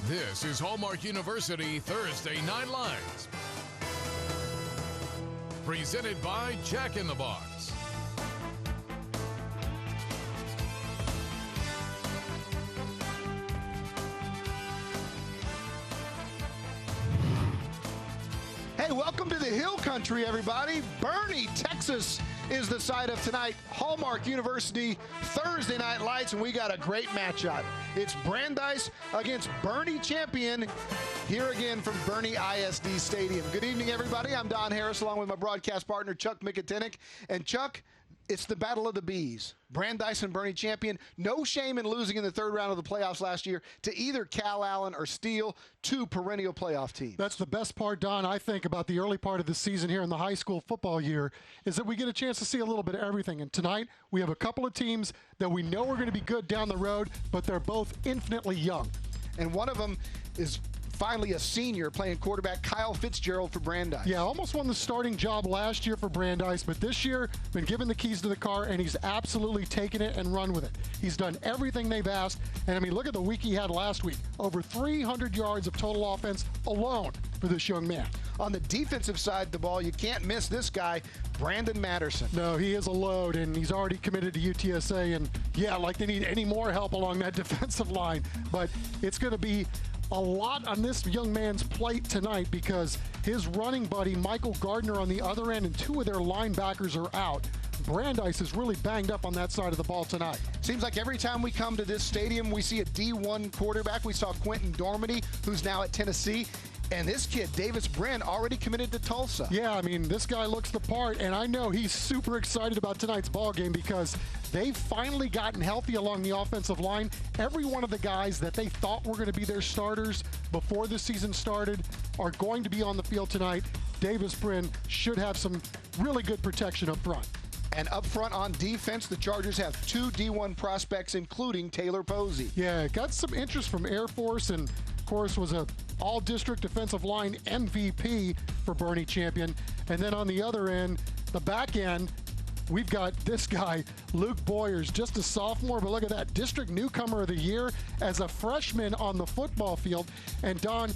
This is Hallmark University Thursday Night Lights. Presented by Jack in the Box. Hey, welcome to the Hill Country, everybody. Boerne, Texas is the site of tonight. Hallmark University Thursday Night Lights, and we got a great matchup. It's Brandeis against Boerne Champion, here again from Boerne ISD Stadium. Good evening, everybody. I'm Don Harris, along with my broadcast partner, Chuck Mikatinik. And Chuck, it's the Battle of the Bees. Brandeis and Boerne Champion. No shame in losing in the third round of the playoffs last year to either Cal Allen or Steele, two perennial playoff teams. That's the best part, Don, I think, about the early part of the season here in the high school football year, is that we get a chance to see a little bit of everything. And tonight, we have a couple of teams that we know are going to be good down the road, but they're both infinitely young. And one of them is finally a senior playing quarterback, Kyle Fitzgerald for Brandeis. Yeah, almost won the starting job last year for Brandeis, but this year been given the keys to the car, and he's absolutely taken it and run with it. He's done everything they've asked, and I mean, look at the week he had last week. Over 300 yards of total offense alone for this young man. On the defensive side of the ball, you can't miss this guy, Brandon Matterson. No, he is a load, and he's already committed to UTSA, and yeah, like they need any more help along that defensive line, but it's going to be a lot on this young man's plate tonight because his running buddy, Michael Gardner, on the other end, and two of their linebackers are out. Brandeis is really banged up on that side of the ball tonight. Seems like every time we come to this stadium, we see a D1 quarterback. We saw Quentin Dormady, who's now at Tennessee. And this kid, Davis Brin, already committed to Tulsa. Yeah, I mean, this guy looks the part, and I know he's super excited about tonight's ball game because they've finally gotten healthy along the offensive line. Every one of the guys that they thought were going to be their starters before the season started are going to be on the field tonight. Davis Brin should have some really good protection up front. And up front on defense, the Chargers have two D1 prospects, including Taylor Posey. Yeah, got some interest from Air Force, and of course was a all-district defensive line MVP for Boerne Champion. And then on the other end, the back end, we've got this guy, Luke Boyers, just a sophomore, but look at that, district newcomer of the year as a freshman on the football field. And Don,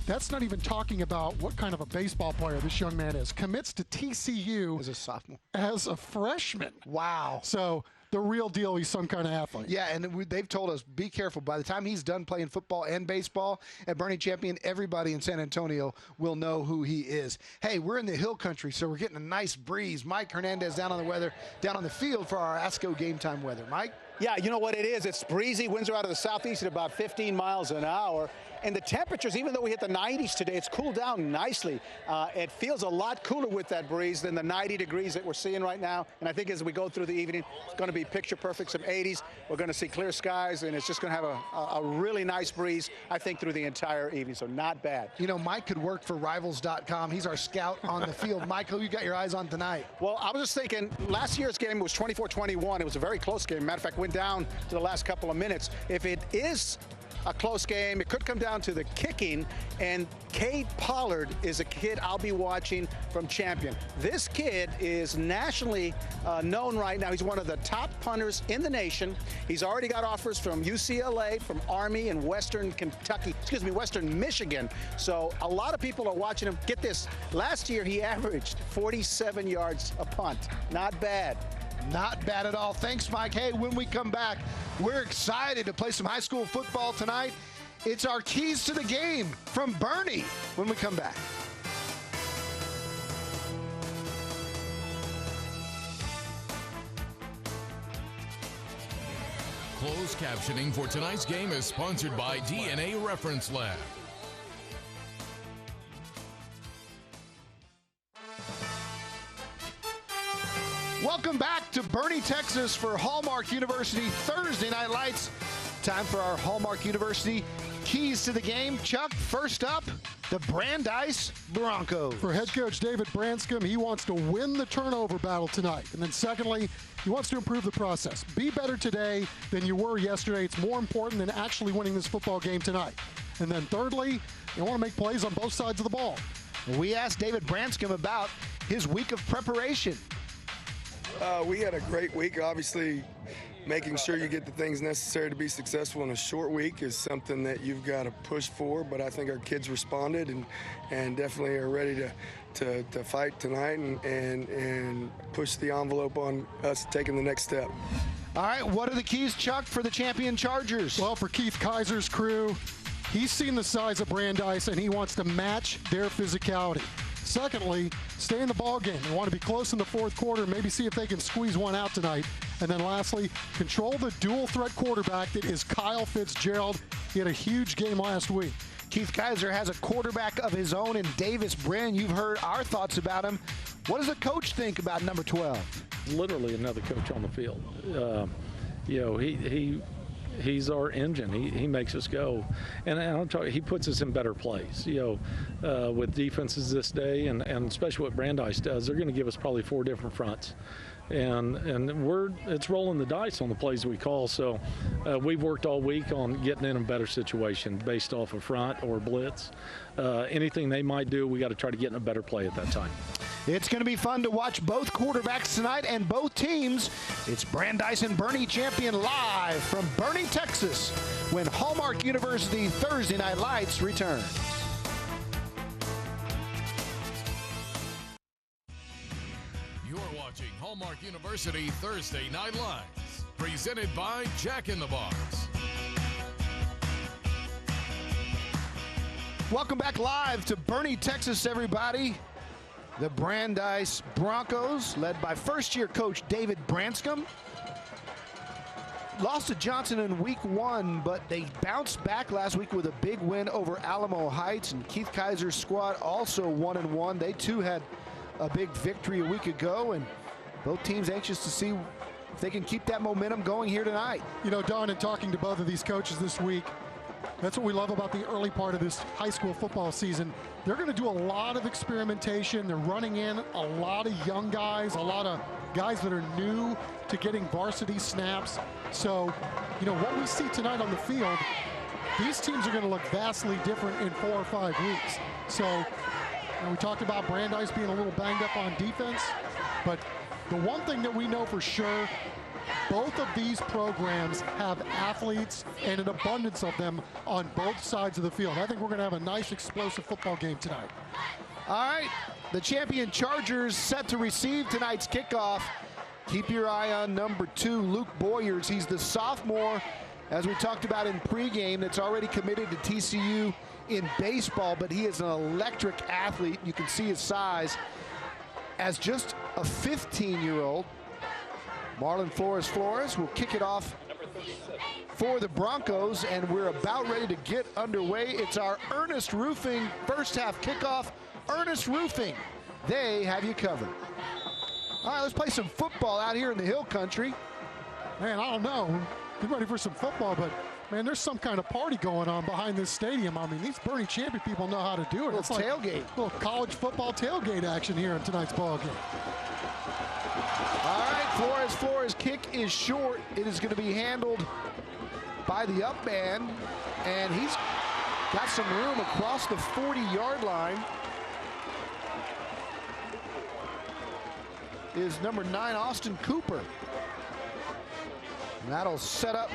that's not even talking about what kind of a baseball player this young man is. Commits to TCU as a sophomore, as a freshman. Wow. So the real deal, he's some kind of athlete. Yeah, and they've told us, be careful. By the time he's done playing football and baseball at Boerne Champion, everybody in San Antonio will know who he is. Hey, we're in the Hill Country, so we're getting a nice breeze. Mike Hernandez down on the field for our ASCO Game Time weather. Mike? Yeah, you know what it is. It's breezy. Winds are out of the southeast at about 15 miles an hour. And the temperatures, even though we hit the 90s today, it's cooled down nicely. It feels a lot cooler with that breeze than the 90 degrees that we're seeing right now. And I think as we go through the evening, it's going to be picture perfect, some 80s. We're going to see clear skies, and it's just going to have a really nice breeze, I think, through the entire evening. So not bad. You know, Mike could work for Rivals.com. He's our scout on the field. Mike, who you got your eyes on tonight? Well, I was just thinking, last year's game was 24-21. It was a very close game. Matter of fact, went down to the last couple of minutes. If it is a close game, it could come down to the kicking, and Cade Pollard is a kid I'll be watching from Champion. This kid is nationally known right now. He's one of the top punters in the nation. He's already got offers from UCLA, from Army, and Western Michigan. So a lot of people are watching him. Get this, last year he averaged 47 yards a punt. Not bad. Not bad at all. Thanks, Mike. Hey, when we come back, we're excited to play some high school football tonight. It's our keys to the game from Boerne when we come back. Closed captioning for tonight's game is sponsored by DNA Reference Lab. Welcome back to Boerne, Texas for Hallmark University Thursday Night Lights. Time for our Hallmark University keys to the game. Chuck, first up, the Brandeis Broncos. For head coach David Branscombe, he wants to win the turnover battle tonight. And then secondly, he wants to improve the process. Be better today than you were yesterday. It's more important than actually winning this football game tonight. And then thirdly, they want to make plays on both sides of the ball. We asked David Branscombe about his week of preparation. We had a great week. Obviously, making sure you get the things necessary to be successful in a short week is something that you've got to push for. But I think our kids responded and definitely are ready to fight tonight and push the envelope on us taking the next step. All right, what are the keys, Chuck, for the champion Chargers? Well, for Keith Kaiser's crew, he's seen the size of Brandeis, and he wants to match their physicality. Secondly, stay in the ball game. They want to be close in the fourth quarter, maybe see if they can squeeze one out tonight. And then lastly, control the dual threat quarterback that is Kyle Fitzgerald. He had a huge game last week. Keith Kaiser has a quarterback of his own in Davis Brin. You've heard our thoughts about him. What does the coach think about number 12? Literally another coach on the field. You know, he's our engine. He makes us go, and I'll tell you, he puts us in better place. You know, with defenses this day, and especially what Brandeis does, they're going to give us probably 4 different fronts, and it's rolling the dice on the plays we call. So we've worked all week on getting in a better situation based off a front or blitz. Anything they might do, we got to try to get in a better play at that time. It's going to be fun to watch both quarterbacks tonight and both teams. It's Brandeis and Boerne Champion live from Boerne, Texas, when Hallmark University Thursday Night Lights returns. You're watching Hallmark University Thursday Night Lights, presented by Jack in the Box. Welcome back live to Boerne, Texas, everybody. The Brandeis Broncos, led by first-year coach David Branscombe, lost to Johnson in week 1, but they bounced back last week with a big win over Alamo Heights, and Keith Kaiser's squad also 1-1. They too had a big victory a week ago, and both teams anxious to see if they can keep that momentum going here tonight. You know, Don, in talking to both of these coaches this week, that's what we love about the early part of this high school football season. They're going to do a lot of experimentation. They're running in a lot of young guys, a lot of guys that are new to getting varsity snaps. So, you know, what we see tonight on the field, these teams are going to look vastly different in 4 or 5 weeks. So, you know, we talked about Brandeis being a little banged up on defense, but the one thing that we know for sure, both of these programs have athletes and an abundance of them on both sides of the field. I think we're going to have a nice, explosive football game tonight. All right, the champion Chargers set to receive tonight's kickoff. Keep your eye on number 2, Luke Boyers. He's the sophomore, as we talked about in pregame, that's already committed to TCU in baseball, but he is an electric athlete. You can see his size. As just a 15-year-old, Marlon Flores will kick it off for the Broncos, and we're about ready to get underway. It's our Ernest Roofing first half kickoff. Ernest Roofing, they have you covered. All right, let's play some football out here in the Hill Country. Man, I don't know. Get ready for some football, but man, there's some kind of party going on behind this stadium. I mean, these Boerne Champion people know how to do it. It's like tailgate. A little college football tailgate action here in tonight's ball game. All right, Flores' kick is short. It is going to be handled by the up man, and he's got some room across the 40-yard line. Is number 9, Austin Cooper. And that'll set up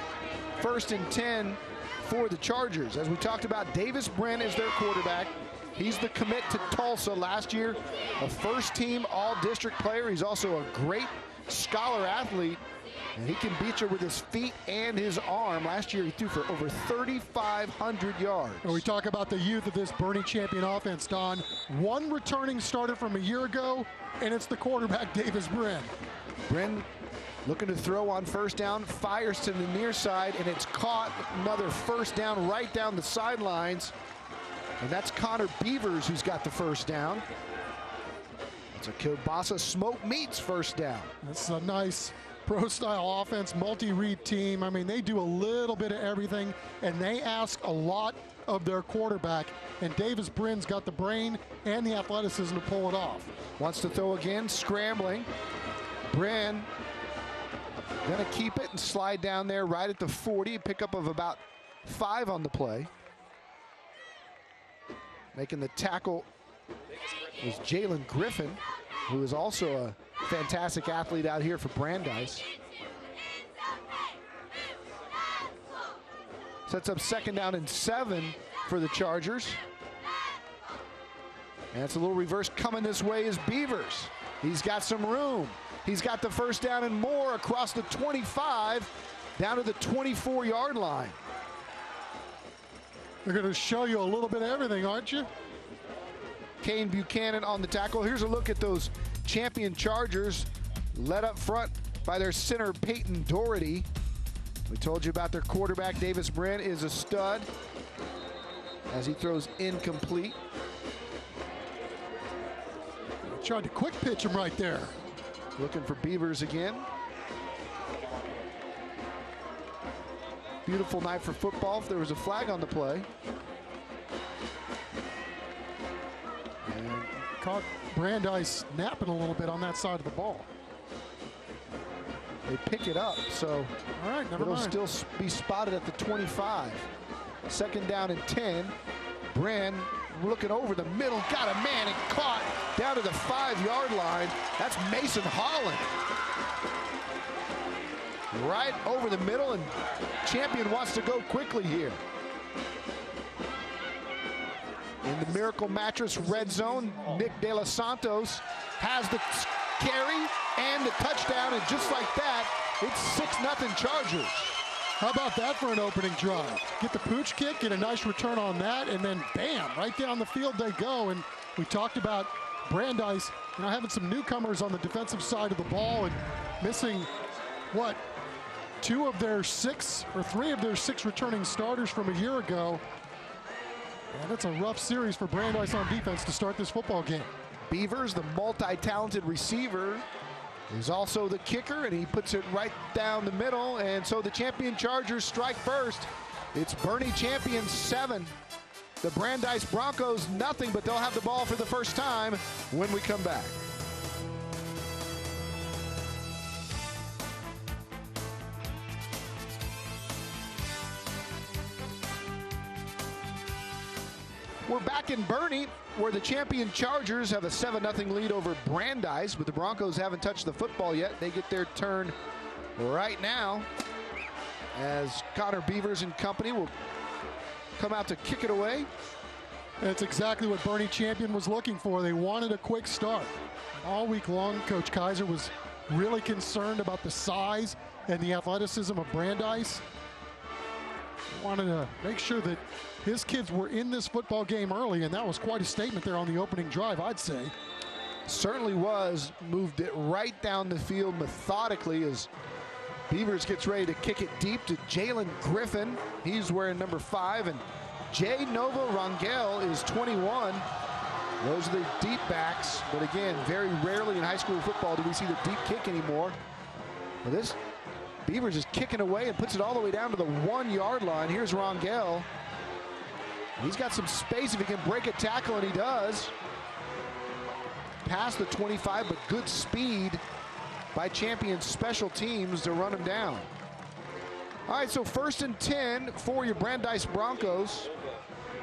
1st and 10 for the Chargers. As we talked about, Davis Brin is their quarterback. He's the commit to Tulsa last year, a first-team all-district player. He's also a great scholar athlete, and he can beat you with his feet and his arm. Last year, he threw for over 3,500 yards. And we talk about the youth of this Boerne Champion offense, Don. One returning starter from a year ago, and it's the quarterback, Davis Brin. Brin looking to throw on first down, fires to the near side, and it's caught. Another first down right down the sidelines. And that's Connor Beavers who's got the first down. It's a Kielbasa Smoke Meats first down. This is a nice pro-style offense, multi-read team. I mean, they do a little bit of everything, and they ask a lot of their quarterback. And Davis Brin's got the brain and the athleticism to pull it off. Wants to throw again, scrambling. Brin gonna keep it and slide down there right at the 40, pickup of about 5 on the play. Making the tackle is Jalen Griffin, who is also a fantastic athlete out here for Brandeis. Sets up 2nd down and 7 for the Chargers. And it's a little reverse coming this way is Beavers. He's got some room. He's got the 1st down and more across the 25 down to the 24-yard line. They're going to show you a little bit of everything, aren't you? Kane Buchanan on the tackle. Here's a look at those champion Chargers led up front by their center Peyton Doherty. We told you about their quarterback. Davis Brent is a stud as he throws incomplete. Tried to quick pitch him right there. Looking for Beavers again. Beautiful night for football if there was a flag on the play. And caught Brandeis napping a little bit on that side of the ball. They pick it up, so all right, it'll still be spotted at the 25. 2nd down and 10. Brand looking over the middle, got a man and caught down to the 5-yard line. That's Mason Holland. Right over the middle, and Champion wants to go quickly here. In the Miracle Mattress red zone, Nick De Los Santos has the carry and the touchdown, and just like that, it's 6-0 Chargers. How about that for an opening drive? Get the pooch kick, get a nice return on that, and then bam, right down the field they go. And we talked about Brandeis, having some newcomers on the defensive side of the ball and missing, what, 3 of their 6 returning starters from a year ago. And that's a rough series for Brandeis on defense to start this football game. Beavers, the multi-talented receiver, is also the kicker, and he puts it right down the middle. And so the champion Chargers strike first. It's Boerne Champion 7. The Brandeis Broncos nothing, but they'll have the ball for the first time when we come back. We're back in Boerne, where the champion Chargers have a 7-0 lead over Brandeis, but the Broncos haven't touched the football yet. They get their turn right now as Connor Beavers and company will come out to kick it away. That's exactly what Boerne Champion was looking for. They wanted a quick start. All week long, Coach Kaiser was really concerned about the size and the athleticism of Brandeis. He wanted to make sure that his kids were in this football game early, and that was quite a statement there on the opening drive, I'd say. Certainly was. Moved it right down the field methodically as Beavers gets ready to kick it deep to Jalen Griffin. He's wearing number 5, and Jay Nova Rangel is 21. Those are the deep backs, but again, very rarely in high school football do we see the deep kick anymore. But this Beavers is kicking away and puts it all the way down to the 1-yard line. Here's Rangel. He's got some space if he can break a tackle, and he does. Past the 25, but good speed by champion special teams to run him down. All right, so 1st and 10 for your Brandeis Broncos.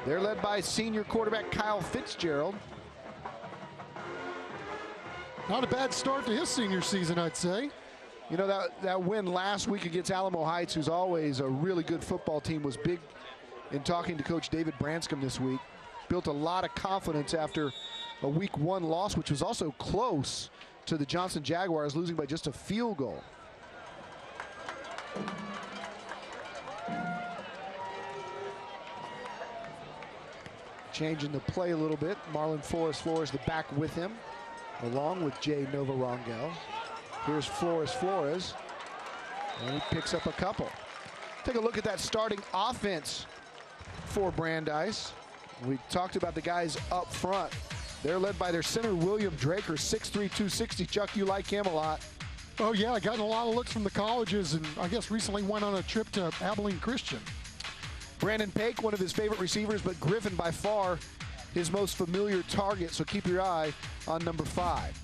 They're led by senior quarterback Kyle Fitzgerald. Not a bad start to his senior season, I'd say. You know, that win last week against Alamo Heights, who's always a really good football team, was big in talking to Coach David Branscombe this week. Built a lot of confidence after a week 1 loss, which was also close to the Johnson Jaguars, losing by just a field goal. Changing the play a little bit. Marlon Flores the back with him, along with Jay Nova Rangel. Here's Flores, and he picks up a couple. Take a look at that starting offense for Brandeis. We talked about the guys up front. They're led by their center, William Draker, 6'3", 260. Chuck, you like him a lot. Oh, yeah, gotten a lot of looks from the colleges, and I guess recently went on a trip to Abilene Christian. Brandon Pake, one of his favorite receivers, but Griffin by far his most familiar target, so keep your eye on number 5.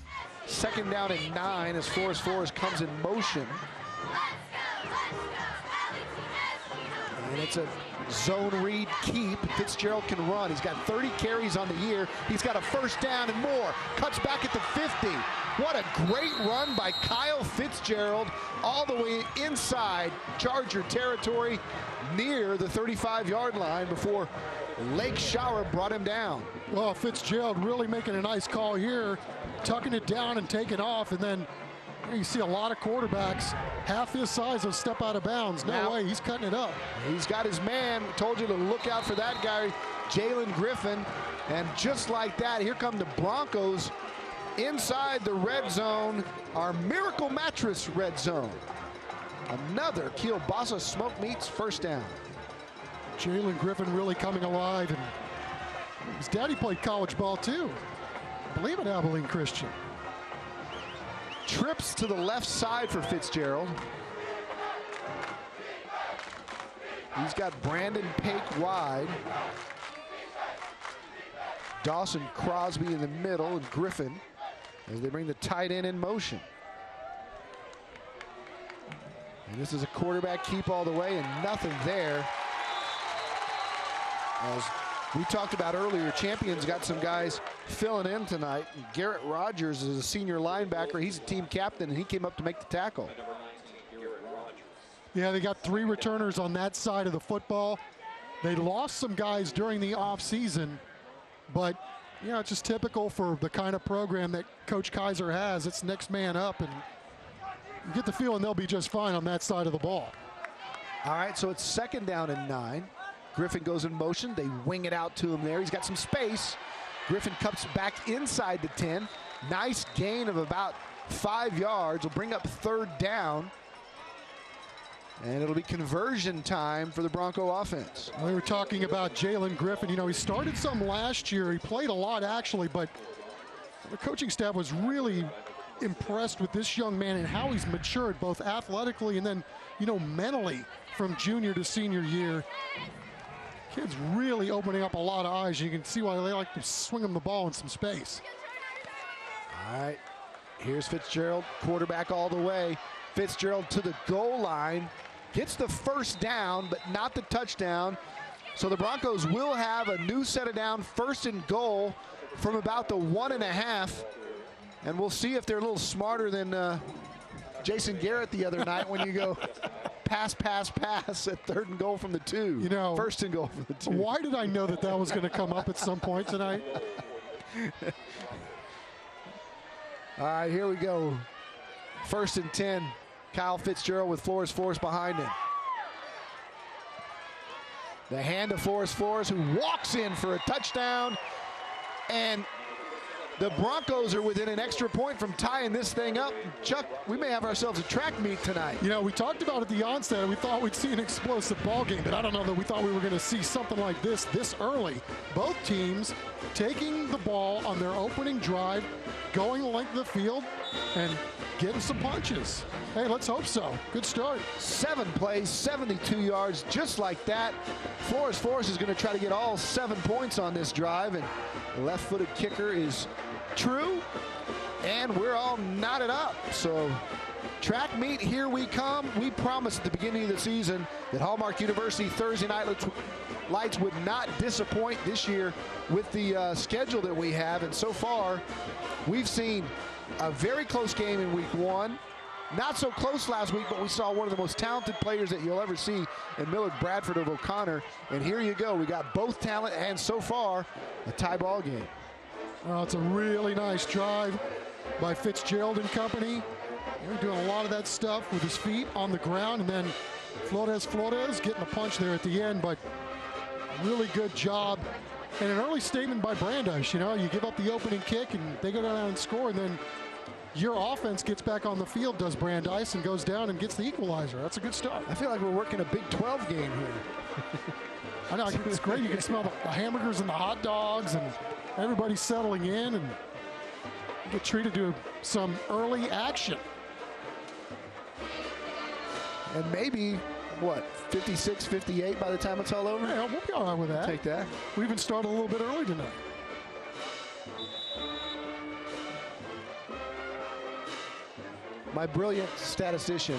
2nd down and 9 as Flores comes in motion. And And it's a zone read keep. Fitzgerald can run. He's got 30 carries on the year. He's got a first down and more. Cuts back at the 50. What a great run by Kyle Fitzgerald all the way inside Charger territory near the 35-yard line before Lake Shower brought him down. Well, Fitzgerald really making a nice call here, tucking it down and taking off, and then you see a lot of quarterbacks half his size will step out of bounds. No way, he's cutting it up. He's got his man. Told you to look out for that guy, Jalen Griffin. And just like that, here come the Broncos inside the red zone, our Miracle Mattress red zone. Another Kielbasa Smoke Meats first down. Jalen Griffin really coming alive, and his daddy played college ball too, I believe, at Abilene Christian. Trips to the left side for Fitzgerald. He's got Brandon Pake wide. Dawson Crosby in the middle, and Griffin as they bring the tight end in motion. And this is a quarterback keep all the way, and nothing there. As we talked about earlier, Champion's got some guys filling in tonight. Garrett Rogers is a senior linebacker. He's a team captain, and he came up to make the tackle. Yeah, they got 3 returners on that side of the football. They lost some guys during the offseason, but you know, it's just typical for the kind of program that Coach Kaiser has. It's next man up, and you get the feeling they'll be just fine on that side of the ball. All right, so it's 2nd down and 9. Griffin goes in motion. They wing it out to him there. He's got some space. Griffin cuts back inside the 10. Nice gain of about 5 yards. Will bring up 3rd down. And it'll be conversion time for the Bronco offense. We were talking about Jalen Griffin. You know, he started some last year. He played a lot, actually, but the coaching staff was really impressed with this young man and how he's matured, both athletically and then, you know, mentally from junior to senior year. Kid's really opening up a lot of eyes. You can see why they like to swing him the ball in some space. All right, here's Fitzgerald, quarterback all the way. Fitzgerald to the goal line, gets the first down, but not the touchdown. So the Broncos will have a new set of down, 1st and goal from about the 1.5. And we'll see if they're a little smarter than Jason Garrett the other night when you go pass at 3rd and goal from the 2. You know, 1st and goal from the 2. Why did I know that that was going to come up at some point tonight? All right, here we go. 1st and 10. Kyle Fitzgerald with Flores behind him. The hand of Flores, who walks in for a touchdown. And the Broncos are within an extra point from tying this thing up. Chuck, we may have ourselves a track meet tonight. You know, we talked about at the onset, we thought we'd see an explosive ball game, but I don't know that we thought we were going to see something like this early. Both teams taking the ball on their opening drive, going the length of the field, and getting some punches. Hey, let's hope so. Good start. 7 plays, 72 yards, just like that. Flores is going to try to get all 7 points on this drive, and the left-footed kicker is true, and we're all knotted up. So track meet, here we come. We promised at the beginning of the season that Hallmark University Thursday night lights would not disappoint this year with the schedule that we have, and so far we've seen a very close game in week 1. Not so close last week, but we saw one of the most talented players that you'll ever see in Millard Bradford of O'Connor. And here you go. We got both talent and so far a tie ball game. Well, it's a really nice drive by Fitzgerald and company. They're doing a lot of that stuff with his feet on the ground, and then Flores getting a punch there at the end, but really good job. And an early statement by Brandeis. You know, you give up the opening kick and they go down and score, and then your offense gets back on the field, does Brandeis, and goes down and gets the equalizer. That's a good start. I feel like we're working a Big 12 game here. I know, it's great. You can smell the hamburgers and the hot dogs, and everybody's settling in, and get treated to some early action. And maybe, what, 56, 58 by the time it's all over? Yeah, we'll be all right with that. Take that. We even started a little bit early tonight. My brilliant statistician,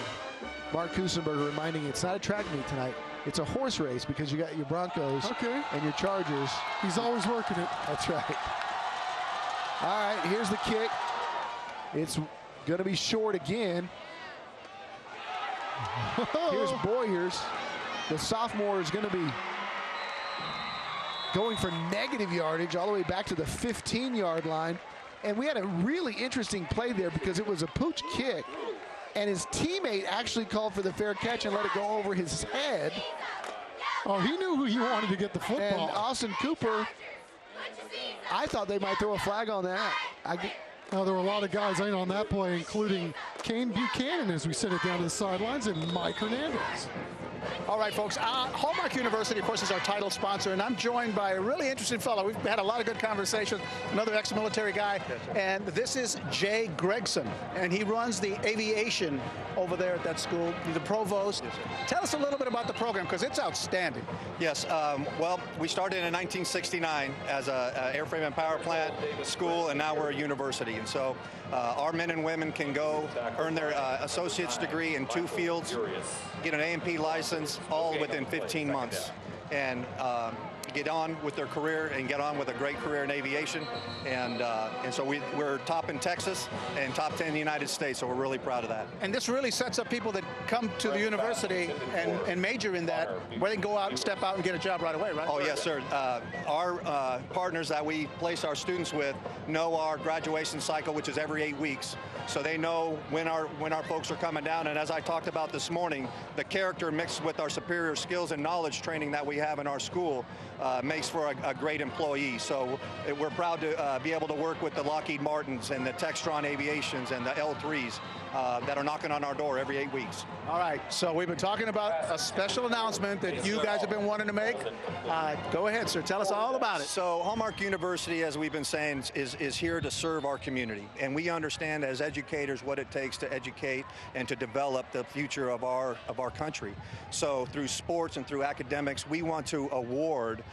Mark Kusenberger, reminding you it's not a track meet tonight. It's a horse race because you got your Broncos and your Chargers. He's always working it. That's right. All right, here's the kick. It's going to be short again. Here's Boyers. The sophomore is going to be going for negative yardage all the way back to the 15-yard line. And we had a really interesting play there because it was a pooch kick. And his teammate actually called for the fair catch and let it go over his head. Oh, he knew who he wanted to get the football. And Austin Cooper, I thought they might throw a flag on that. There were a lot of guys in on that play, including Kane Buchanan as we sent it down to the sidelines, and Mike Hernandez. All right, folks. Hallmark University, of course, is our title sponsor, and I'm joined by a really interesting fellow. We've had a lot of good conversations. Another ex-military guy, and this is Jay Gregson, and he runs the aviation over there at that school. He's the provost. Yes, tell us a little bit about the program, because it's outstanding. Yes. Well, we started in 1969 as an airframe and power plant school, and now we're a university. And so our men and women can go earn their associate's degree in 2 fields, get an A&P license, all within 15 months, and get on with their career and get on with a great career in aviation. And so we're top in Texas and top 10 in the United States, so we're really proud of that. And this really sets up people that come to the university and major in that, where they can go out and step out and get a job right away, right? Oh, yes, sir. Our partners that we place our students with know our graduation cycle, which is every 8 weeks. So they know when our folks are coming down. And as I talked about this morning, the character mixed with our superior skills and knowledge training that we have in our school makes for a great employee. So we're proud to be able to work with the Lockheed Martins and the Textron Aviations and the L3s that are knocking on our door every 8 weeks. All right, so we've been talking about a special announcement that you guys have been wanting to make. Go ahead, sir. Tell us all about it. So Hallmark University, as we've been saying, is here to serve our community. And we understand as educators what it takes to educate and to develop the future of our country. So through sports and through academics, we want to award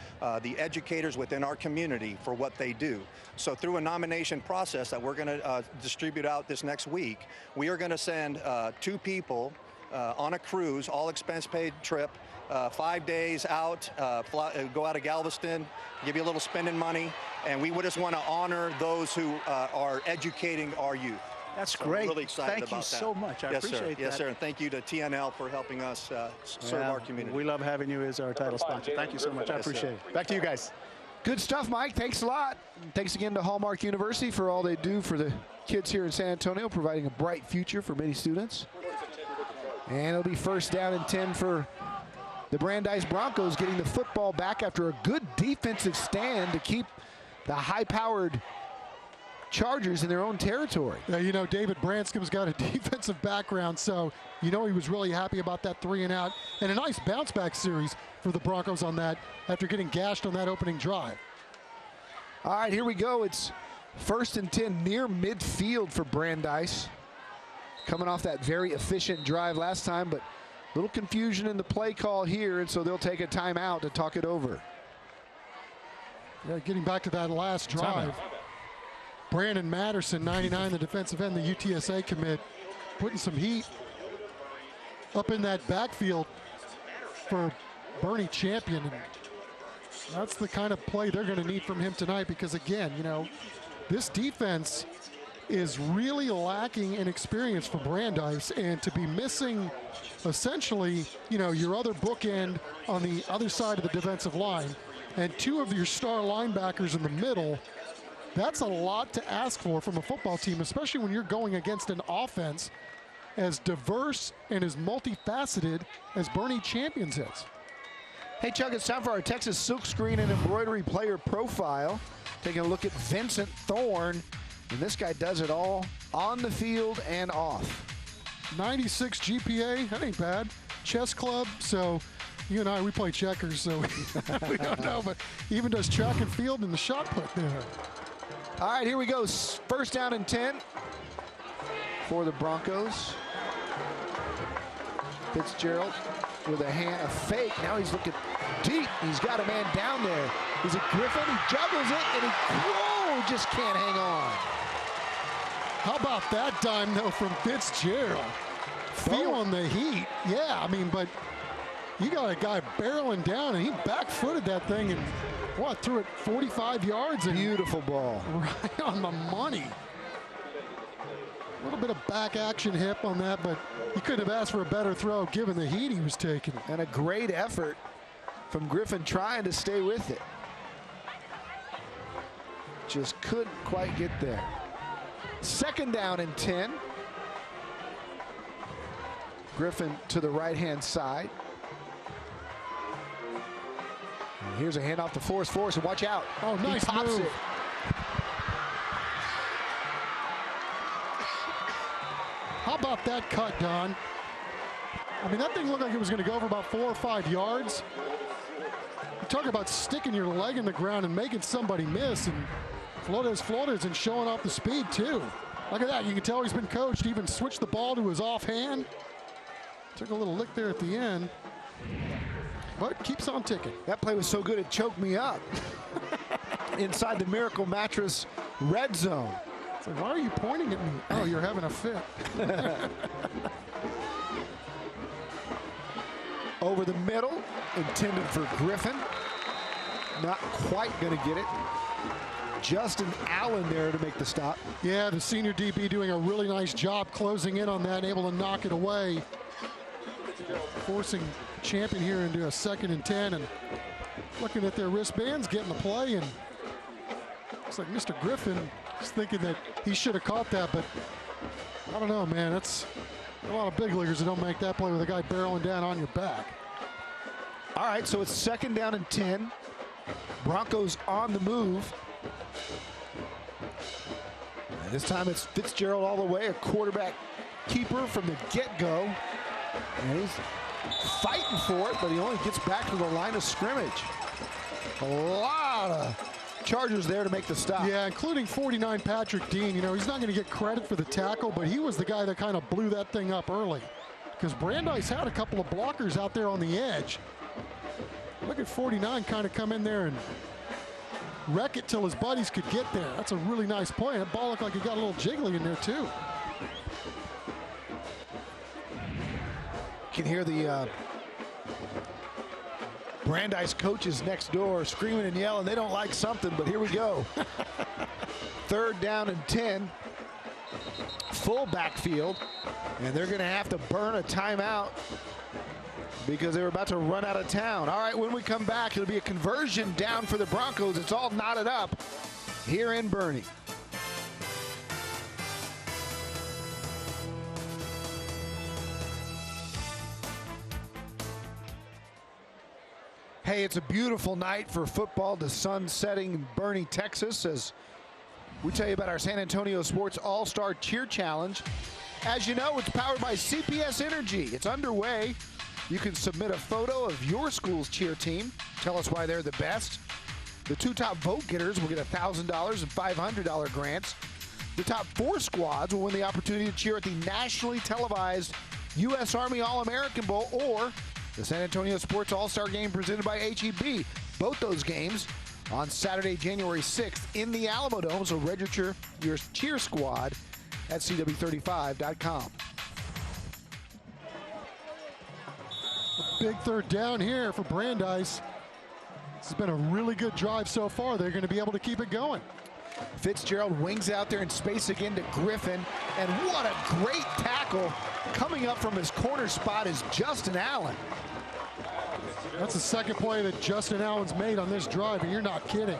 the educators within our community for what they do. So through a nomination process that we're going to distribute out this next week, we are going to send 2 people on a cruise, all expense paid trip, 5 days out, go out of Galveston, give you a little spending money, and we would just want to honor those who are educating our youth. That's so great. I'm really excited Thank about you so much. I appreciate that. Yes, sir. And thank you to TNL for helping us serve our community. We love having you as our title sponsor. Thank you so much. I appreciate it. Back to you guys. Good stuff, Mike. Thanks a lot. Thanks again to Hallmark University for all they do for the kids here in San Antonio, providing a bright future for many students. And it'll be first down and 10 for the Brandeis Broncos, getting the football back after a good defensive stand to keep the high-powered Chargers in their own territory. Yeah, you know, David Branscom's got a defensive background, so you know he was really happy about that 3-and-out. And a nice bounce-back series for the Broncos on that after getting gashed on that opening drive. All right, here we go. It's first and 10 near midfield for Brandeis. Coming off that very efficient drive last time, but a little confusion in the play call here, and so they'll take a timeout to talk it over. Yeah, getting back to that last drive. Brandon Matterson, 99, the defensive end, the UTSA commit, putting some heat up in that backfield for Boerne Champion. And that's the kind of play they're going to need from him tonight because, again, you know, this defense is really lacking in experience for Brandeis, and to be missing essentially, you know, your other bookend on the other side of the defensive line and 2 of your star linebackers in the middle, that's a lot to ask for from a football team, especially when you're going against an offense as diverse and as multifaceted as Boerne Champions is. Hey, Chuck, it's time for our Texas Silkscreen and Embroidery Player Profile. Taking a look at Vincent Thorne, and this guy does it all on the field and off. 96 GPA, that ain't bad. Chess club, so you and I, we play checkers, so we don't know, but he even does track and field in the shot put there. All right, here we go. First down and 10 for the Broncos. Fitzgerald with a fake. Now he's looking deep. He's got a man down there. Is it Griffin? He juggles it, and he just can't hang on. How about that dime, though, from Fitzgerald? Feeling the heat. Yeah, I mean, but You got a guy barreling down, and he back-footed that thing and, what, threw it 45 yards? And Beautiful ball. Right on the money. A little bit of back action hip on that, but he couldn't have asked for a better throw given the heat he was taking. And a great effort from Griffin trying to stay with it. Just couldn't quite get there. 2nd down and 10. Griffin to the right-hand side. And here's a handoff to Forrest, and watch out. Oh, nice he pops move. it. How about that cut, Don? I mean, that thing looked like it was going to go over about 4 or 5 yards. You talk about sticking your leg in the ground and making somebody miss, and Flores and showing off the speed too. Look at that, you can tell he's been coached. He even switched the ball to his offhand. Took a little lick there at the end, but keeps on ticking. That play was so good it choked me up. Inside the Miracle Mattress red zone. It's like, why are you pointing at me? Oh, you're having a fit. Over the middle, intended for Griffin. Not quite going to get it. Justin Allen there to make the stop. Yeah, the senior DB doing a really nice job closing in on that and able to knock it away. Forcing Champion here into a 2nd and 10, and looking at their wristbands, getting the play, and looks like Mr. Griffin is thinking that he should have caught that, but I don't know, man. That's a lot of big leaguers that don't make that play with a guy barreling down on your back. All right, so it's 2nd down and 10. Broncos on the move. And this time it's Fitzgerald all the way, a quarterback keeper from the get-go. And he's fighting for it, but he only gets back to the line of scrimmage. A lot of Chargers there to make the stop. Yeah, including 49 Patrick Dean. You know, he's not going to get credit for the tackle, but he was the guy that kind of blew that thing up early. Because Brandeis had a couple of blockers out there on the edge. Look at 49 kind of come in there and wreck it till his buddies could get there. That's a really nice play. That ball looked like it got a little jiggly in there, too. You can hear the Brandeis coaches next door screaming and yelling. They don't like something, but here we go. 3rd down and 10. Full backfield. And they're going to have to burn a timeout because they were about to run out of town. All right, when we come back, it'll be a conversion down for the Broncos. It's all knotted up here in Boerne. Hey, it's a beautiful night for football. The sun setting in Boerne, Texas, as we tell you about our San Antonio Sports All-Star Cheer Challenge. As you know, it's powered by CPS Energy. It's underway. You can submit a photo of your school's cheer team. Tell us why they're the best. The 2 top vote getters will get $1,000 and $500 grants. The top 4 squads will win the opportunity to cheer at the nationally televised U.S. Army All-American Bowl or the San Antonio Sports All-Star Game presented by HEB. Both those games on Saturday, January 6th in the Alamo Dome. So register your cheer squad at CW35.com. Big 3rd down here for Brandeis. This has been a really good drive so far. They're going to be able to keep it going. Fitzgerald wings out there in space again to Griffin. And what a great tackle. Coming up from his corner spot is Justin Allen. That's the 2nd play that Justin Allen's made on this drive, and you're not kidding.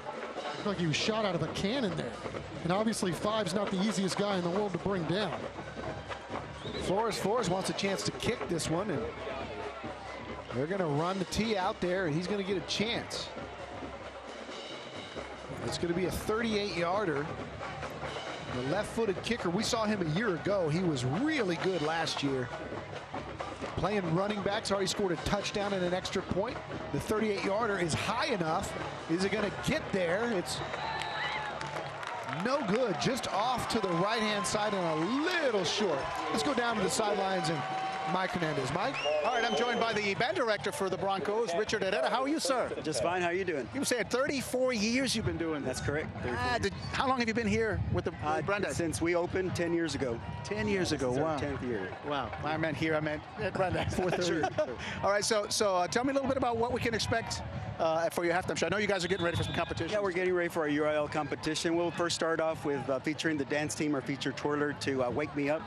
Looked like he was shot out of a cannon there. And obviously 5's not the easiest guy in the world to bring down. Flores wants a chance to kick this one, and they're going to run the tee out there, and he's going to get a chance. It's going to be a 38-yarder. The left-footed kicker, we saw him a year ago. He was really good last year. Playing running backs, already scored a touchdown and an extra point. The 38-yarder is high enough. Is it going to get there? It's no good, just off to the right-hand side and a little short. Let's go down to the sidelines and Mike Hernandez. Mike? All right, I'm joined by the band director for the Broncos, Richard Herrera. How are you, sir? Just fine. How are you doing? You said 34 years you've been doing this. That's correct. How long have you been here with the Brandeis? Since we opened 10 years ago. 10 years ago. It's our Wow. 10th year. Wow. I meant here. I meant at Brandeis. Sure. All right. So tell me a little bit about what we can expect for your halftime show. I know you guys are getting ready for some competition. Yeah, we're getting ready for our URL competition. We'll first start off with featuring the dance team, our featured twirler, to Wake Me Up.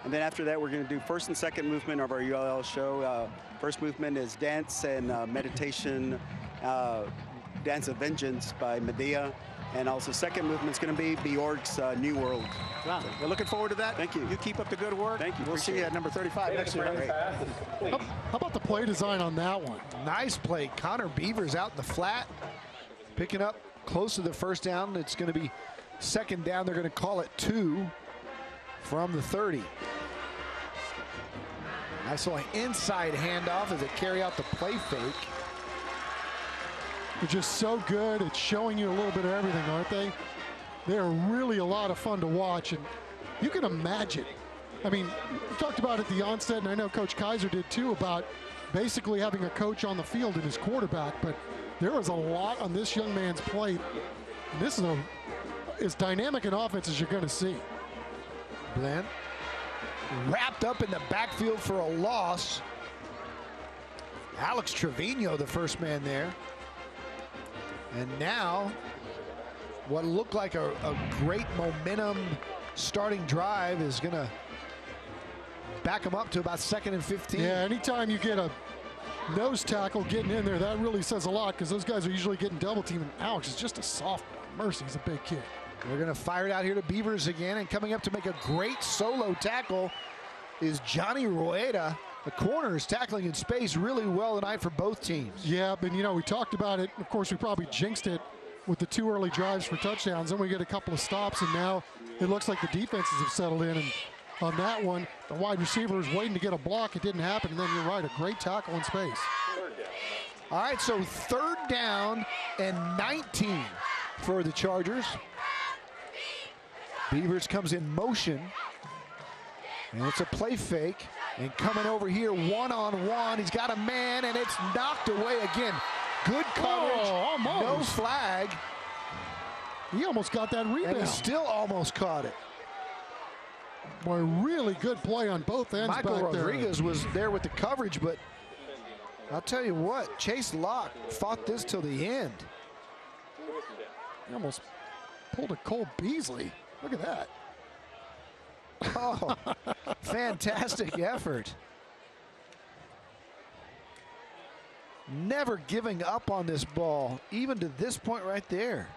And then after that, we're going to do first and second movement of our URL show. First movement is Dance and Meditation, Dance of Vengeance by Medea. And also second movement is going to be Bjork's New World. Wow. We're looking forward to that. Thank you. You keep up the good work. Thank you. We'll see you at number 35 next year. How about the play design on that one? Nice play. Connor Beavers out in the flat, picking up close to the first down. It's going to be second down. They're going to call it 2 from the 30. Nice little inside handoff as they carry out the play fake. They're just so good at showing you a little bit of everything, aren't they? They're really a lot of fun to watch, and you can imagine. I mean, we talked about at the onset, and I know Coach Kaiser did too, about basically having a coach on the field and his quarterback, but there was a lot on this young man's plate. And this is as dynamic an offense as you're going to see. Bland wrapped up in the backfield for a loss. Alex Trevino, the first man there. And now, what looked like a great momentum starting drive is going to back them up to about 2nd and 15. Yeah, anytime you get a nose tackle getting in there, that really says a lot because those guys are usually getting double teamed. And Alex is just a soft mercy. He's a big kid. We're going to fire it out here to Beavers again, and coming up to make a great solo tackle is Johnny Rueda. The corner is tackling in space really well tonight for both teams. Yeah, but you know, we talked about it. Of course, we probably jinxed it with the 2 early drives for touchdowns. Then we get a couple of stops, and now it looks like the defenses have settled in. And on that one, the wide receiver was waiting to get a block. It didn't happen, and then you're right, a great tackle in space. All right, so 3rd down and 19 for the Chargers. Beavers comes in motion, and it's a play fake. And coming over here one-on-one, he's got a man, and it's knocked away again. Good coverage, no flag. He almost got that rebound. And he still almost caught it. Boy, really good play on both ends Michael back Rodriguez was there with the coverage, but I'll tell you what, Chase Locke fought this till the end. He almost pulled a Cole Beasley. Look at that. Oh, fantastic effort. Never giving up on this ball, even to this point right there.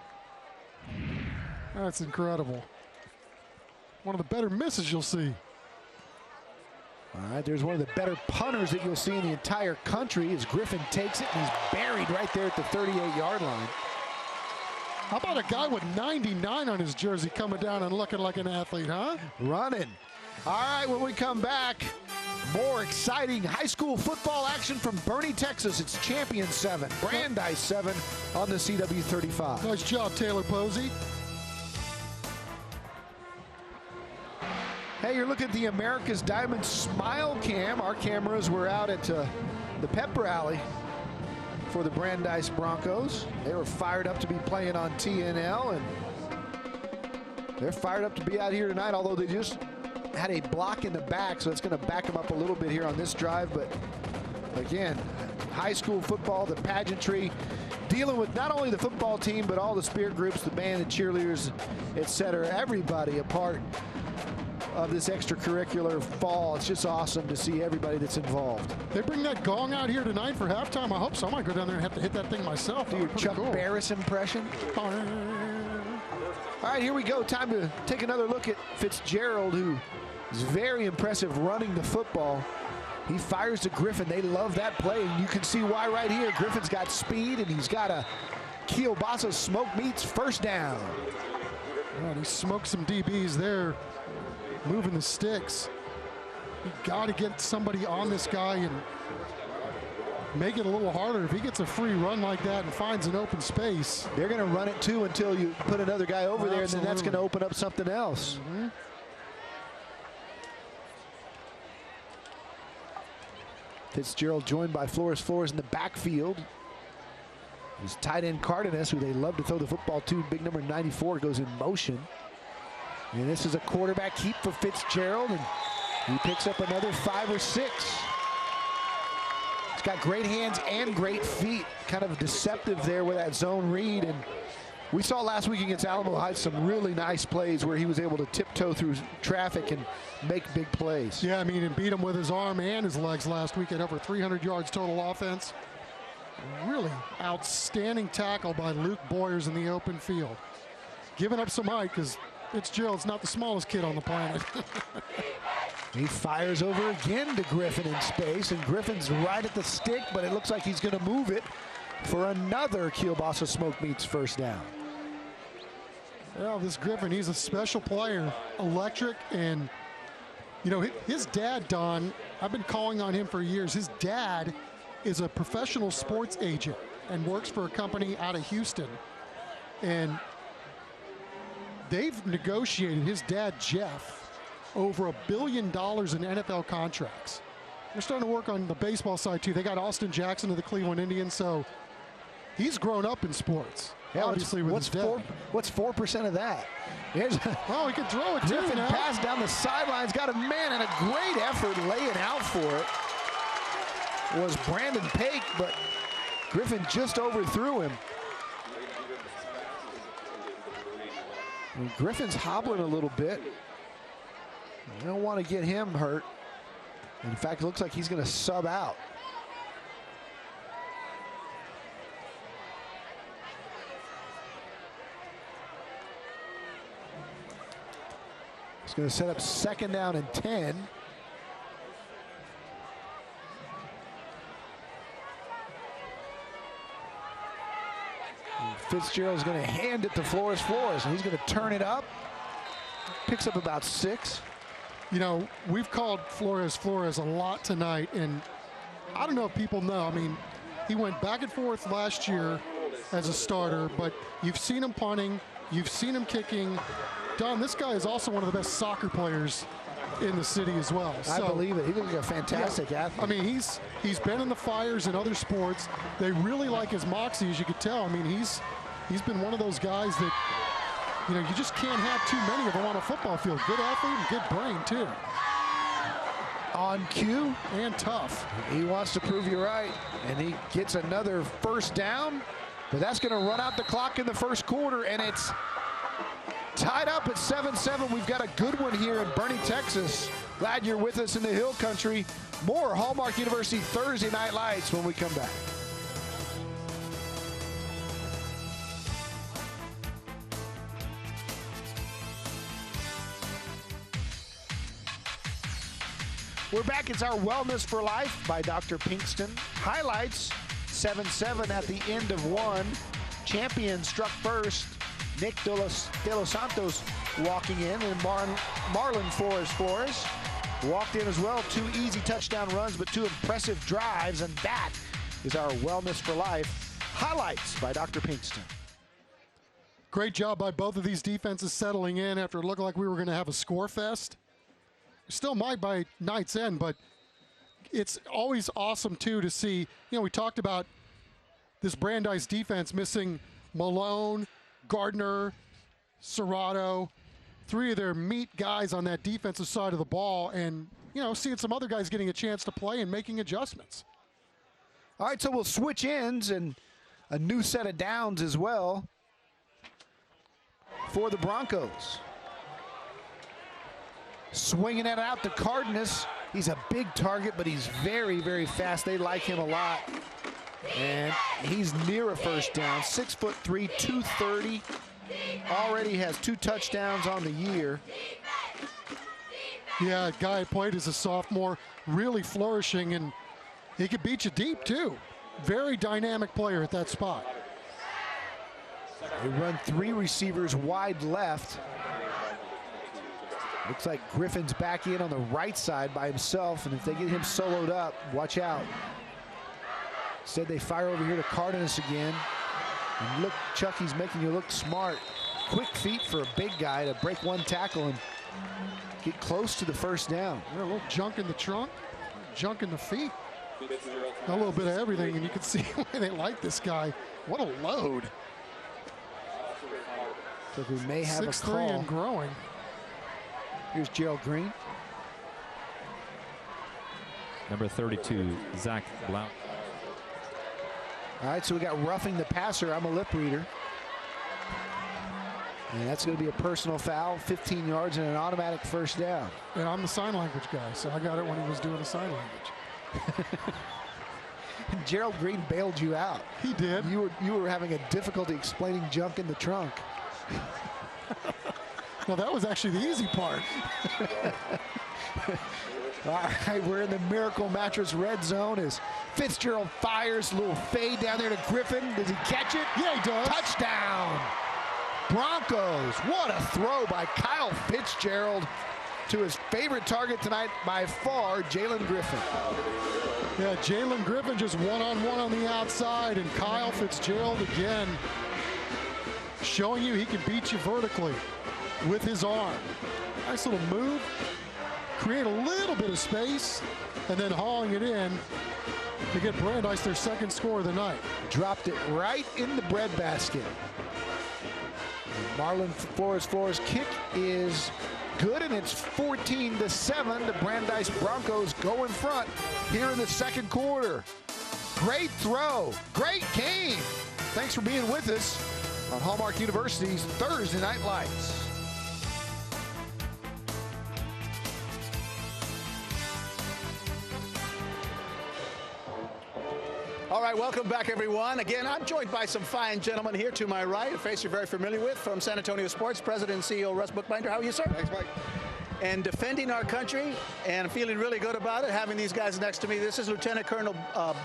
That's incredible. One of the better misses you'll see. All right, there's one of the better punters that you'll see in the entire country as Griffin takes it, and he's buried right there at the 38-yard line. How about a guy with 99 on his jersey coming down and looking like an athlete, huh? Running. All right, when we come back, more exciting high school football action from Boerne, Texas. It's Champion 7, Brandeis 7 on the CW35. Nice job, Taylor Posey. Hey, you're looking at the America's Diamond Smile Cam. Our cameras were out at the pep rally for the Brandeis Broncos. They were fired up to be playing on TNL, and they're fired up to be out here tonight, although they just had a block in the back, so it's going to back them up a little bit here on this drive. But again, high school football, the pageantry, dealing with not only the football team, but all the spirit groups, the band, the cheerleaders, etc. Everybody a part of this extracurricular fall. It's just awesome to see everybody that's involved. They bring that gong out here tonight for halftime. I hope so. I might go down there and have to hit that thing myself. Do your Chuck Barris impression. All right, here we go. Time to take another look at Fitzgerald, who is very impressive running the football. He fires to Griffin. They love that play, and you can see why right here. Griffin's got speed, and he's got a kielbasa smoke meats first down. Man, he smoked some DBs there, moving the sticks. You got to get somebody on this guy and make it a little harder. If he gets a free run like that and finds an open space. They're going to run it too until you put another guy over there, and then that's going to open up something else. Fitzgerald joined by Flores in the backfield. His tight end Cardenas, who they love to throw the football to, big number 94, goes in motion. And this is a quarterback keep for Fitzgerald, and he picks up another 5 or 6. He's got great hands and great feet, kind of deceptive there with that zone read. And we saw last week against Alamo Heights some really nice plays where he was able to tiptoe through traffic and make big plays. Yeah, I mean, and beat him with his arm and his legs last week at over 300 yards total offense. Really outstanding tackle by Luke Boyers in the open field. Giving up some height because Fitzgerald's not the smallest kid on the planet. He fires over again to Griffin in space, and Griffin's right at the stick, but it looks like he's going to move it for another Kielbasa Smoke Meats first down. Well, this Griffin, he's a special player, electric, and you know, his dad, Don, I've been calling on him for years. His dad is a professional sports agent and works for a company out of Houston. And they've negotiated, his dad, Jeff, over $1 billion in NFL contracts. They're starting to work on the baseball side too. They got Austin Jackson of the Cleveland Indians, so he's grown up in sports. Yeah, obviously with his dad. What's 4% of that? Oh, he can throw it too. Griffin pass down the sidelines, got a man, and a great effort laying out for it was Brandon Pake, but Griffin just overthrew him. And Griffin's hobbling a little bit. I don't want to get him hurt. In fact, it looks like he's going to sub out. He's going to set up 2nd down and 10. Fitzgerald's going to hand it to Flores, and he's going to turn it up. Picks up about 6. You know, we've called Flores a lot tonight, and I don't know if people know. I mean, he went back and forth last year as a starter, but you've seen him punting, you've seen him kicking. Don, this guy is also one of the best soccer players in the city as well. I believe it. He looks like a fantastic athlete. I mean, he's been in the Fires in other sports. They really like his moxie, as you could tell. I mean, he's been one of those guys that, you know, you just can't have too many of them on a football field. Good athlete and good brain, too. On cue. And tough. He wants to prove you right, and he gets another first down, but that's going to run out the clock in the first quarter, and it's tied up at 7-7. We've got a good one here in Boerne, Texas. Glad you're with us in the Hill Country. More Hallmark University Thursday Night Lights when we come back. We're back. It's our Wellness for Life by Dr. Pinkston. Highlights, 7-7 at the end of 1. Champion struck first. Nick De Los Santos walking in, and Marlon Flores walked in as well. 2 easy touchdown runs, but 2 impressive drives, and that is our Wellness for Life. Highlights by Dr. Pinkston. Great job by both of these defenses settling in after it looked like we were going to have a score fest. Still might by night's end, but it's always awesome, too, to see. You know, we talked about this Brandeis defense missing Malone, Gardner, Serrato, 3 of their meat guys on that defensive side of the ball, and, you know, seeing some other guys getting a chance to play and making adjustments. All right, so we'll switch ends and a new set of downs as well for the Broncos. Swinging it out to Cardenas. He's a big target, but he's very, very fast. They like him a lot. And he's near a first down. 6'3", 230. Already has 2 touchdowns on the year. Yeah, a guy played as a sophomore, really flourishing, and he could beat you deep, too. Very dynamic player at that spot. They run 3 receivers wide left. Looks like Griffin's back in on the right side by himself, and if they get him soloed up, watch out. Instead, they fire over here to Cardenas again. And look, Chuck, he's making you look smart. Quick feet for a big guy to break 1 tackle and get close to the first down. A little junk in the trunk, junk in the feet. A little bit of everything, and you can see why they like this guy. What a load. So we may have a 6'3" call. and growing. Here's Gerald Green. Number 32, Zach Blount. All right, so we got roughing the passer. I'm a lip reader. And that's going to be a personal foul, 15 yards and an automatic first down. And I'm the sign language guy, so I got it when he was doing the sign language. Gerald Green bailed you out. He did. You were having a difficulty explaining junk in the trunk. Well, that was actually the easy part. All right, we're in the Miracle Mattress red zone as Fitzgerald fires a little fade down there to Griffin. Does he catch it? Yeah, he does. Touchdown. Broncos. What a throw by Kyle Fitzgerald to his favorite target tonight by far, Jalen Griffin. Yeah, Jalen Griffin just one-on-one on the outside, and Kyle Fitzgerald again showing you he can beat you vertically with his arm. Nice little move, create a little bit of space, and then hauling it in to get Brandeis their second score of the night. Dropped it right in the breadbasket. Marlon Flores' kick is good, and it's 14-7. The Brandeis Broncos go in front here in the second quarter. Great throw, great game. Thanks for being with us on Hallmark University's Thursday Night Lights. All right, welcome back, everyone. Again, I'm joined by some fine gentlemen here to my right, a face you're very familiar with, from San Antonio Sports, President and CEO Russ Bookbinder. How are you, sir? Thanks, Mike. And defending our country and feeling really good about it, having these guys next to me. This is Lieutenant Colonel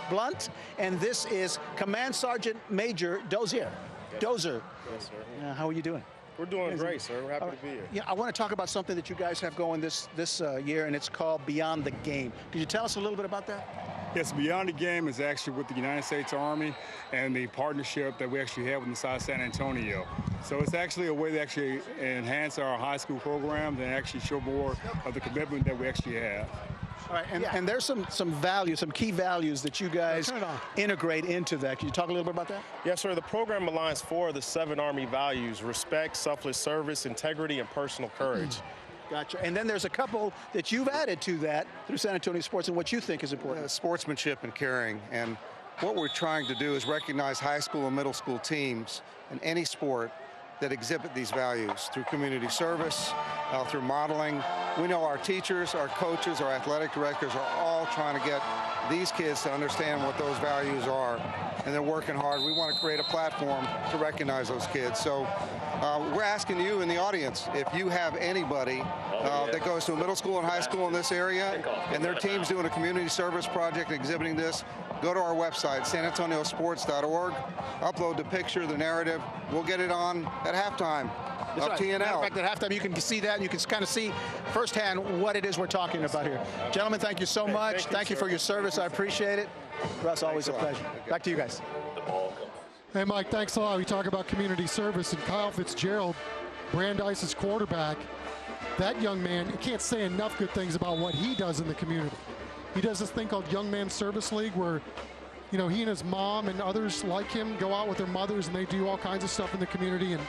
Blunt, and this is Command Sergeant Major Dozier. Dozer. Yes, sir. How are you doing? We're doing great, sir. We're happy to be here. Yeah, I want to talk about something that you guys have going this year, and it's called Beyond the Game. Could you tell us a little bit about that? Yes, Beyond the Game is actually with the United States Army and the partnership that we actually have with the South San Antonio. So it's actually a way to actually enhance our high school programs and actually show more of the commitment that we actually have. All right, and there's some values, some key values that you guys integrate into that. Can you talk a little bit about that? Yes, sir. The program aligns 4 of the 7 Army values: respect, selfless service, integrity, and personal courage. Gotcha. And then there's a couple that you've added to that through San Antonio Sports and what you think is important. Sportsmanship and caring. And what we're trying to do is recognize high school and middle school teams in any sport that exhibit these values through community service, through modeling. We know our teachers, our coaches, our athletic directors are all trying to get these kids to understand what those values are, and they're working hard. We want to create a platform to recognize those kids. So we're asking you in the audience, if you have anybody that goes to a middle school and high school in this area, and their team's doing a community service project exhibiting this, go to our website, sanantoniosports.org, upload the picture, the narrative. We'll get it on at halftime of TNL. In fact, at halftime, you can see that, and you can kind of see firsthand what it is we're talking about here. Gentlemen, thank you so much. Thank you for your service. I appreciate it. Russ, always a pleasure. Back to you guys. Hey, Mike, thanks a lot. We talk about community service, and Kyle Fitzgerald, Brandeis' quarterback, that young man, you can't say enough good things about what he does in the community. He does this thing called Young Men's Service League where, you know, he and his mom and others like him go out with their mothers and they do all kinds of stuff in the community. And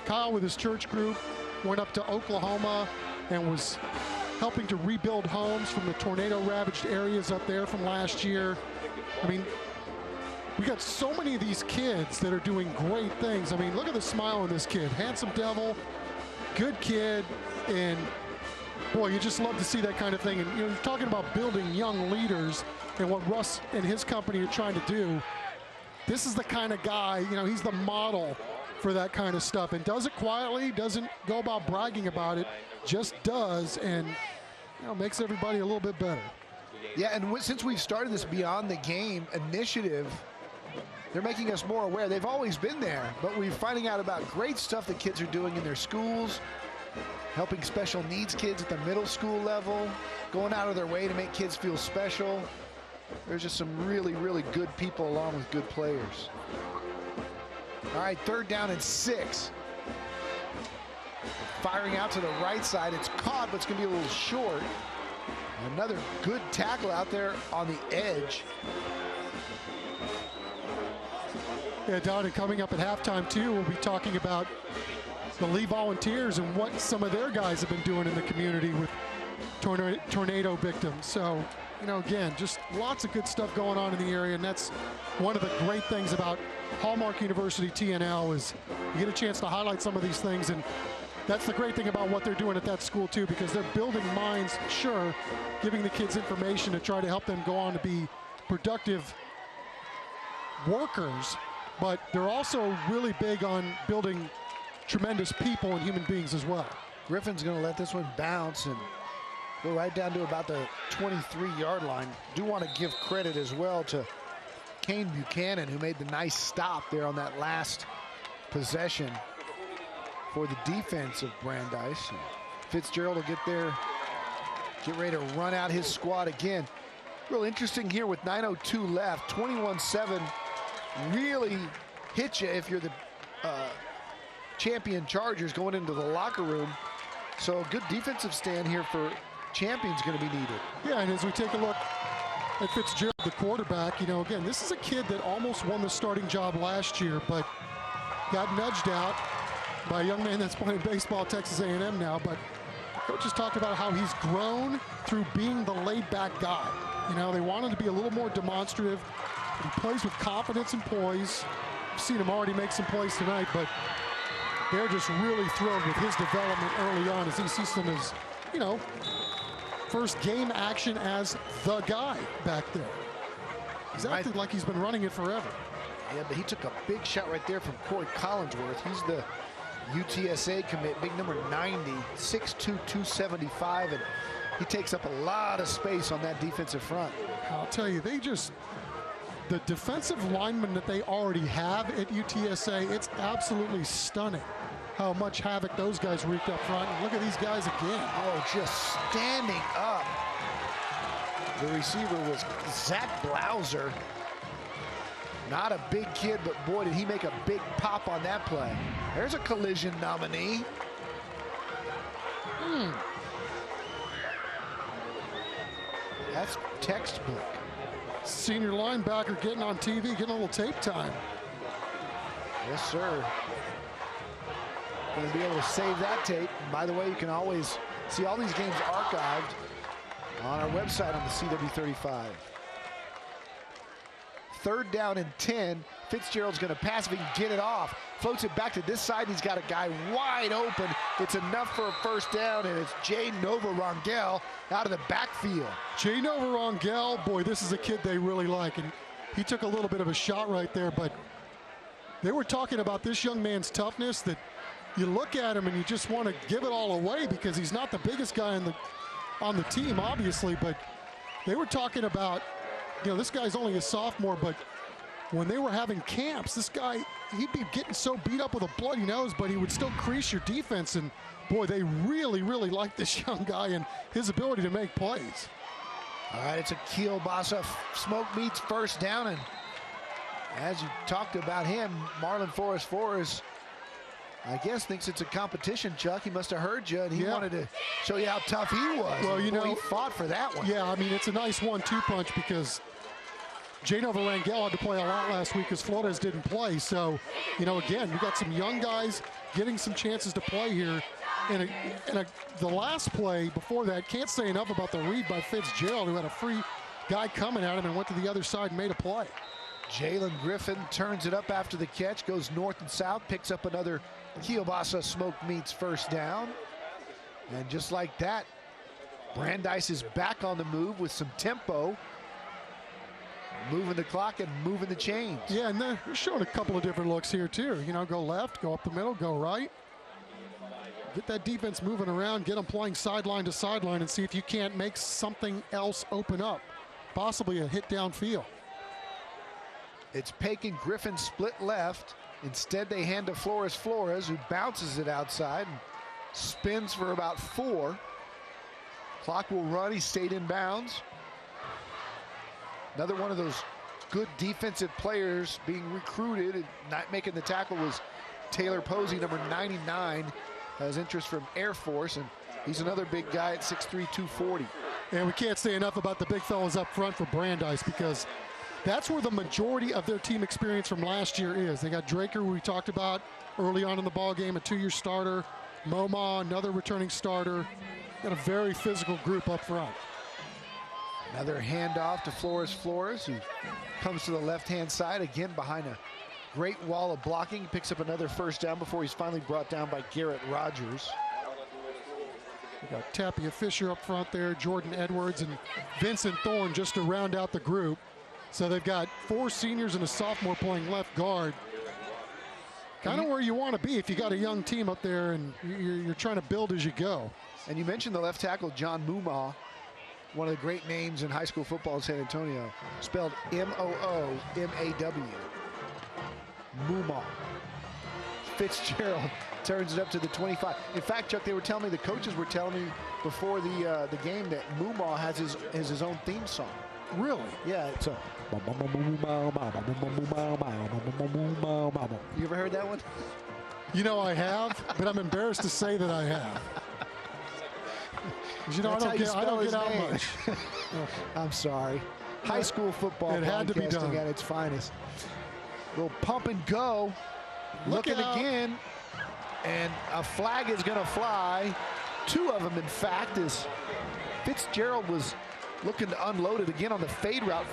Kyle, with his church group, went up to Oklahoma and was helping to rebuild homes from the tornado-ravaged areas up there from last year. I mean, we got so many of these kids that are doing great things. I mean, look at the smile on this kid. Handsome devil, good kid, and boy, you just love to see that kind of thing. And you know, you're talking about building young leaders and what Russ and his company are trying to do. This is the kind of guy, you know, he's the model for that kind of stuff, and does it quietly, doesn't go about bragging about it, just does, and you know, makes everybody a little bit better. Yeah, and since we've started this Beyond the Game initiative, they're making us more aware. They've always been there, but we're finding out about great stuff that kids are doing in their schools, helping special needs kids at the middle school level, going out of their way to make kids feel special. There's just some really, really good people along with good players. All right, 3rd down and 6. Firing out to the right side. It's caught, but it's going to be a little short. Another good tackle out there on the edge. Yeah, Don, and coming up at halftime, too, we'll be talking about the Lee Volunteers and what some of their guys have been doing in the community with tornado victims. So, you know, again, just lots of good stuff going on in the area, and that's one of the great things about Hallmark University TNL is you get a chance to highlight some of these things, and that's the great thing about what they're doing at that school, too, because they're building minds, sure, giving the kids information to try to help them go on to be productive workers, but they're also really big on building tremendous people and human beings as well. Griffin's going to let this one bounce and go right down to about the 23-yard line. Do want to give credit as well to Kane Buchanan, who made the nice stop there on that last possession for the defense of Brandeis. Fitzgerald will get there, get ready to run out his squad again. Real interesting here with 9:02 left, 21-7 really hit you if you're the Champion Chargers going into the locker room. So a good defensive stand here for Champion's going to be needed. Yeah, and as we take a look at Fitzgerald, the quarterback, you know, again, this is a kid that almost won the starting job last year, but got nudged out by a young man that's playing baseball at Texas A&M now. But coaches talked about how he's grown through being the laid-back guy. You know, they want him to be a little more demonstrative. He plays with confidence and poise. I've seen him already make some plays tonight, but they're just really thrilled with his development early on as he sees them as, you know, first game action as the guy back there. He's acted like he's been running it forever. Yeah, but he took a big shot right there from Corey Collinsworth. He's the UTSA commit, big number 90, 6'2", 275, and he takes up a lot of space on that defensive front. I'll tell you, the defensive linemen that they already have at UTSA, it's absolutely stunning how much havoc those guys wreaked up front. And look at these guys again. Oh, just standing up. The receiver was Zach Blauser. Not a big kid, but boy, did he make a big pop on that play. There's a collision nominee. That's textbook. Senior linebacker getting on TV, getting a little tape time. Yes, sir. Going to be able to save that tape. And by the way, you can always see all these games archived on our website on the CW35. 3rd down and 10. Fitzgerald's going to pass if he can get it off. Floats it back to this side. He's got a guy wide open. It's enough for a first down, and it's Jay Nova-Rangel out of the backfield. Jay Nova-Rangel, boy, this is a kid they really like, and he took a little bit of a shot right there, but they were talking about this young man's toughness, that you look at him and you just want to give it all away because he's not the biggest guy on the team, obviously, but they were talking about, you know, this guy's only a sophomore, but when they were having camps, this guy, he'd be getting so beat up with a bloody nose, but he would still crease your defense. And boy, they really, really like this young guy and his ability to make plays. All right, it's a Kielbasa smoke meets first down. And as you talked about him, Marlon Flores, I guess, thinks it's a competition, Chuck. He must have heard you, and he wanted to show you how tough he was. Well, you know, he fought for that one. Yeah, I mean, it's a nice 1-2 punch because Jay Nova-Rangel had to play a lot last week because Flores didn't play. So, you know, again, we got some young guys getting some chances to play here. And the last play before that, can't say enough about the read by Fitzgerald, who had a free guy coming at him and went to the other side and made a play. Jalen Griffin turns it up after the catch, goes north and south, picks up another Kielbasa smoke meets first down. And just like that, Brandeis is back on the move with some tempo, moving the clock and moving the chains. Yeah, and they're showing a couple of different looks here too. You know, go left, go up the middle, go right. Get that defense moving around, get them playing sideline to sideline, and see if you can't make something else open up, possibly a hit downfield. It's Paik and Griffin split left. Instead, they hand to Flores, who bounces it outside and spins for about 4. Clock will run. He stayed in bounds. Another one of those good defensive players being recruited and not making the tackle was Taylor Posey, number 99, has interest from Air Force, and he's another big guy at 6'3", 240. And we can't say enough about the big fellas up front for Brandeis, because that's where the majority of their team experience from last year is. They got Draker, who we talked about early on in the ball game, a 2-year starter. Moma, another returning starter. Got a very physical group up front. Another handoff to Flores, who comes to the left-hand side, again behind a great wall of blocking. He picks up another first down before he's finally brought down by Garrett Rogers. We got Tapia Fisher up front there, Jordan Edwards, and Vincent Thorne just to round out the group. So they've got 4 seniors and a sophomore playing left guard. Kind of where you want to be if you got a young team up there and you're trying to build as you go. And you mentioned the left tackle, John Moomaw, one of the great names in high school football in San Antonio, spelled M-O-O-M-A-W. Moomaw. Fitzgerald turns it up to the 25. In fact, Chuck, they were telling me, the coaches were telling me before the game that Moomaw has his own theme song. Really? Yeah, it's a... You ever heard that one? You know I have, but I'm embarrassed to say that I have. You know, I don't get out much. I'm sorry. High school football it had to be done at its finest. Little pump and go. Looking again, and a flag is going to fly. 2 of them, in fact, as Fitzgerald was looking to unload it again on the fade route.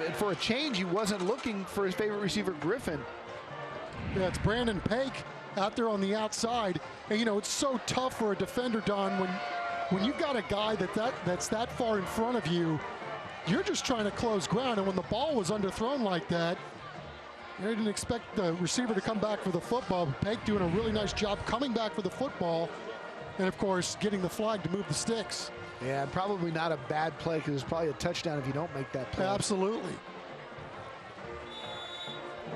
And for a change, he wasn't looking for his favorite receiver, Griffin. Yeah, it's Brandon Paik out there on the outside. And, you know, it's so tough for a defender, Don, when you've got a guy that's that far in front of you, you're just trying to close ground. And when the ball was underthrown like that, you didn't expect the receiver to come back for the football. Paik doing a really nice job coming back for the football. And, of course, getting the flag to move the sticks. Yeah, probably not a bad play, because it's probably a touchdown if you don't make that play. Absolutely.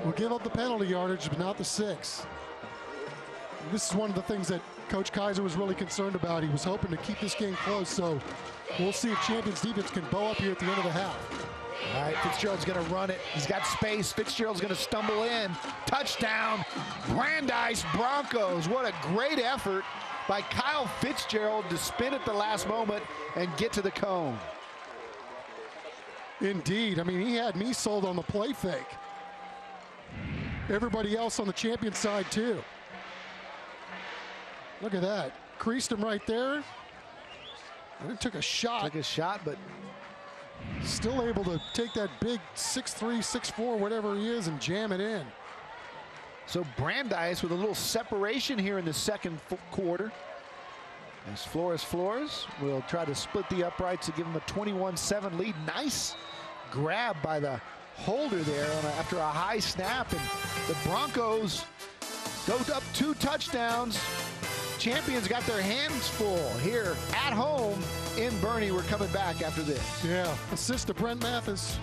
We'll give up the penalty yardage, but not the 6. This is one of the things that Coach Kaiser was really concerned about. He was hoping to keep this game close, so we'll see if Champion's defense can bow up here at the end of the half. All right, Fitzgerald's going to run it. He's got space. Fitzgerald's going to stumble in. Touchdown, Brandeis Broncos. What a great effort by Kyle Fitzgerald to spin at the last moment and get to the cone. Indeed. I mean, he had me sold on the play fake. Everybody else on the Champion side, too. Look at that. Creased him right there. And it took a shot. Took a shot, but still able to take that big 6'3", 6'4", whatever he is, and jam it in. So Brandeis with a little separation here in the second quarter. As Flores will try to split the uprights to give him a 21-7 lead. Nice grab by the holder there after a high snap. And the Broncos go up 2 touchdowns. Champions got their hands full here at home in Boerne. We're coming back after this. Yeah, assist to Brent Mathis.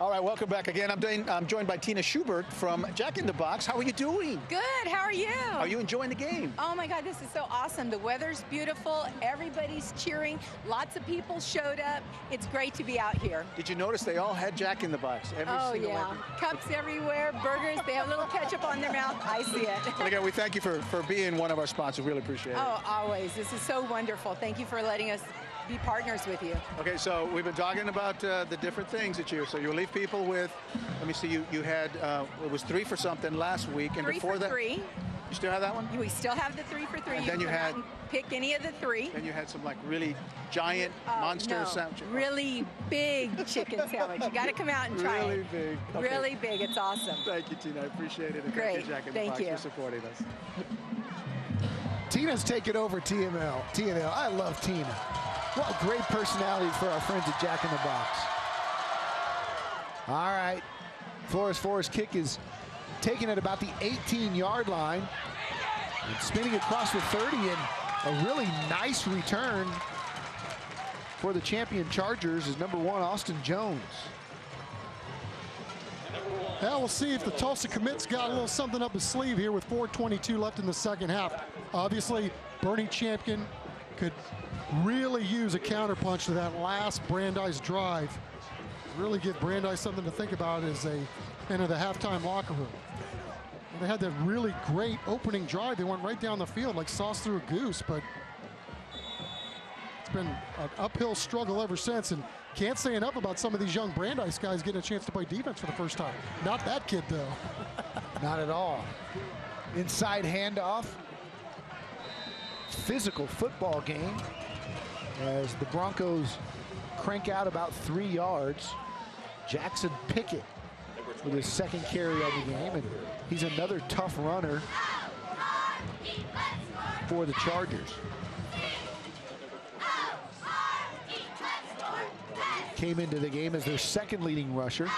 All right, welcome back again. I'm joined by Tina Schubert from Jack in the Box. How are you doing? Good, how are you? Are you enjoying the game? Oh my God, this is so awesome. The weather's beautiful, everybody's cheering, lots of people showed up. It's great to be out here. Did you notice they all had Jack in the Box? Oh yeah, cups everywhere, burgers, they have a little ketchup on their mouth. I see it. And again, we thank you for being one of our sponsors. Really appreciate it. Oh, always. This is so wonderful. Thank you for letting us be partners with you. Okay, so we've been talking about the different things that you leave people with. Let me see, you had, it was 3 for something last week. And 3 before for that, 3. You still have that one? We still have the 3 for 3. And then you had, pick any of the 3. Then you had some like really giant monster sandwich. Really big chicken sandwich. You got to come out and try it. Really big. Okay. Really big. It's awesome. Thank you, Tina. I appreciate it. And great. Thank you, Jack in the Box, for supporting us. Tina's taking over TNL. I love Tina. What a great personality for our friends at Jack in the Box. All right. Flores kick is taken at about the 18-yard line. And spinning across the 30, and a really nice return for the Champion Chargers is number 1, Austin Jones. Well, we'll see if the Tulsa commits got a little something up his sleeve here with 4:22 left in the second half. Obviously, Boerne Champion could really use a counterpunch to that last Brandeis drive. Really give Brandeis something to think about as they enter the halftime locker room. they had that really great opening drive. They went right down the field like sauce through a goose, but it's been an uphill struggle ever since. And can't say enough about some of these young Brandeis guys getting a chance to play defense for the first time. Not that kid, though. Not at all. Inside handoff. Physical football game as the Broncos crank out about 3 yards. Jackson Pickett with his second carry of the game, and he's another tough runner for the Chargers. Came into the game as their second leading rusher.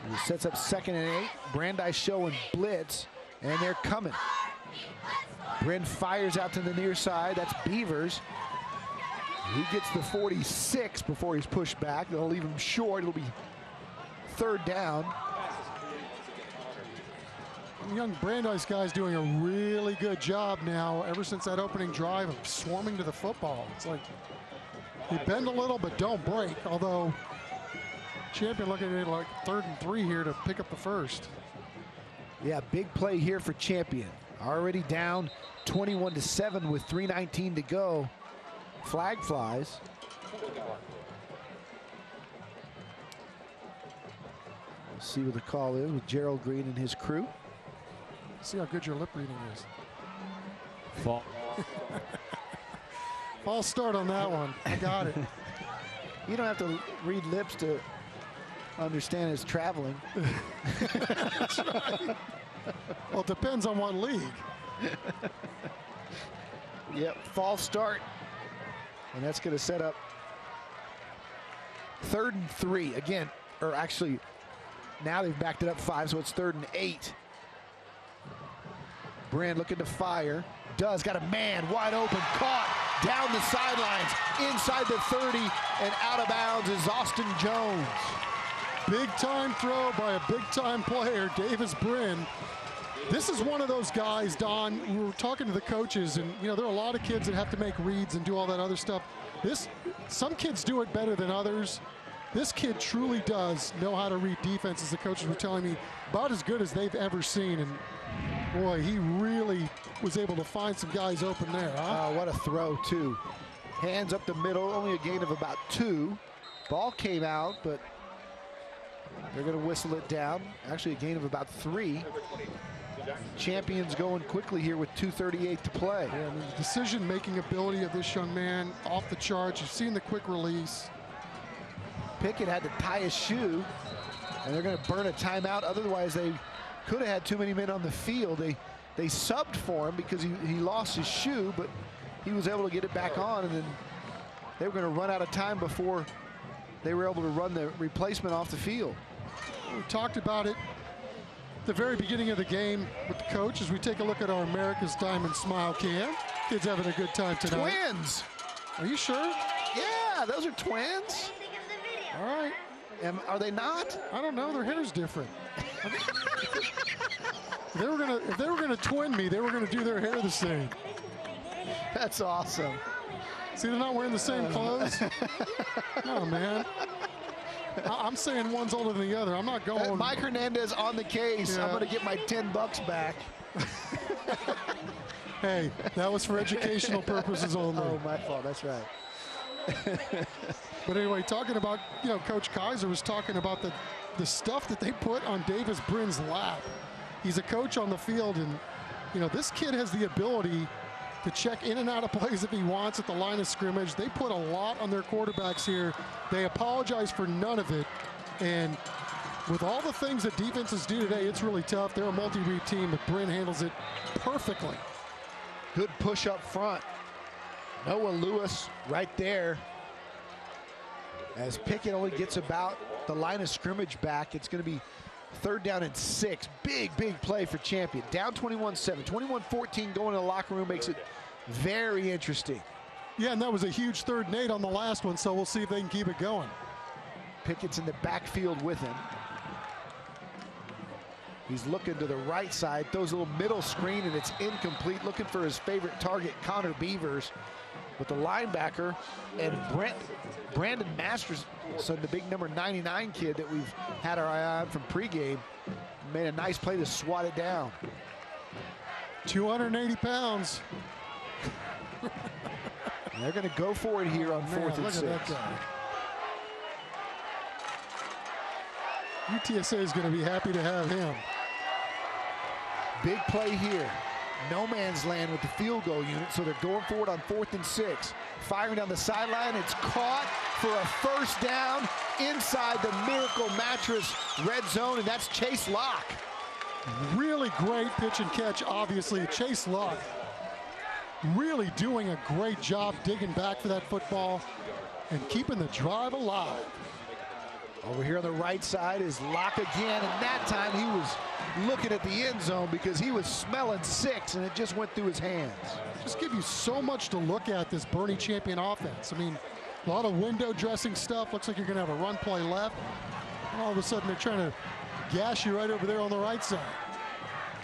He sets up 2nd and 8. Brandeis showing blitz, and they're coming. Bryn fires out to the near side. That's Beavers. He gets the 46 before he's pushed back. They'll leave him short. It'll be 3rd down. Young Brandeis guys doing a really good job now ever since that opening drive of swarming to the football. It's like they bend a little but don't break, although Champion looking at it like 3rd and 3 here to pick up the first. Yeah, big play here for Champion. Already down 21-7 with 3:19 to go. Flag flies. We'll see what the call is with Gerald Green and his crew. See how good your lip reading is. Fall. False start on that one. I got it. You don't have to read lips to understand it's traveling. That's right. Well, it depends on what league. Yep, false start. And that's going to set up 3rd and 3. Again, or actually, now they've backed it up 5, so it's 3rd and 8. Brand looking to fire. Does, got a man wide open, caught down the sidelines, inside the 30, and out of bounds is Austin Jones. Big time throw by a big time player, Davis Bryn. This is one of those guys, Don, we were talking to the coaches, and you know, there are a lot of kids that have to make reads and do all that other stuff. Some kids do it better than others. This kid truly does know how to read defenses. The coaches were telling me about as good as they've ever seen, and boy, he really was able to find some guys open there, huh? What a throw, too. Hands up the middle, only a gain of about 2. Ball came out, but they're going to whistle it down. Actually, a gain of about 3. Champions going quickly here with 2:38 to play. Yeah, the decision-making ability of this young man off the charts. You've seen the quick release. Pickett had to tie his shoe, and they're going to burn a timeout. Otherwise, they could have had too many men on the field. They subbed for him because he lost his shoe, but he was able to get it back on, and then they were going to run out of time before they were able to run the replacement off the field. We talked about it at the very beginning of the game with the coach as we take a look at our America's Diamond Smile Cam. Kids having a good time tonight. Twins! Are you sure? Yeah, those are twins. All right. Are they not? I don't know. Their hair's different. If they were gonna twin me, they were gonna do their hair the same. That's awesome. See, they're not wearing the same clothes. Oh man. I'm saying one's older than the other. I'm not going. Mike Hernandez on the case. Yeah. I'm gonna get my $10 back. Hey, that was for educational purposes only. Oh, my fault. That's right. But anyway, talking about, Coach Kaiser was talking about the stuff that they put on Davis Bryn's lap. He's a coach on the field, and, this kid has the ability to check in and out of plays if he wants at the line of scrimmage. They put a lot on their quarterbacks here. They apologize for none of it. And with all the things that defenses do today, it's really tough. They're a multi-read team, but Bryn handles it perfectly. Good push up front. Noah Lewis right there. As Pickett only gets about the line of scrimmage back, it's going to be 3rd down and 6. Big play for Champion. Down 21-7. 21-14 going to the locker room makes it very interesting. Yeah, and that was a huge 3rd and 8 on the last one, so we'll see if they can keep it going. Pickett's in the backfield with him. He's looking to the right side, throws a little middle screen, and it's incomplete. Looking for his favorite target, Connor Beavers, with the linebacker, and Brandon Masterson, the big number 99 kid that we've had our eye on from pregame, Made a nice play to swat it down. 280 pounds. They're going to go for it here on 4th and 6. Look at that guy. UTSA is going to be happy to have him. Big play here. No man's land with the field goal unit, so they're going for it on 4th and 6. Firing down the sideline, it's caught for a first down inside the Miracle Mattress red zone, and that's Chase Locke. Really great pitch and catch, obviously. Chase Locke really doing a great job digging back for that football and keeping the drive alive. Over here on the right side is Locke again, and that time he was looking at the end zone because he was smelling 6, and it just went through his hands. Just give you so much to look at, this Boerne Champion offense. I mean, a lot of window dressing stuff. Looks like you're going to have a run play left. And all of a sudden, they're trying to gash you right over there on the right side.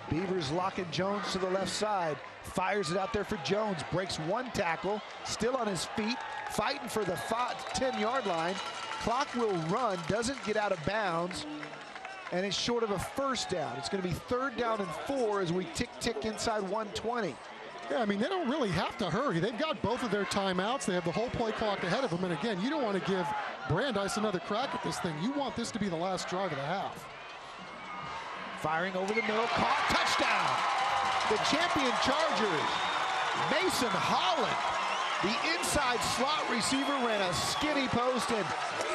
Beavers locking Jones to the left side. Fires it out there for Jones. Breaks one tackle. Still on his feet. Fighting for the 10-yard line. Clock will run. Doesn't get out of bounds. And it's short of a first down. It's going to be 3rd down and 4 as we tick inside 120. Yeah, I mean, they don't really have to hurry. They've got both of their timeouts. They have the whole play clock ahead of them. And again, you don't want to give Brandeis another crack at this thing. You want this to be the last drive of the half. Firing over the middle, caught, touchdown. The champion Chargers, Mason Holland, the inside slot receiver, ran a skinny post, and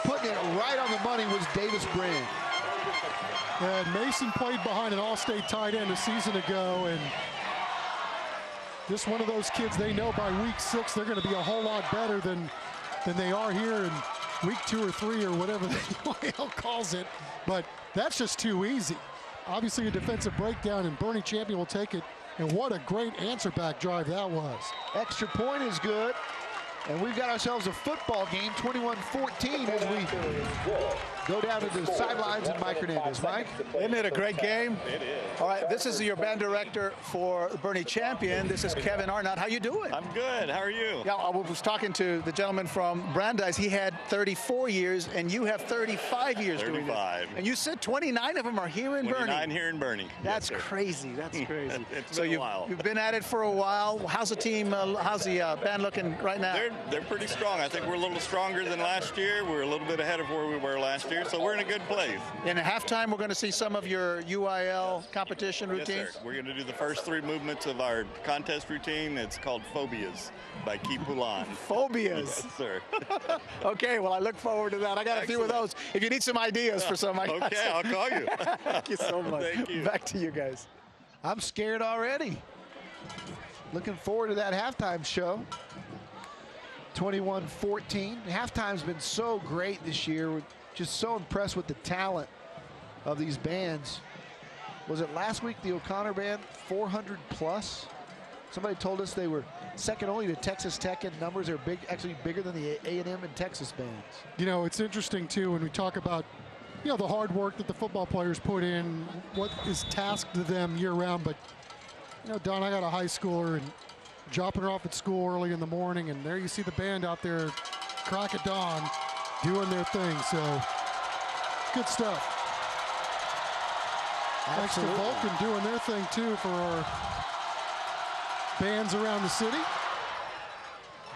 putting it right on the money was Davis Brand. And Mason played behind an all-state tight end a season ago, and just one of those kids they know by week 6 they're going to be a whole lot better than they are here in week 2 or 3 or whatever the UIL calls it. But that's just too easy. Obviously a defensive breakdown, and Boerne Champion will take it. And what a great answer back drive that was. Extra point is good. And we've got ourselves a football game, 21-14, as we go down to the sidelines in Mike Hernandez. Mike? Isn't it a great game? It is. All right, this is your band director for Boerne Champion. This is Kevin Arnott. How you doing? I'm good. How are you? Yeah, I was talking to the gentleman from Brandeis. He had 34 years, and you have 35 years doing this. And you said 29 of them are here in Boerne. 29 here in Boerne. That's yes, crazy. That's crazy. It's been a while. You've been at it for a while. How's the team? How's the band looking right now? They're pretty strong. I think we're a little stronger than last year. We're a little bit ahead of where we were last year, so we're in a good place. And at halftime, we're going to see some of your UIL competition routines. Yes, sir. We're going to do the first 3 movements of our contest routine. It's called Phobias by Keith Poulan. Phobias? Yes, sir. Okay, well, I look forward to that. I got a few of those. If you need some ideas for some, I got okay, some. I'll call you. Thank you so much. Thank you. Back to you guys. I'm scared already. Looking forward to that halftime show. 21-14. Halftime's been so great this year. We're just so impressed with the talent of these bands. Was it last week, the O'Connor band, 400 plus? Somebody told us they were second only to Texas Tech in numbers. They're big, actually bigger than the A&M and Texas bands. You know, it's interesting too when we talk about, you know, the hard work that the football players put in, what is tasked to them year round. But, you know, Don, I got a high schooler and dropping her off at school early in the morning, and there you see the band out there, crack at dawn, doing their thing. So, good stuff. Absolutely. Thanks to Vulcan doing their thing too for our bands around the city.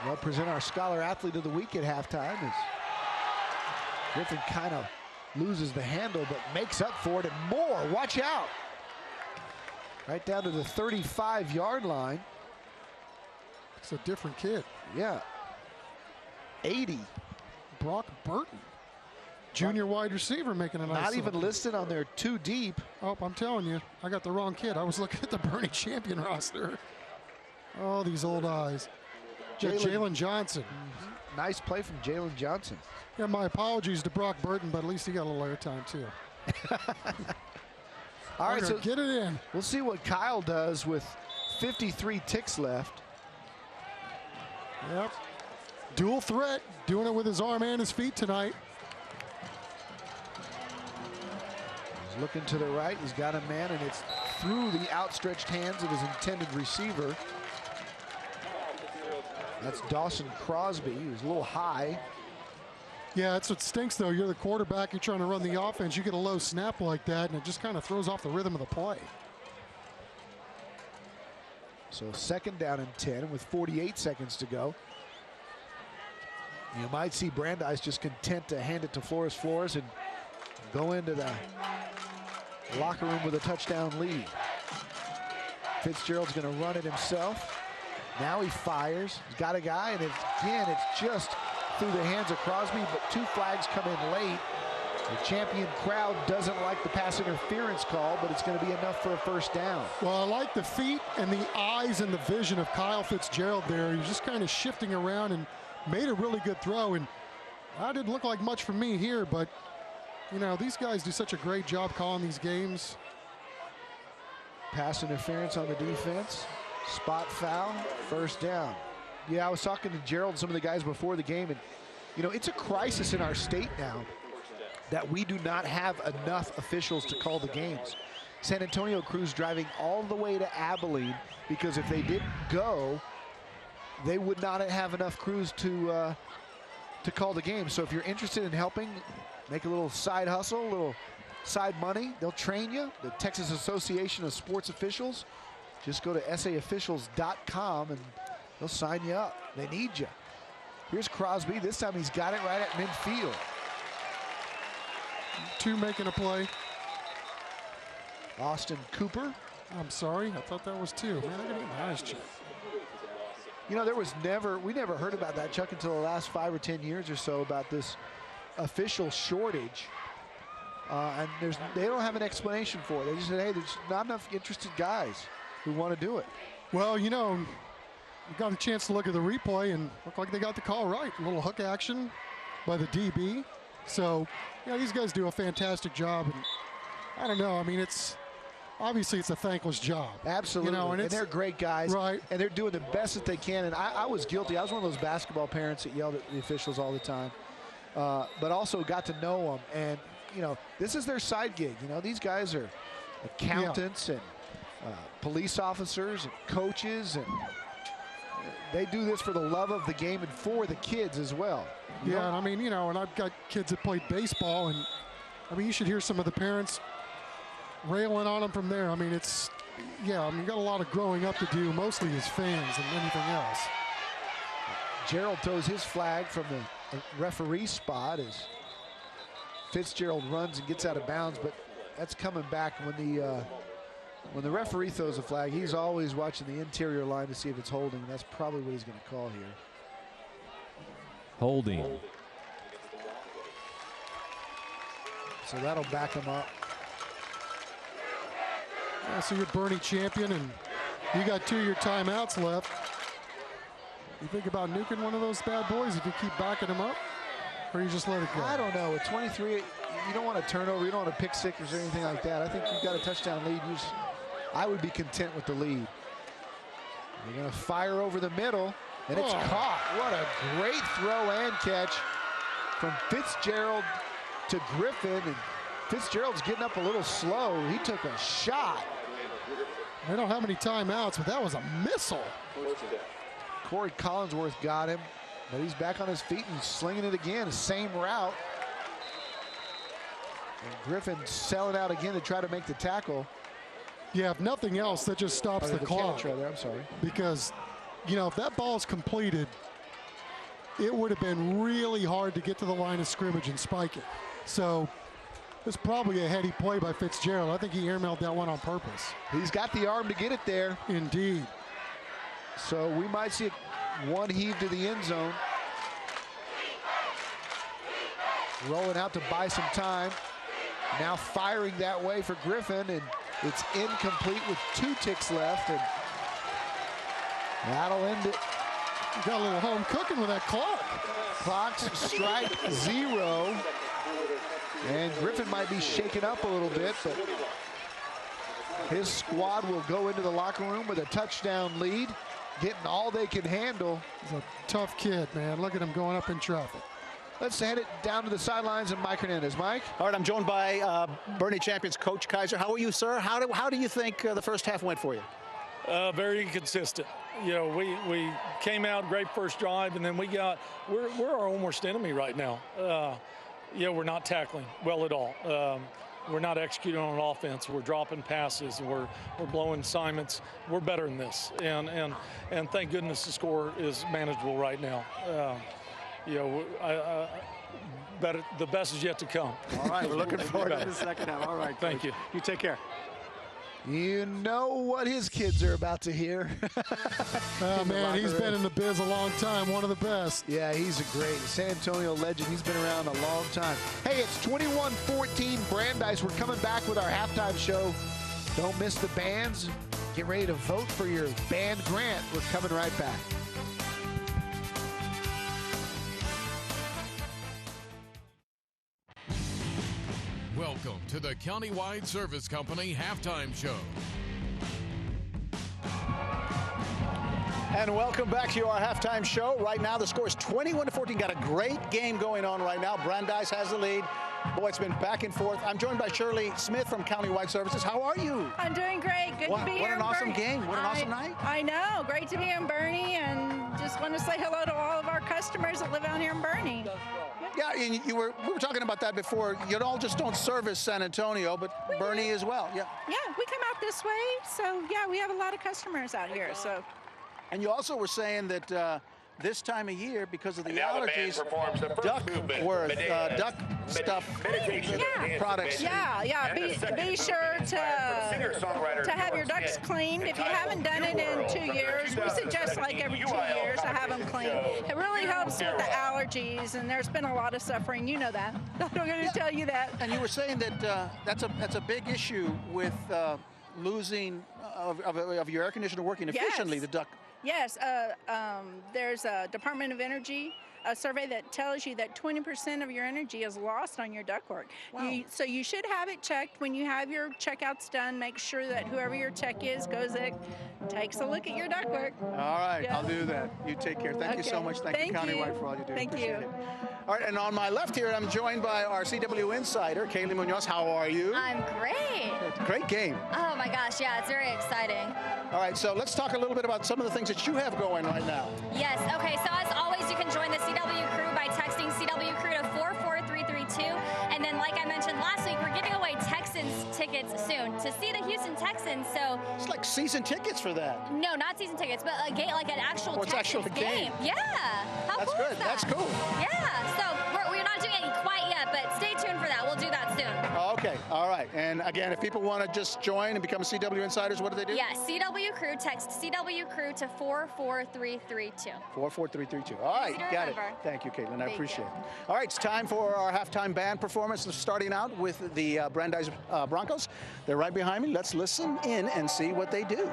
We'll present our Scholar Athlete of the Week at halftime as Griffin kind of loses the handle but makes up for it and more. Watch out. Right down to the 35-yard line. It's a different kid. Yeah. 80. Brock Burton. Junior wide receiver making a nice. Not even listed on there too deep. Oh, I'm telling you, I got the wrong kid. I was looking at the Boerne Champion roster. Oh, these old eyes. Jalen Johnson. Mm-hmm. Nice play from Jalen Johnson. Yeah, my apologies to Brock Burton, but at least he got a little airtime too. All right, so get it in. We'll see what Kyle does with 53 ticks left. Yep. Dual threat, doing it with his arm and his feet tonight. He's looking to the right. He's got a man, and it's through the outstretched hands of his intended receiver. That's Dawson Crosby. He was a little high. Yeah, that's what stinks, though. You're the quarterback. You're trying to run the offense. You get a low snap like that, and it just kind of throws off the rhythm of the play. So 2nd down and 10 with 48 seconds to go. You might see Brandeis just content to hand it to Flores and go into the locker room with a touchdown lead. Fitzgerald's going to run it himself. Now he fires. He's got a guy, and it's just through the hands of Crosby, but 2 flags come in late. The Champion crowd doesn't like the pass interference call, but it's going to be enough for a 1st down. Well, I like the feet and the eyes and the vision of Kyle Fitzgerald there. He was just kind of shifting around and made a really good throw. And that didn't look like much from me here, but, you know, these guys do such a great job calling these games. Pass interference on the defense. Spot foul, 1st down. Yeah, I was talking to Gerald and some of the guys before the game, and, you know, it's a crisis in our state now that we do not have enough officials to call the games. San Antonio crews driving all the way to Abilene because if they didn't go, they would not have enough crews to call the game. So if you're interested in helping, make a little side hustle, a little side money. They'll train you. The Texas Association of Sports Officials. Just go to saofficials.com and they'll sign you up. They need you. Here's Crosby. This time he's got it right at midfield. 2 making a play. Austin Cooper. I'm sorry. I thought that was 2. Man, I got my eyes checked. You know, we never heard about that, Chuck, until the last 5 or 10 years or so about this official shortage. And they don't have an explanation for it. They just said, hey, there's not enough interested guys who want to do it. Well, you know, we got a chance to look at the replay and looked like they got the call right. A little hook action by the DB. So, yeah, these guys do a fantastic job. And I don't know. I mean, obviously it's a thankless job. Absolutely. You know, and they're great guys. Right. And they're doing the best that they can. And I was guilty. I was one of those basketball parents that yelled at the officials all the time. But also got to know them. And, you know, this is their side gig. You know, these guys are accountants and police officers and coaches, and they do this for the love of the game and for the kids as well. And I mean, you know, and I've got kids that played baseball, and I mean, you should hear some of the parents railing on them from there. I mean, you got a lot of growing up to do, mostly as fans and anything else. Gerald throws his flag from the referee spot as Fitzgerald runs and gets out of bounds, but that's coming back when the referee throws a flag. He's always watching the interior line to see if it's holding. That's probably what he's going to call here. Holding. So that'll back him up. Yeah, so you're Boerne Champion, and you got 2 of your timeouts left. You think about nuking one of those bad boys if you keep backing him up, or you just let it go? I don't know. At 23, you don't want a turnover. You don't want a pick six or anything like that. I think you've got a touchdown lead. I would be content with the lead. They're going to fire over the middle, and it's caught. What a great throw and catch from Fitzgerald to Griffin. And Fitzgerald's getting up a little slow. He took a shot. They don't have any timeouts, but that was a missile. Corey Collinsworth got him, but he's back on his feet and slinging it again. The same route. And Griffin selling out again to try to make the tackle. Yeah, if nothing else, that just stops the clock. Right there, I'm sorry. Because, you know, if that ball's completed, it would have been really hard to get to the line of scrimmage and spike it. So it's probably a heady play by Fitzgerald. I think he airmailed that one on purpose. He's got the arm to get it there. Indeed. So we might see one heave to the end zone. Rolling out to buy some time. Now firing that way for Griffin, and it's incomplete with 2 ticks left, and that'll end it. You got a little home cooking with that clock. Clock's strike 0. And Griffin might be shaken up a little bit, but his squad will go into the locker room with a touchdown lead, getting all they can handle. He's a tough kid, man. Look at him going up in traffic. Let's head it down to the sidelines and Mike Hernandez. Mike? All right, I'm joined by Boerne Champions Coach Kaiser. How are you, sir? How do you think the first half went for you? Very inconsistent. You know, we came out great first drive, and then we're our own worst enemy right now. We're not tackling well at all. We're not executing on offense. We're dropping passes, and we're blowing assignments. We're better than this, and thank goodness the score is manageable right now. The best is yet to come. All right, we're looking forward to the second half. All right, thank you. You take care. You know what his kids are about to hear. Oh, man, he's been in the biz a long time, one of the best. Yeah, he's a great San Antonio legend. He's been around a long time. Hey, it's 21-14 Brandeis. We're coming back with our halftime show. Don't miss the bands. Get ready to vote for your band grant. We're coming right back. Welcome to the Countywide Service Company Halftime Show. And welcome back to our halftime show. Right now, the score is 21-14. Got a great game going on right now. Brandeis has the lead. Boy, it's been back and forth. I'm joined by Shirley Smith from Countywide Services. How are you? I'm doing great. Good to be here. What an awesome game. What an awesome night. I know. Great to be in Boerne, and just want to say hello to all of our customers that live out here in Boerne. Yeah, and we were talking about that before. You all just don't service San Antonio, but Boerne as well. Yeah. Yeah, we come out this way, so yeah, we have a lot of customers out here. So. And you also were saying that this time of year, because of the allergies, duck stuff products. Yeah. Be sure to have your ducks cleaned. If you haven't done it in 2 years, we suggest like every 2 years to have them cleaned. It really helps with the allergies, and there's been a lot of suffering. You know that. I'm going to tell you that. And you were saying that that's a big issue with losing of your air conditioner working efficiently. The duck. Yes, there's a Department of Energy, a survey that tells you that 20% of your energy is lost on your ductwork. Wow. So you should have it checked when you have your checkouts done. Make sure that whoever your tech is goes in, takes a look at your ductwork. All right, I'll do that. You take care. Thank you so much. Thank you, Countywide, for all you do. Thank you. It. All right, and on my left here, I'm joined by our CW insider, Kaylee Munoz. How are you? I'm great. Great game. Oh my gosh, yeah, it's very exciting. All right, so let's talk a little bit about some of the things that you have going right now. Yes, okay, so as always, you can join the CW crew by texting CW crew to 44332. And then like I mentioned last week, we're giving away Texans tickets soon to see the Houston Texans. So it's like season tickets for that. No, not season tickets, but a game, like an actual Texans game. Yeah. How cool is that? That's cool. Yeah. So we're not doing it quite yet, but stay tuned for that. We'll do that soon. Okay. All right. And again, if people want to just join and become CW insiders, what do they do? Yeah, CW crew, text CW crew to 44332. 44332. All right. Got it. Thank you, Caitlin. I appreciate it. All right. It's time for our halftime band performance. Starting out with the Brandeis Broncos. They're right behind me. Let's listen in and see what they do.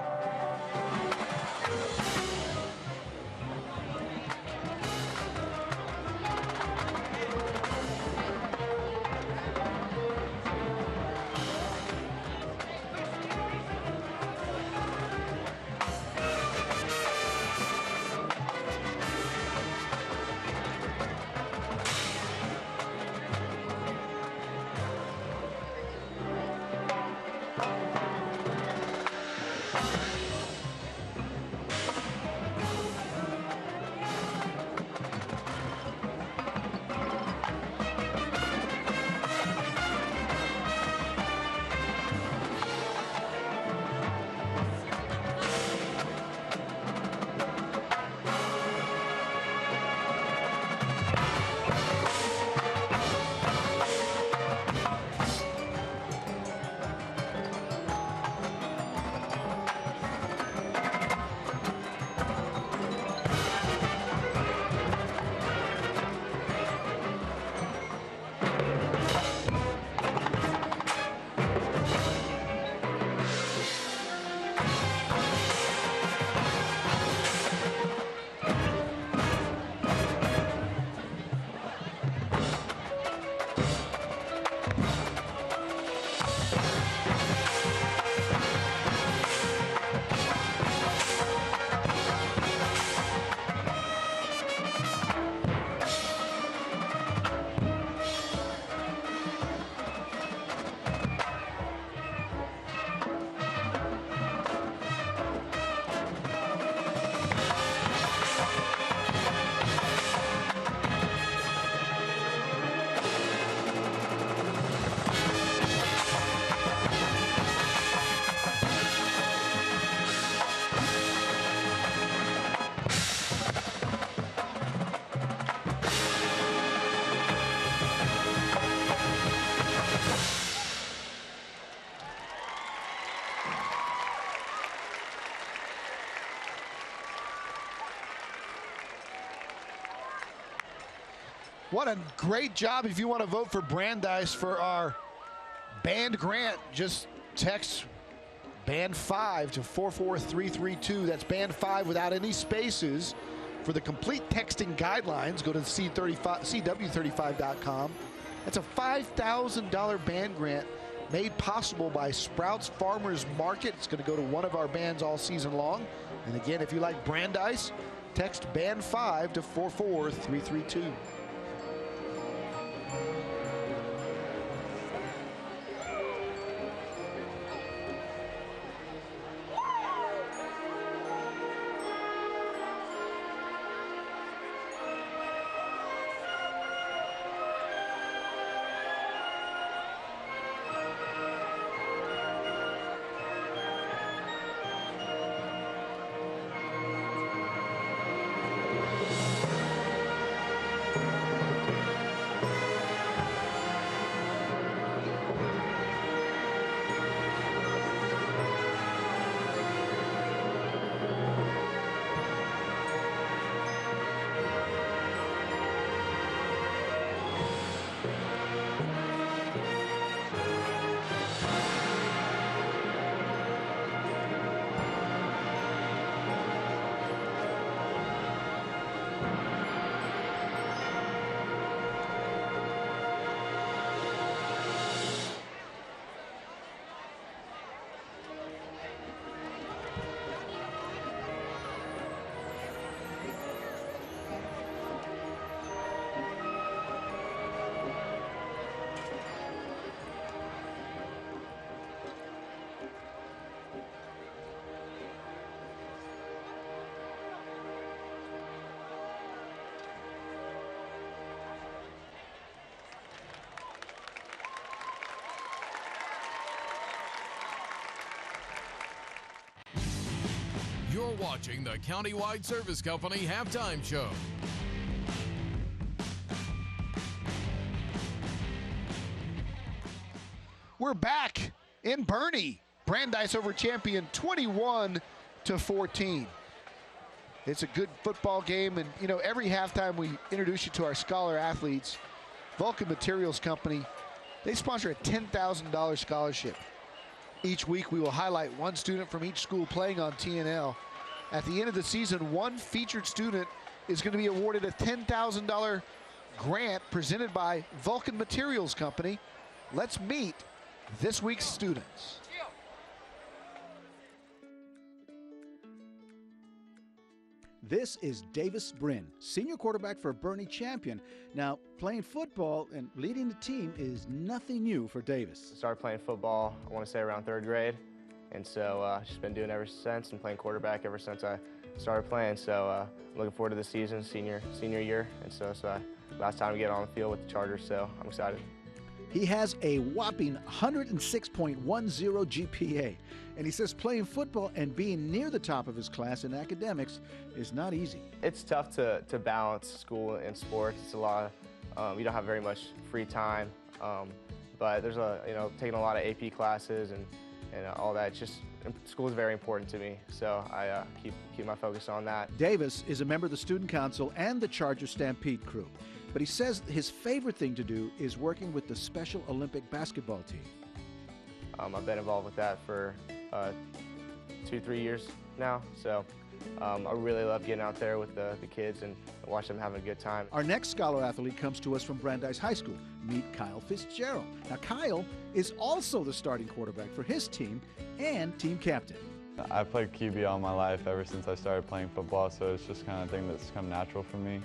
What a great job. If you want to vote for Brandeis for our band grant, just text band 5 to 44332. That's band 5 without any spaces. For the complete texting guidelines, go to CW35.com. That's a $5,000 band grant made possible by Sprouts Farmers Market. It's going to go to one of our bands all season long. And again, if you like Brandeis, text band 5 to 44332. You're watching the Countywide Service Company Halftime Show. We're back in Boerne. Brandeis over Champion 21-14. It's a good football game, and you know, every halftime we introduce you to our scholar athletes. Vulcan Materials Company, they sponsor a $10,000 scholarship. Each week we will highlight one student from each school playing on TNL. At the end of the season, one featured student is going to be awarded a $10,000 grant presented by Vulcan Materials Company. Let's meet this week's students. This is Davis Brin, senior quarterback for Boerne Champion. Now, playing football and leading the team is nothing new for Davis. I started playing football, I want to say around 3rd grade. And so just been doing it ever since and playing quarterback ever since I started playing. So looking forward to the season, senior year. And so last time to get on the field with the Chargers, so I'm excited. He has a whopping 106.10 GPA. And he says playing football and being near the top of his class in academics is not easy. It's tough to balance school and sports. It's a lot of, you don't have very much free time. But there's taking a lot of AP classes and all that. It's just, school is very important to me, so I keep my focus on that. Davis is a member of the Student Council and the Charger Stampede crew, but he says his favorite thing to do is working with the Special Olympic basketball team. I've been involved with that for 2-3 years now, so I really love getting out there with the kids and watch them having a good time. Our next scholar athlete comes to us from Brandeis High School. Meet Kyle Fitzgerald. Now, Kyle is also the starting quarterback for his team and team captain. I played QB all my life ever since I started playing football, so it's just kind of a thing that's come natural for me.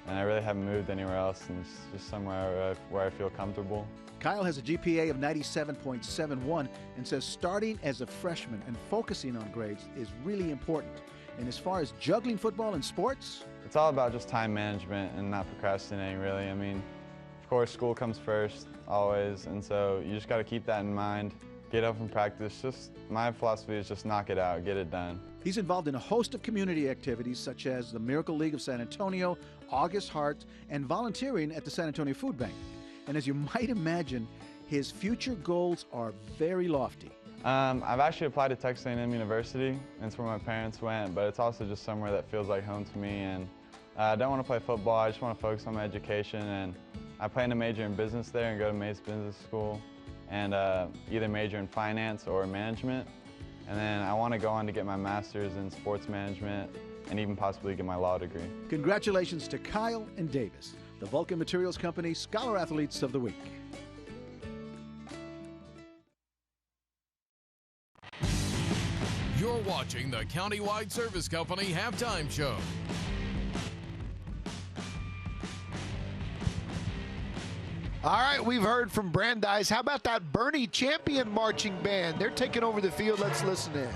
And I really haven't moved anywhere else, and it's just somewhere where I feel comfortable. Kyle has a GPA of 97.71 and says starting as a freshman and focusing on grades is really important. And as far as juggling football and sports? It's all about just time management and not procrastinating, really. I mean, of course, school comes first, always, and so you just got to keep that in mind. Get up and practice. Just my philosophy is just knock it out, get it done. He's involved in a host of community activities such as the Miracle League of San Antonio, August Heart, and volunteering at the San Antonio Food Bank. And as you might imagine, his future goals are very lofty. I've actually applied to Texas A&M University. It's where my parents went, but it's also just somewhere that feels like home to me. And I don't want to play football. I just want to focus on my education, and I plan to major in business there and go to Mace Business School and either major in finance or management. And then I want to go on to get my master's in sports management and even possibly get my law degree. Congratulations to Kyle and Davis, the Vulcan Materials Company Scholar Athletes of the Week. You're watching the Countywide Service Company Halftime Show. All right, we've heard from Brandeis. How about that Boerne Champion marching band? They're taking over the field. Let's listen in.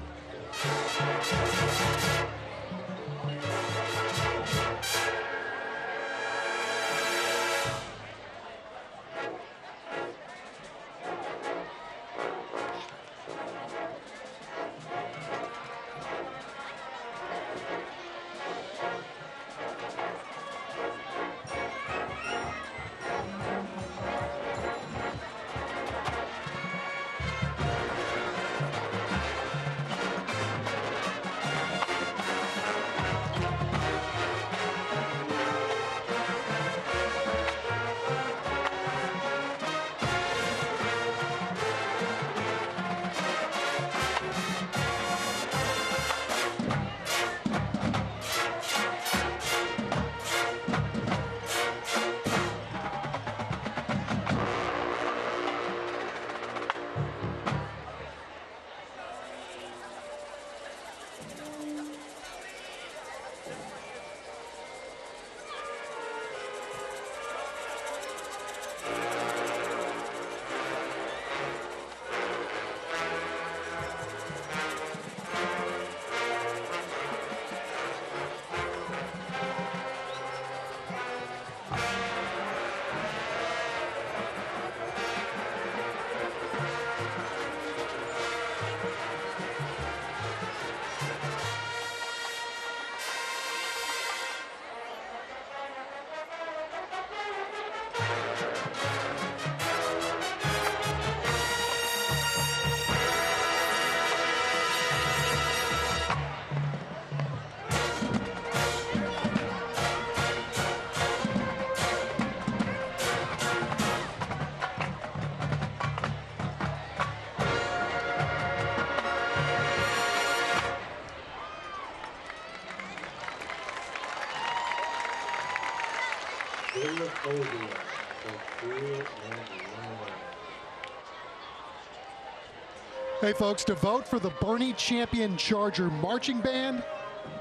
Hey folks, to vote for the Boerne Champion Charger Marching Band,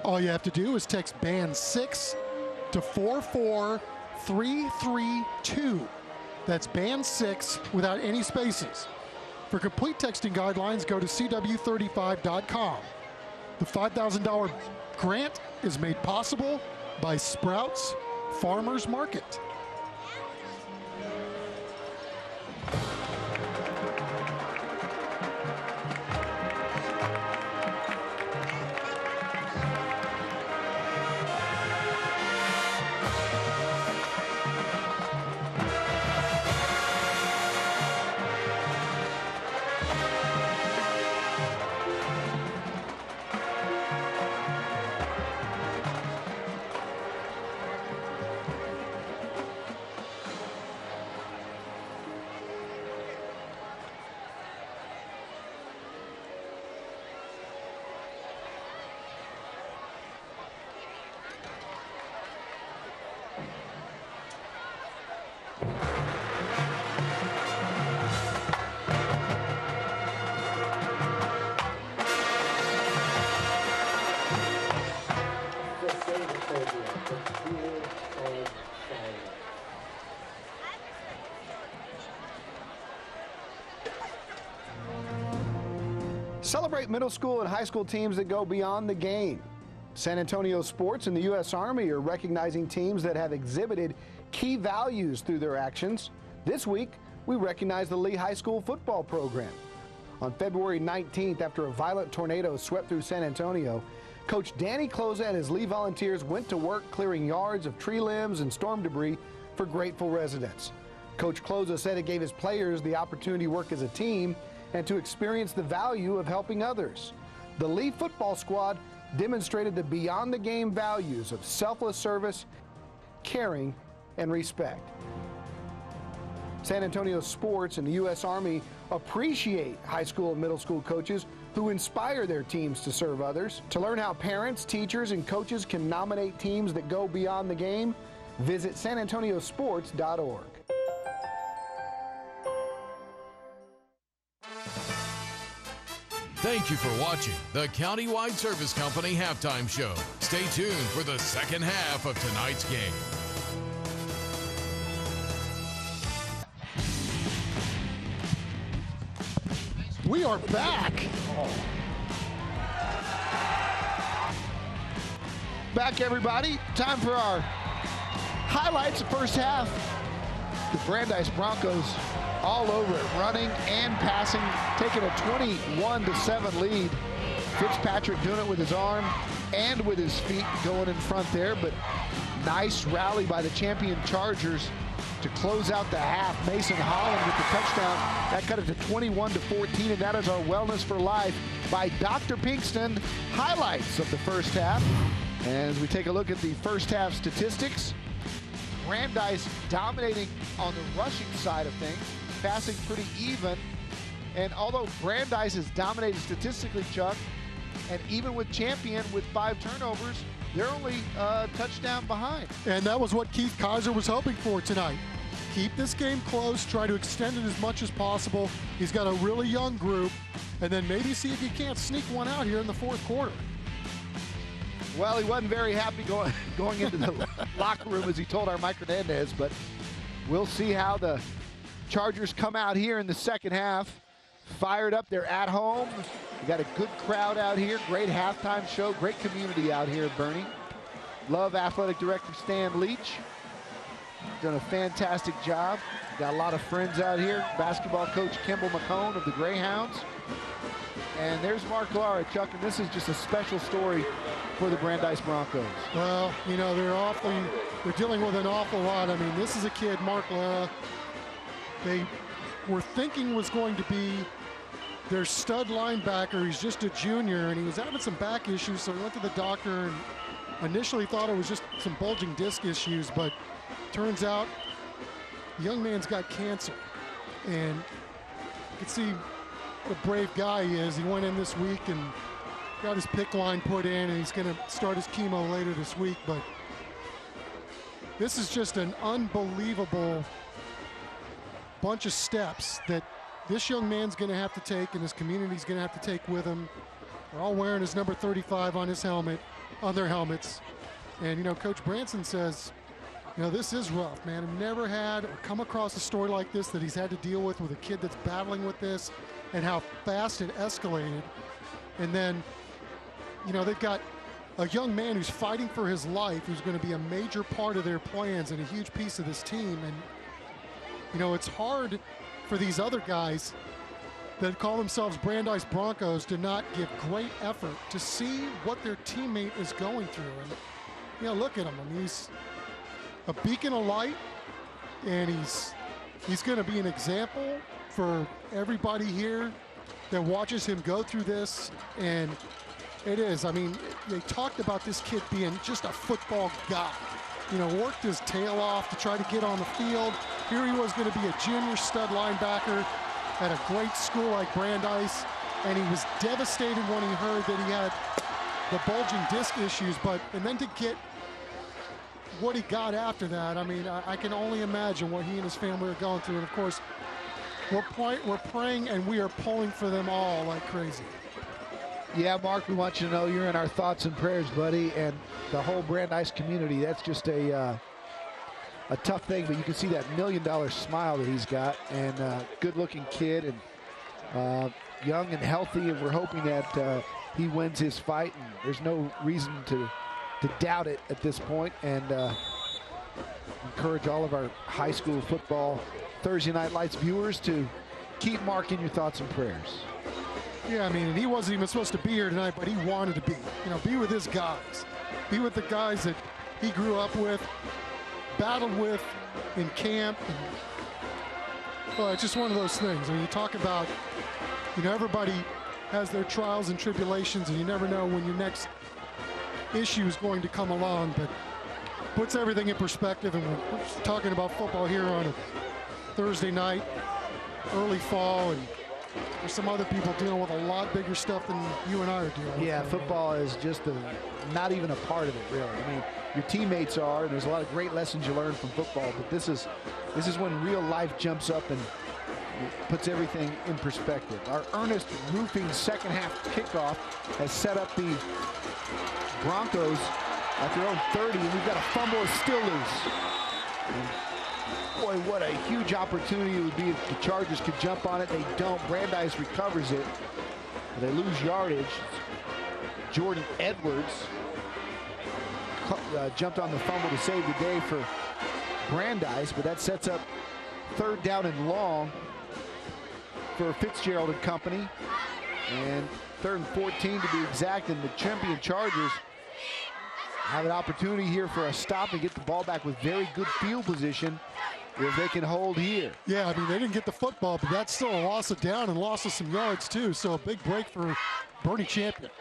all you have to do is text Band 6 to 44332. That's Band 6 without any spaces. For complete texting guidelines, go to CW35.com. The $5,000 grant is made possible by Sprouts Farmers Market. Celebrate middle school and high school teams that go beyond the game. San Antonio Sports and the U.S. Army are recognizing teams that have exhibited key values through their actions. This week, we recognize the Lee High School football program. On February 19th, after a violent tornado swept through San Antonio, Coach Danny Cloza and his Lee Volunteers went to work clearing yards of tree limbs and storm debris for grateful residents. Coach Cloza said it gave his players the opportunity to work as a team and to experience the value of helping others. The Lee football squad demonstrated the beyond-the-game values of selfless service, caring, and respect. San Antonio sports and the U.S. Army appreciate high school and middle school coaches who inspire their teams to serve others. To learn how parents, teachers, and coaches can nominate teams that go beyond the game, visit sanantoniosports.org. Thank you for watching the Countywide Service Company Halftime Show. Stay tuned for the second half of tonight's game. We are back. Back, everybody. Time for our highlights of first half. The Brandeis Broncos all over it, running and passing, taking a 21-7 lead. Fitzpatrick doing it with his arm and with his feet going in front there, but nice rally by the champion Chargers to close out the half. Mason Holland with the touchdown. That cut it to 21-14, and that is our Wellness for Life by Dr. Pinkston. Highlights of the first half. And as we take a look at the first half statistics, Brandeis dominating on the rushing side of things, passing pretty even. And although Brandeis is dominated statistically, Chuck, and even with Champion with 5 turnovers, they're only a touchdown behind. And that was what Keith Kaiser was hoping for tonight. Keep this game close, try to extend it as much as possible. He's got a really young group, and then maybe see if he can't sneak one out here in the fourth quarter. Well, he wasn't very happy going into the locker room, as he told our Mike Hernandez, but we'll see how the Chargers come out here in the second half. Fired up, they're at home. We got a good crowd out here, great halftime show, great community out here, Bernie. Love Athletic Director Stan Leach. Done a fantastic job. Got a lot of friends out here. Basketball coach Kimball McCone of the Greyhounds. And there's Mark Lara, Chuck, and this is just a special story for the Brandeis Broncos. Well, you know, they're dealing with an awful lot. I mean, this is a kid, Mark Lara, they were thinking was going to be their stud linebacker. He's just a junior, and he was having some back issues, so he went to the doctor and initially thought it was just some bulging disc issues, but turns out the young man's got cancer. And you can see what a brave guy he is. He went in this week and got his PICC line put in, and he's going to start his chemo later this week. But this is just an unbelievable bunch of steps that this young man's going to have to take, and his community's going to have to take with him. They're all wearing his number 35 on his helmet, on their helmets. And, you know, Coach Branson says, you know, this is rough, man. I've never had or come across a story like this that he's had to deal with a kid that's battling with this, and how fast it escalated. And then, you know, they've got a young man who's fighting for his life, who's going to be a major part of their plans and a huge piece of this team. And, you know, it's hard for these other guys that call themselves Brandeis Broncos to not give great effort to see what their teammate is going through. And, you know, look at him. I mean, he's a beacon of light, and he's going to be an example for everybody here that watches him go through this. And it is, I mean, they talked about this kid being just a football guy. You know, worked his tail off to try to get on the field. Here he was going to be a junior stud linebacker at a great school like Brandeis, and he was devastated when he heard that he had the bulging disc issues, and then to get what he got after that, I mean, I can only imagine what he and his family are going through. And of course, we're praying and we are pulling for them all like crazy. Yeah, Mark, we want you to know you're in our thoughts and prayers, buddy, and the whole Brandeis community. That's just a tough thing, but you can see that $1 million smile that he's got, and good-looking kid, and young and healthy, and we're hoping that he wins his fight, and there's no reason to doubt it at this point. And encourage all of our high school football Thursday Night Lights viewers to keep Mark in your thoughts and prayers. Yeah, I mean, and he wasn't even supposed to be here tonight, but he wanted to be. You know, be with his guys. Be with the guys that he grew up with, battled with in camp. And, well, it's just one of those things. I mean, you talk about, you know, everybody has their trials and tribulations, and you never know when your next issues going to come along, but puts everything in perspective. And we're talking about football here on a Thursday night, early fall, and there's some other people dealing with a lot bigger stuff than you and I are dealing with. Yeah, football is just not even a part of it, really. I mean, your teammates are, and there's a lot of great lessons you learn from football, but this is when real life jumps up and puts everything in perspective. Our Ernest Roofing second half kickoff has set up the Broncos at their own 30, and we've got a fumble is still loose. And boy, what a huge opportunity it would be if the Chargers could jump on it. They don't. Brandeis recovers it. They lose yardage. Jordan Edwards jumped on the fumble to save the day for Brandeis, but that sets up 3rd down and long for Fitzgerald and company. And 3rd and 14 to be exact, and the Champion Chargers have an opportunity here for a stop and get the ball back with very good field position if they can hold here. Yeah, I mean, they didn't get the football, but that's still a loss of down and loss of some yards too. So a big break for Boerne Champion.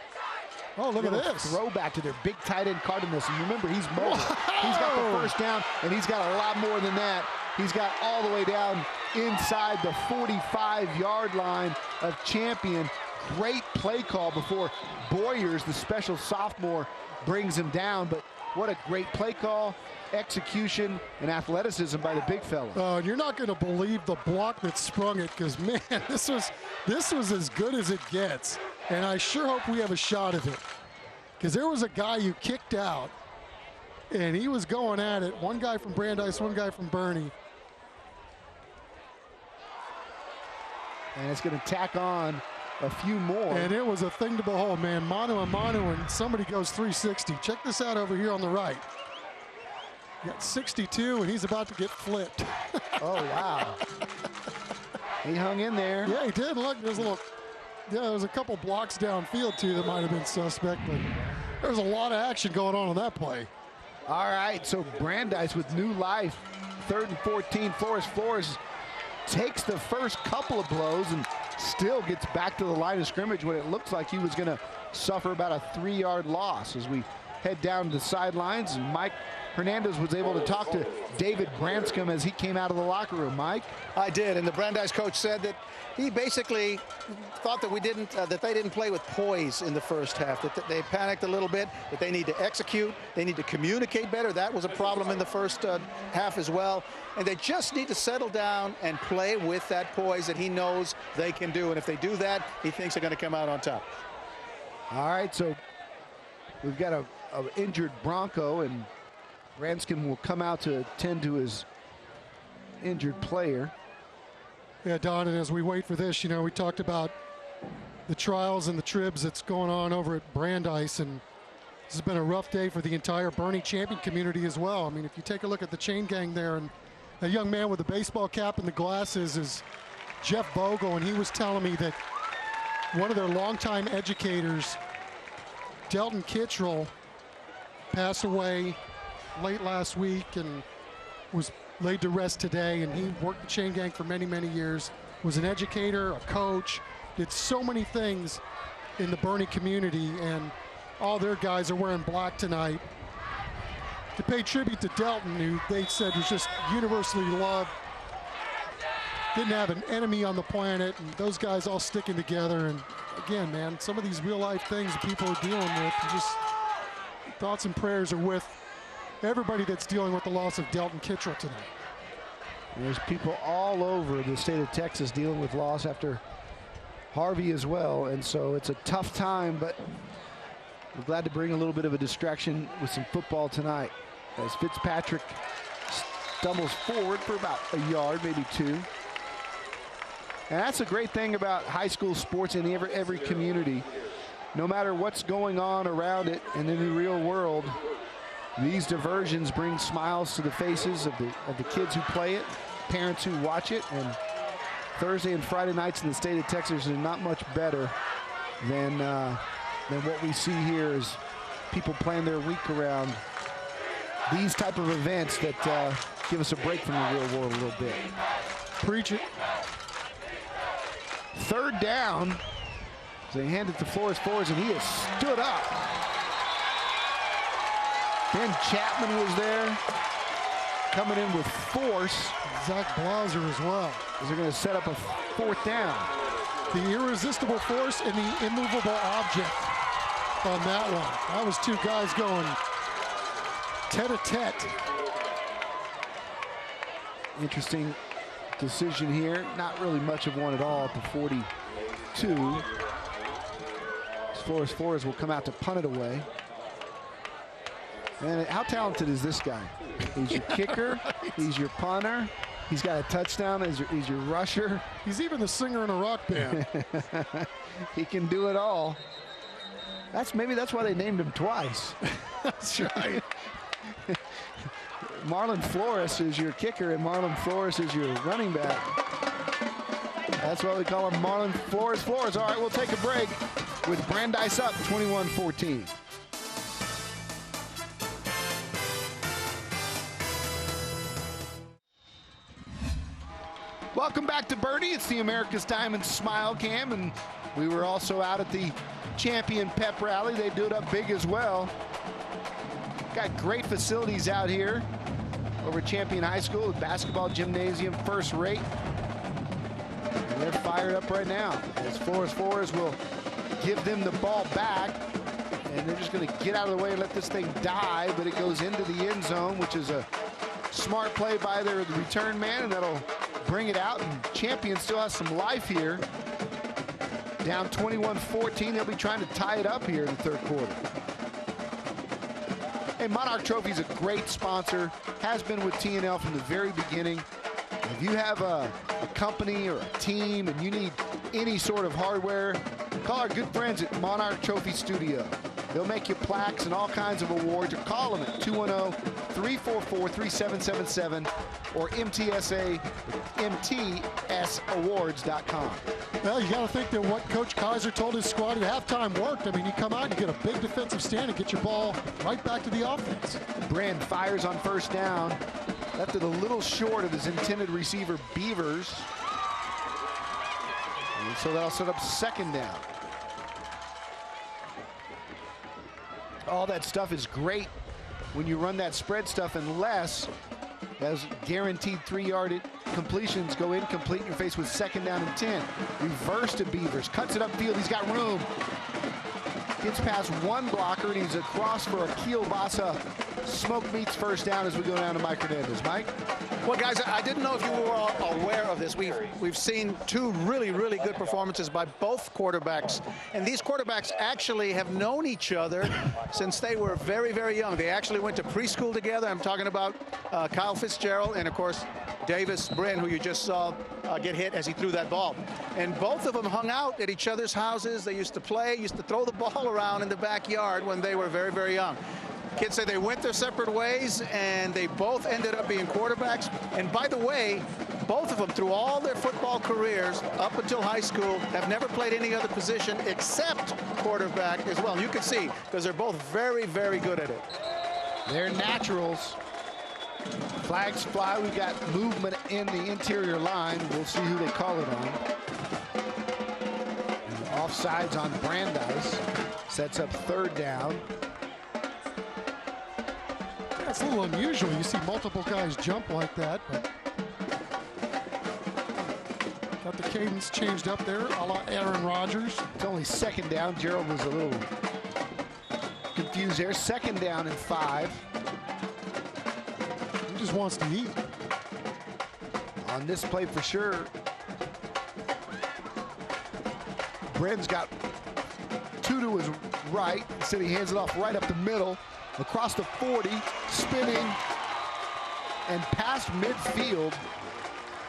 Oh, look at this. Throwback to their big tight end Cardenas. And remember, he's mobile. He's got the first down, and he's got a lot more than that. He's got all the way down inside the 45-yard line of Champion. Great play call before Boyers, the special sophomore, brings him down. But what a great play call, execution, and athleticism by the big fella. You're not going to believe the block that sprung it, because, man, this was as good as it gets. And I sure hope we have a shot of it, because there was a guy you kicked out, and he was going at it. One guy from Brandeis, one guy from Boerne. And it's going to tack on a few more. And it was a thing to behold, man. Mano a mano, and somebody goes 360. Check this out over here on the right. You got 62, and he's about to get flipped. Oh, wow. He hung in there. Yeah, he did. Look, there's there was a couple blocks downfield, too, that might have been suspect, but there was a lot of action going on that play. All right, so Brandeis with new life. 3rd and 14. Flores takes the first couple of blows and still gets back to the line of scrimmage when it looks like he was going to suffer about a 3-yard loss. As we head down to the sidelines, and Mike Hernandez was able to talk to David Branscombe as he came out of the locker room. Mike? I did, and the Brandeis coach said that he basically thought that they didn't play with poise in the first half, that they panicked a little bit, that they need to execute, they need to communicate better. That was a problem in the first half as well. And they just need to settle down and play with that poise that he knows they can do. And if they do that, he thinks they're going to come out on top. All right, so we've got an injured Bronco, and Branscombe will come out to attend to his injured player. Yeah, Don, and as we wait for this, you know, we talked about the trials and the tribs that's going on over at Brandeis, and this has been a rough day for the entire Boerne Champion community as well. I mean, if you take a look at the chain gang there, and a young man with a baseball cap and the glasses is Jeff Bogle, and he was telling me that one of their longtime educators, Delton Kittrell, passed away late last week and was laid to rest today. And he worked the chain gang for many, many years, was an educator, a coach, did so many things in the Boerne community, and all their guys are wearing black tonight to pay tribute to Delton, who they said was just universally loved, didn't have an enemy on the planet, and those guys all sticking together. And again, man, some of these real life things that people are dealing with, and just thoughts and prayers are with everybody that's dealing with the loss of Delton Kittrell tonight. There's people all over the state of Texas dealing with loss after Harvey as well, and so it's a tough time, but we're glad to bring a little bit of a distraction with some football tonight as Fitzpatrick stumbles forward for about a yard, maybe 2. And that's a great thing about high school sports in every community. No matter what's going on around it and in the real world, these diversions bring smiles to the faces of the kids who play it, parents who watch it, and Thursday and Friday nights in the state of Texas are not much better than what we see here as people plan their week around these type of events that give us a break from the real world a little bit. Preach it. 3rd down. They hand it to Flores, and he has stood up. Ben Chapman was there, coming in with force. Zach Blauser as well. They're going to set up a 4th down. The irresistible force and the immovable object on that one. That was 2 guys going tete-a-tete. Interesting decision here. Not really much of one at all at the 42. Flores will come out to punt it away. Man, how talented is this guy? He's your kicker. He's your punter. He's got a touchdown. He's your rusher. He's even the singer in a rock band. He can do it all. Maybe that's why they named him twice. That's right. Marlon Flores is your kicker, and Marlon Flores is your running back. That's why we call him Marlon Flores. All right, we'll take a break with Brandeis up 21-14. Welcome back to Birdie. It's the America's Diamond Smile Cam, and we were also out at the Champion Pep Rally. They do it up big as well. Got great facilities out here over at Champion High School. The basketball gymnasium, first rate. And they're fired up right now as Flores will give them the ball back, and they're just going to get out of the way and let this thing die, but it goes into the end zone, which is a smart play by their return man, and that'll bring it out. And Champion still has some life here. Down 21-14. They'll be trying to tie it up here in the 3rd quarter. And Monarch Trophy is a great sponsor, has been with TNL from the very beginning. If you have a company or a team and you need any sort of hardware, call our good friends at Monarch Trophy Studio. They'll make you plaques and all kinds of awards, or call them at 210-344-3777 or MTSawards.com. Well, you got to think that what Coach Kaiser told his squad at halftime worked. I mean, you come out and you get a big defensive stand and get your ball right back to the offense. Brand fires on 1st down. Left it a little short of his intended receiver, Beavers. And so that'll set up 2nd down. All that stuff is great when you run that spread stuff, unless as guaranteed 3-yard completions go incomplete, you're faced with 2nd down and 10. Reverse to Beavers, cuts it upfield, he's got room. Gets past one blocker, and he's across for a Kielbasa smoke meets 1st down as we go down to Mike Hernandez. Mike? Well, guys, I didn't know if you were all aware of this. We've seen 2 really, really good performances by both quarterbacks. And these quarterbacks actually have known each other since they were very, very young. They actually went to preschool together. I'm talking about Kyle Fitzgerald and, of course, Davis Brin, who you just saw get hit as he threw that ball. And both of them hung out at each other's houses. They used to play, used to throw the ball around in the backyard when they were very, very young. Kids say they went their separate ways, and they both ended up being quarterbacks. And by the way, both of them, through all their football careers up until high school, have never played any other position except quarterback as well. And you can see, because they're both very, very good at it. They're naturals. Flags fly. We've got movement in the interior line. We'll see who they call it on. And offsides on Brandeis. Sets up 3rd down. That's a little unusual. You see multiple guys jump like that, but got the cadence changed up there, a la Aaron Rodgers. It's only 2nd down. Gerald was a little confused there. 2nd down and 5. He just wants to eat. On this play for sure, Bren's got 2 to his right. Instead, he hands it off right up the middle. Across the 40, spinning, and past midfield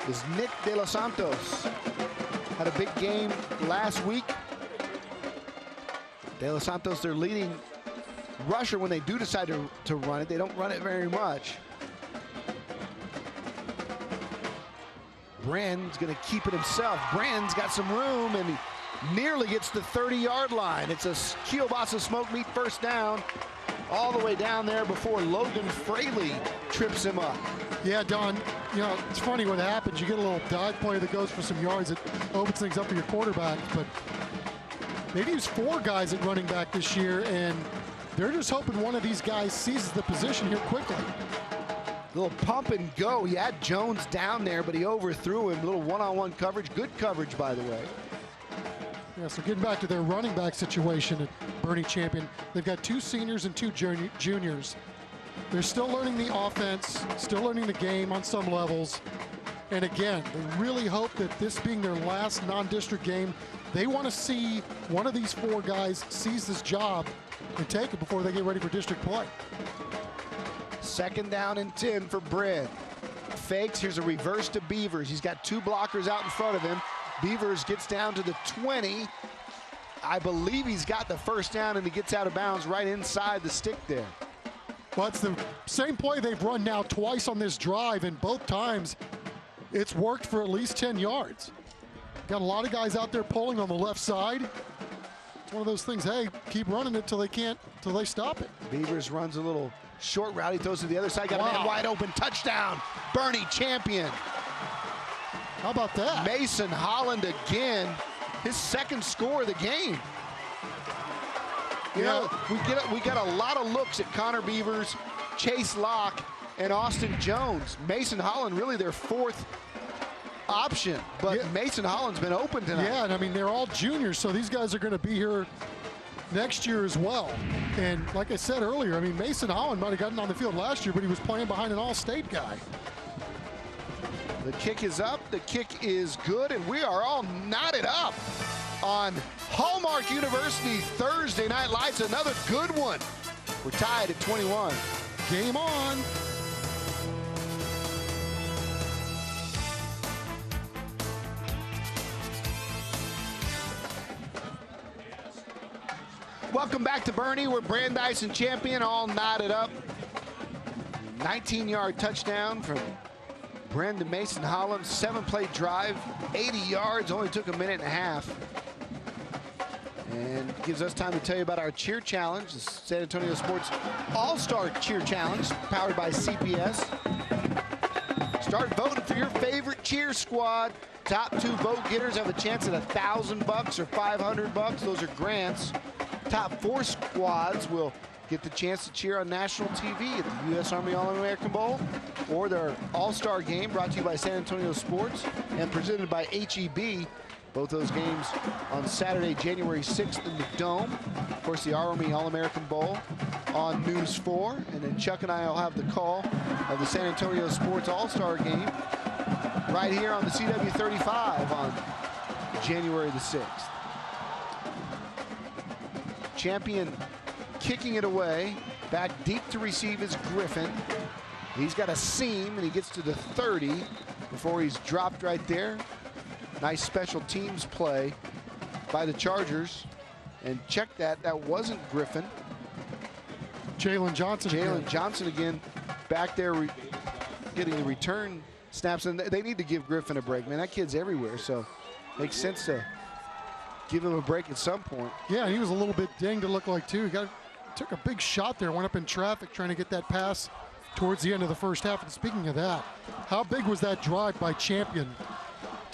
is Nick De Los Santos. Had a big game last week. De Los Santos, their leading rusher when they do decide to run it. They don't run it very much. Bren's going to keep it himself. Bren's got some room, and he nearly gets the 30-yard line. It's a Kielbasa smoke meet 1st down. All the way down there before Logan Fraley trips him up. Yeah, Don, you know, it's funny what happens. You get a little dive play that goes for some yards that opens things up for your quarterback, but they've used 4 guys at running back this year, and They're just hoping one of these guys seizes the position here quickly. Little pump and go. He had Jones down there, but he overthrew him. Little one-on-one coverage. Good coverage, by the way. Yeah, so getting back to their running back situation at Boerne Champion, they've got 2 seniors and 2 juniors. They're still learning the offense, still learning the game on some levels. And again, they really hope that this being their last non-district game, they want to see one of these 4 guys seize this job and take it before they get ready for district play. 2nd down and 10 for Bryn. Fakes, here's a reverse to Beavers. He's got 2 blockers out in front of him. Beavers gets down to the 20. I believe he's got the 1st down, and he gets out of bounds right inside the stick there. Well, it's the same play they've run now twice on this drive, and both times it's worked for at least 10 yards. Got a lot of guys out there pulling on the left side. It's one of those things, hey, keep running it till they stop it. Beavers runs a little short route. He throws to the other side. Got a man wide open. Touchdown. Boerne Champion. How about that? Mason Holland again. His 2nd score of the game. You know, we got a lot of looks at Connor Beavers, Chase Locke, and Austin Jones. Mason Holland really their 4th option, but Mason Holland's been open tonight. Yeah, and I mean, they're all juniors, so these guys are going to be here next year as well. And like I said earlier, I mean, Mason Holland might have gotten on the field last year, but he was playing behind an all-state guy. The kick is up, the kick is good, and we are all knotted up on Hallmark University Thursday Night Lights. Another good one. We're tied at 21. Game on. Welcome back to Boerne. We're Brandeis and Champion all knotted up. 19-yard touchdown from Brendan Mason Holland. 7-play drive, 80 yards, only took a minute and a half. And gives us time to tell you about our cheer challenge, the San Antonio Sports All-Star Cheer Challenge, powered by CPS. Start voting for your favorite cheer squad. Top 2 vote getters have a chance at $1,000 or $500. Those are grants. Top 4 squads will get the chance to cheer on national TV at the U.S. Army All-American Bowl or their All-Star Game, brought to you by San Antonio Sports and presented by HEB. Both those games on Saturday, January 6th in the Dome. Of course, the Army All-American Bowl on News 4. And then Chuck and I will have the call of the San Antonio Sports All-Star Game right here on the CW35 on January the 6th. Champion kicking it away. Back deep to receive is Griffin. He's got a seam, and he gets to the 30 before he's dropped right there. Nice special teams play by the Chargers. And check that, that wasn't Griffin. Jalen Johnson. Jalen Johnson again back there getting the return snaps. And they need to give Griffin a break, man. That kid's everywhere, so makes sense to give him a break at some point. Yeah, he was a little bit dinged, it looked like, too. He took a big shot there, went up in traffic trying to get that pass towards the end of the first half. And speaking of that, how big was that drive by Champion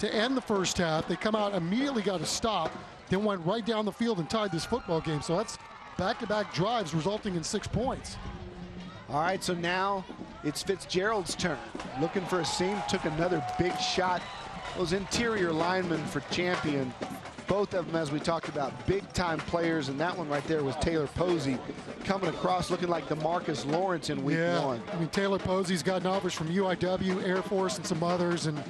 to end the first half? They come out, immediately got a stop, then went right down the field and tied this football game. So that's back-to-back drives resulting in 6 points. All right, so now it's Fitzgerald's turn. Looking for a seam, took another big shot. Those interior linemen for Champion, both of them, as we talked about, big-time players, and that one right there was Taylor Posey coming across looking like DeMarcus Lawrence in week 1. I mean, Taylor Posey's gotten offers from UIW, Air Force, and some others, and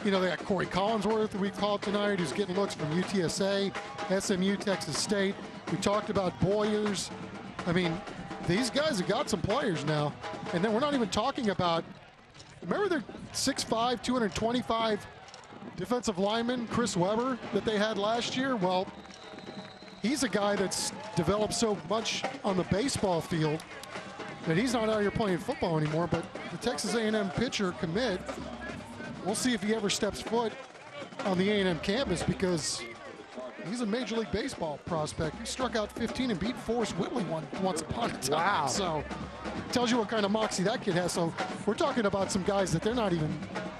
you know, they got Corey Collinsworth, we called tonight, who's getting looks from UTSA, SMU, Texas State. We talked about Boyers. I mean, these guys have got some players now, and then we're not even talking about, remember their 6'5", 225 defensive lineman, Chris Weber, that they had last year? Well, he's a guy that's developed so much on the baseball field that he's not out here playing football anymore, but the Texas A&M pitcher commit, we'll see if he ever steps foot on the A&M campus, because he's a Major League Baseball prospect. He struck out 15 and beat Forrest Whitley once upon a time. Wow. So tells you what kind of moxie that kid has. So we're talking about some guys that they're not even,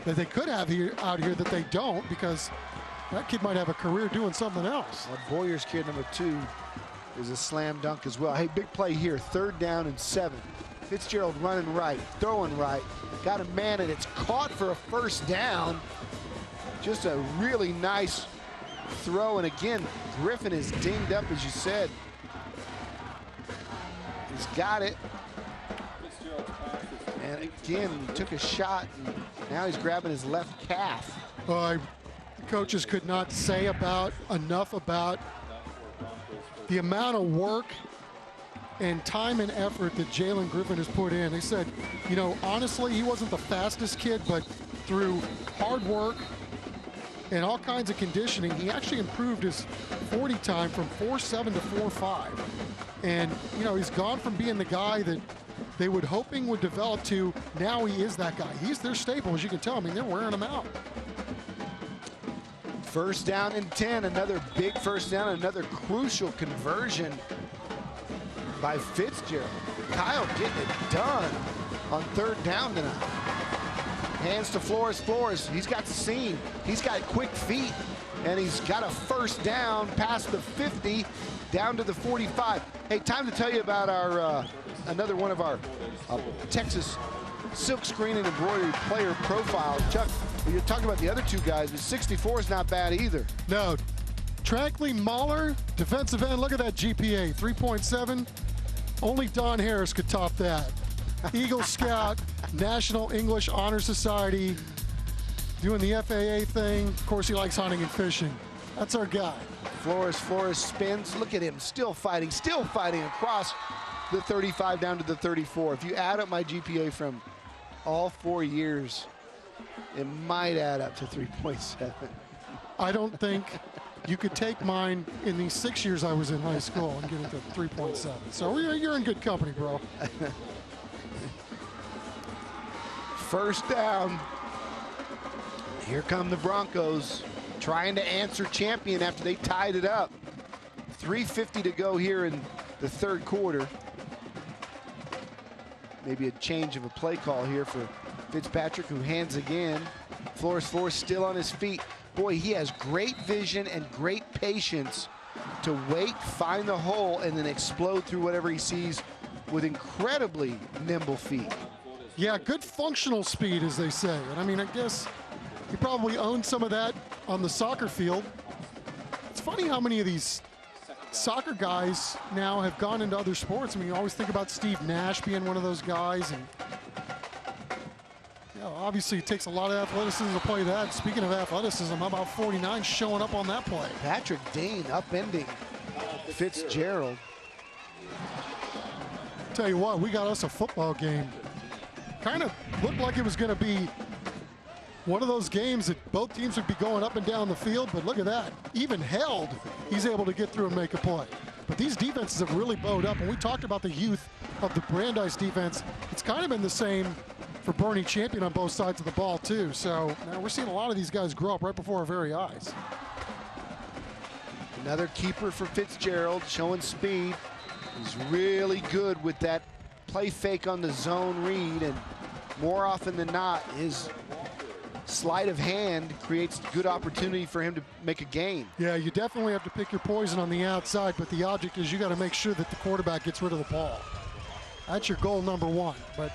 that they could have out here that they don't, because that kid might have a career doing something else. Boyer's kid number 2 is a slam dunk as well. Hey, big play here, 3rd down and 7. Fitzgerald running right, throwing right, got a man, and it's caught for a 1st down. Just a really nice throw, and again, Griffin is dinged up, as you said. He's got it. And again, he took a shot, and now he's grabbing his left calf. The coaches could not say enough about the amount of work and time and effort that Jalen Griffin has put in. They said, you know, honestly, he wasn't the fastest kid, but through hard work and all kinds of conditioning, he actually improved his 40 time from 4.7 to 4.5. And, you know, he's gone from being the guy that they were hoping would develop to now he is that guy. He's their staple, as you can tell. I mean, they're wearing him out. 1st down and 10, another big 1st down, another crucial conversion by Fitzgerald. Kyle getting it done on 3rd down tonight. Hands to Flores. Flores, he's got the seam. He's got quick feet, and he's got a 1st down past the 50, down to the 45. Hey, time to tell you about our another one of our Texas silk screen and embroidery player profiles. Chuck, you're talking about the other 2 guys, but 64 is not bad either. No. Trankley Mahler, defensive end, look at that GPA, 3.7. Only Don Harris could top that. Eagle Scout, National English Honor Society, doing the FAA thing. Of course, he likes hunting and fishing. That's our guy. Flores spins. Look at him, still fighting across the 35 down to the 34. If you add up my GPA from all 4 years, it might add up to 3.7. I don't think you could take mine in the 6 years I was in high school and get it to 3.7. So you're in good company, bro. 1st down. Here come the Broncos trying to answer Champion after they tied it up. 3:50 to go here in the 3rd quarter. Maybe a change of a play call here for Fitzpatrick, who hands again. Flores still on his feet. Boy, he has great vision and great patience to wait, find the hole, and then explode through whatever he sees with incredibly nimble feet. Yeah, good functional speed, as they say. And I mean, I guess he probably owns some of that on the soccer field. It's funny how many of these soccer guys now have gone into other sports. I mean, you always think about Steve Nash being one of those guys, and you know, obviously it takes a lot of athleticism to play that. Speaking of athleticism, how about 49 showing up on that play? Patrick Dean upending Fitzgerald. Tell you what, we got us a football game. Kind of looked like it was going to be one of those games that both teams would be going up and down the field, but look at that. Even held, he's able to get through and make a play. But these defenses have really bowed up, and we talked about the youth of the Brandeis defense. It's kind of been the same for Boerne Champion on both sides of the ball, too. So now we're seeing a lot of these guys grow up right before our very eyes. Another keeper for Fitzgerald, showing speed. He's really good with that play fake on the zone read, and more often than not, his sleight of hand creates good opportunity for him to make a gain. Yeah, you definitely have to pick your poison on the outside, but the object is you got to make sure that the quarterback gets rid of the ball. That's your goal number 1. But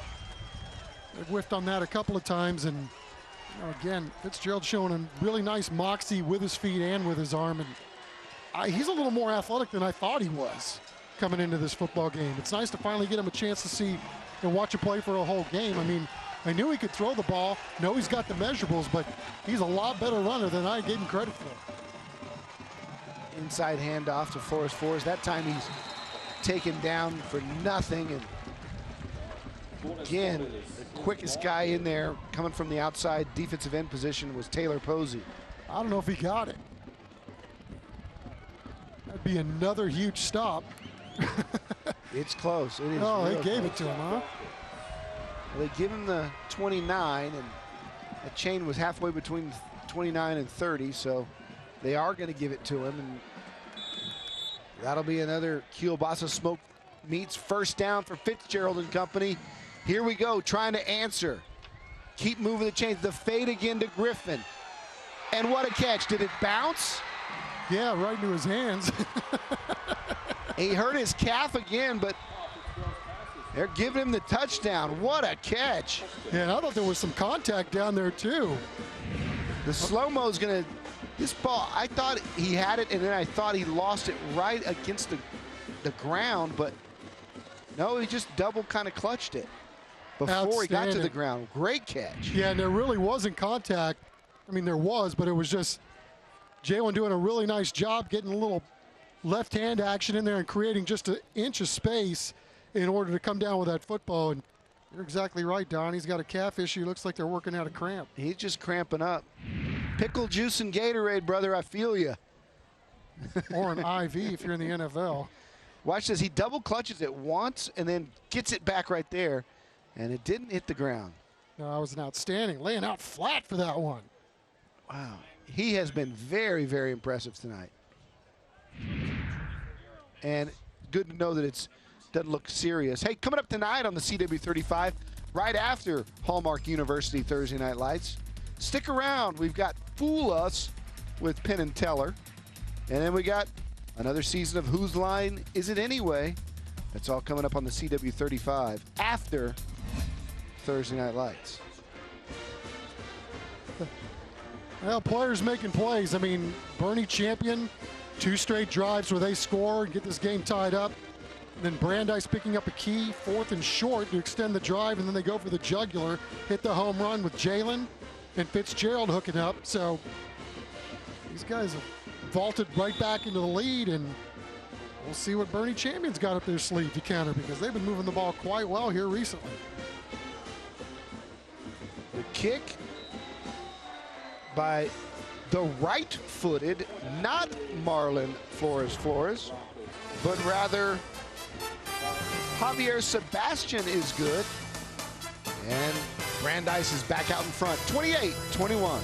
they've whiffed on that a couple of times, and you know, again, Fitzgerald showing a really nice moxie with his feet and with his arm, and he's a little more athletic than I thought he was coming into this football game. It's nice to finally get him a chance to see and watch him play for a whole game. I mean, I knew he could throw the ball, know he's got the measurables, but he's a lot better runner than I gave him credit for. Inside handoff to Flores. That time he's taken down for nothing. And again, the quickest guy in there coming from the outside defensive end position was Taylor Posey. I don't know if he got it. That'd be another huge stop. It's close. It is. Oh, they gave it to him, huh? Well, they give him the 29, and the chain was halfway between 29 and 30, so they are going to give it to him, and that'll be another kielbasa smoke meets. 1st down for Fitzgerald and company. Here we go, trying to answer. Keep moving the chains. The fade again to Griffin. And what a catch. Did it bounce? Yeah, right into his hands. He hurt his calf again, but they're giving him the touchdown. What a catch. Yeah, and I thought there was some contact down there, too. The slow-mo's going to, this ball, I thought he had it, and then I thought he lost it right against the ground, but no, he just double kind of clutched it before he got to the ground. Great catch. Yeah, and there really wasn't contact. I mean, there was, but it was just Jalen doing a really nice job getting a little left-hand action in there and creating just an inch of space in order to come down with that football. And you're exactly right, Don. He's got a calf issue. Looks like they're working out a cramp. He's just cramping up. Pickle juice and Gatorade, brother. I feel you. Or an IV if you're in the NFL. Watch this. He double clutches it once and then gets it back right there, and it didn't hit the ground. No, that was an outstanding. Laying out flat for that one. Wow. He has been very, very impressive tonight. And good to know that it doesn't look serious. Hey, coming up tonight on the CW35, right after Hallmark University Thursday Night Lights, stick around. We've got Fool Us with Penn and Teller. And then we got another season of Whose Line Is It Anyway? That's all coming up on the CW35 after Thursday Night Lights. Well, players making plays. I mean, Boerne Champion, 2 straight drives where they score and get this game tied up. And then Brandeis picking up a key, 4th and short to extend the drive, and then they go for the jugular, hit the home run with Jalen and Fitzgerald hooking up. So these guys have vaulted right back into the lead, and we'll see what Boerne Champion's got up their sleeve to counter, because they've been moving the ball quite well here recently. The kick by the right-footed, not Marlon Flores, but rather Javier Sebastian is good. And Brandeis is back out in front, 28-21.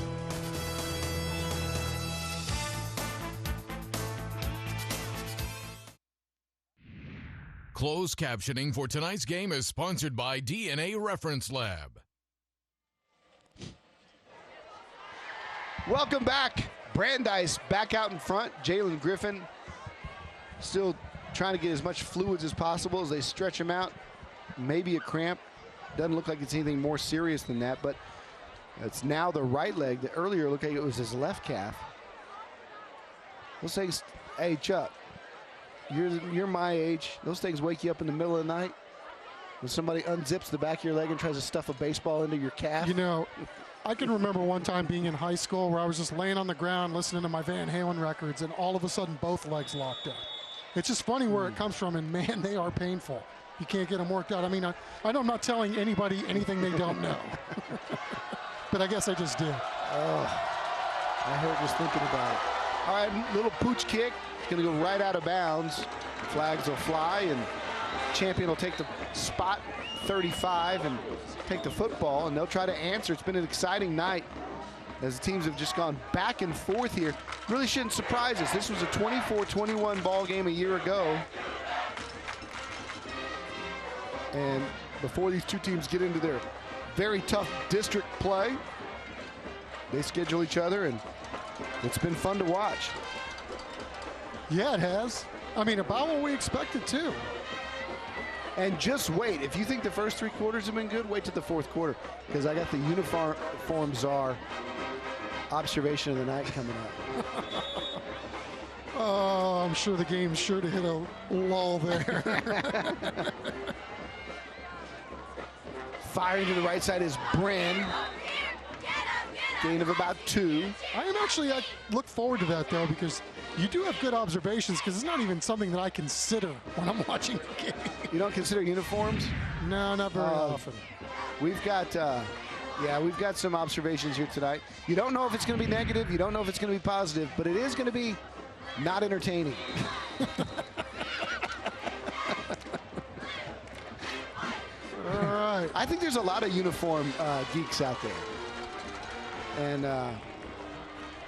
Closed captioning for tonight's game is sponsored by DNA Reference Lab. Welcome back. Brandeis back out in front. Jalen Griffin still trying to get as much fluids as possible as they stretch him out. Maybe a cramp. Doesn't look like it's anything more serious than that, but it's now the right leg. The earlier looked like it was his left calf. Those things, hey, Chuck, you're my age. Those things wake you up in the middle of the night when somebody unzips the back of your leg and tries to stuff a baseball into your calf. You know, I can remember one time being in high school where I was just laying on the ground listening to my Van Halen records, and all of a sudden both legs locked up. It's just funny where it comes from, and man, they are painful. You can't get them worked out. I mean, I know I'm not telling anybody anything they don't know. But I guess I just did. Oh, I hurt just thinking about it. All right, little pooch kick. It's going to go right out of bounds. Flags will fly, and Champion will take the spot 35 and take the football, and they'll try to answer. It's been an exciting night as the teams have just gone back and forth here. Really shouldn't surprise us. This was a 24-21 ball game a year ago. And before these two teams get into their very tough district play, they schedule each other, and it's been fun to watch. Yeah, it has. I mean, about what we expected, too. And just wait. If you think the first 3 quarters have been good, wait till the 4th quarter, because I got the uniform czar observation of the night coming up. Oh, I'm sure the game's sure to hit a lull there. Firing to the right side is Bren. Gain of about 2. I look forward to that, though, because you do have good observations, because it's not even something that I consider when I'm watching the game. You don't consider uniforms? No, not very often. We've got, we've got some observations here tonight. You don't know if it's going to be negative. You don't know if it's going to be positive, but it is going to be not entertaining. All right. I think there's a lot of uniform geeks out there. And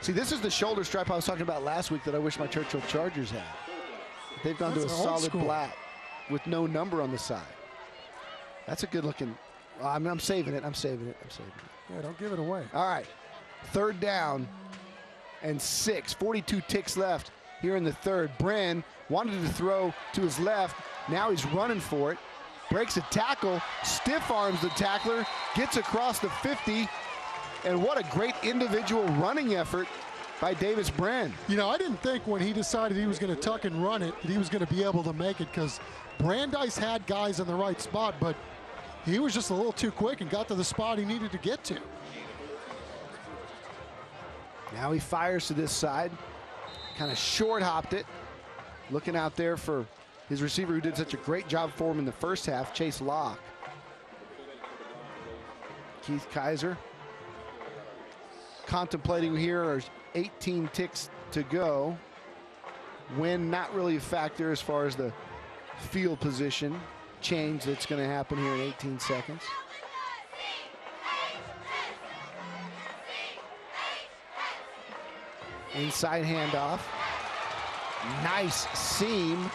see, this is the shoulder stripe I was talking about last week that I wish my Churchill Chargers had. They've gone to a solid black with no number on the side. That's a good looking. I'm saving it. I'm saving it. Yeah, don't give it away. All right. 3rd down and 6. 42 ticks left. here in the third. Bren wanted to throw to his left. Now he's running for it. Breaks a tackle, stiff arms the tackler, gets across the 50, and what a great individual running effort by Davis Bren. You know, I didn't think when he decided he was going to tuck and run it that he was going to be able to make it, because Brandeis had guys in the right spot, but he was just a little too quick and got to the spot he needed to get to. Now he fires to this side, kind of short hopped it, looking out there for his receiver who did such a great job for him in the first half, Chase Locke. Keith Kaiser contemplating here, are 18 ticks to go. Wind not really a factor as far as the field position change that's going to happen here in 18 seconds. Inside handoff. Nice seam.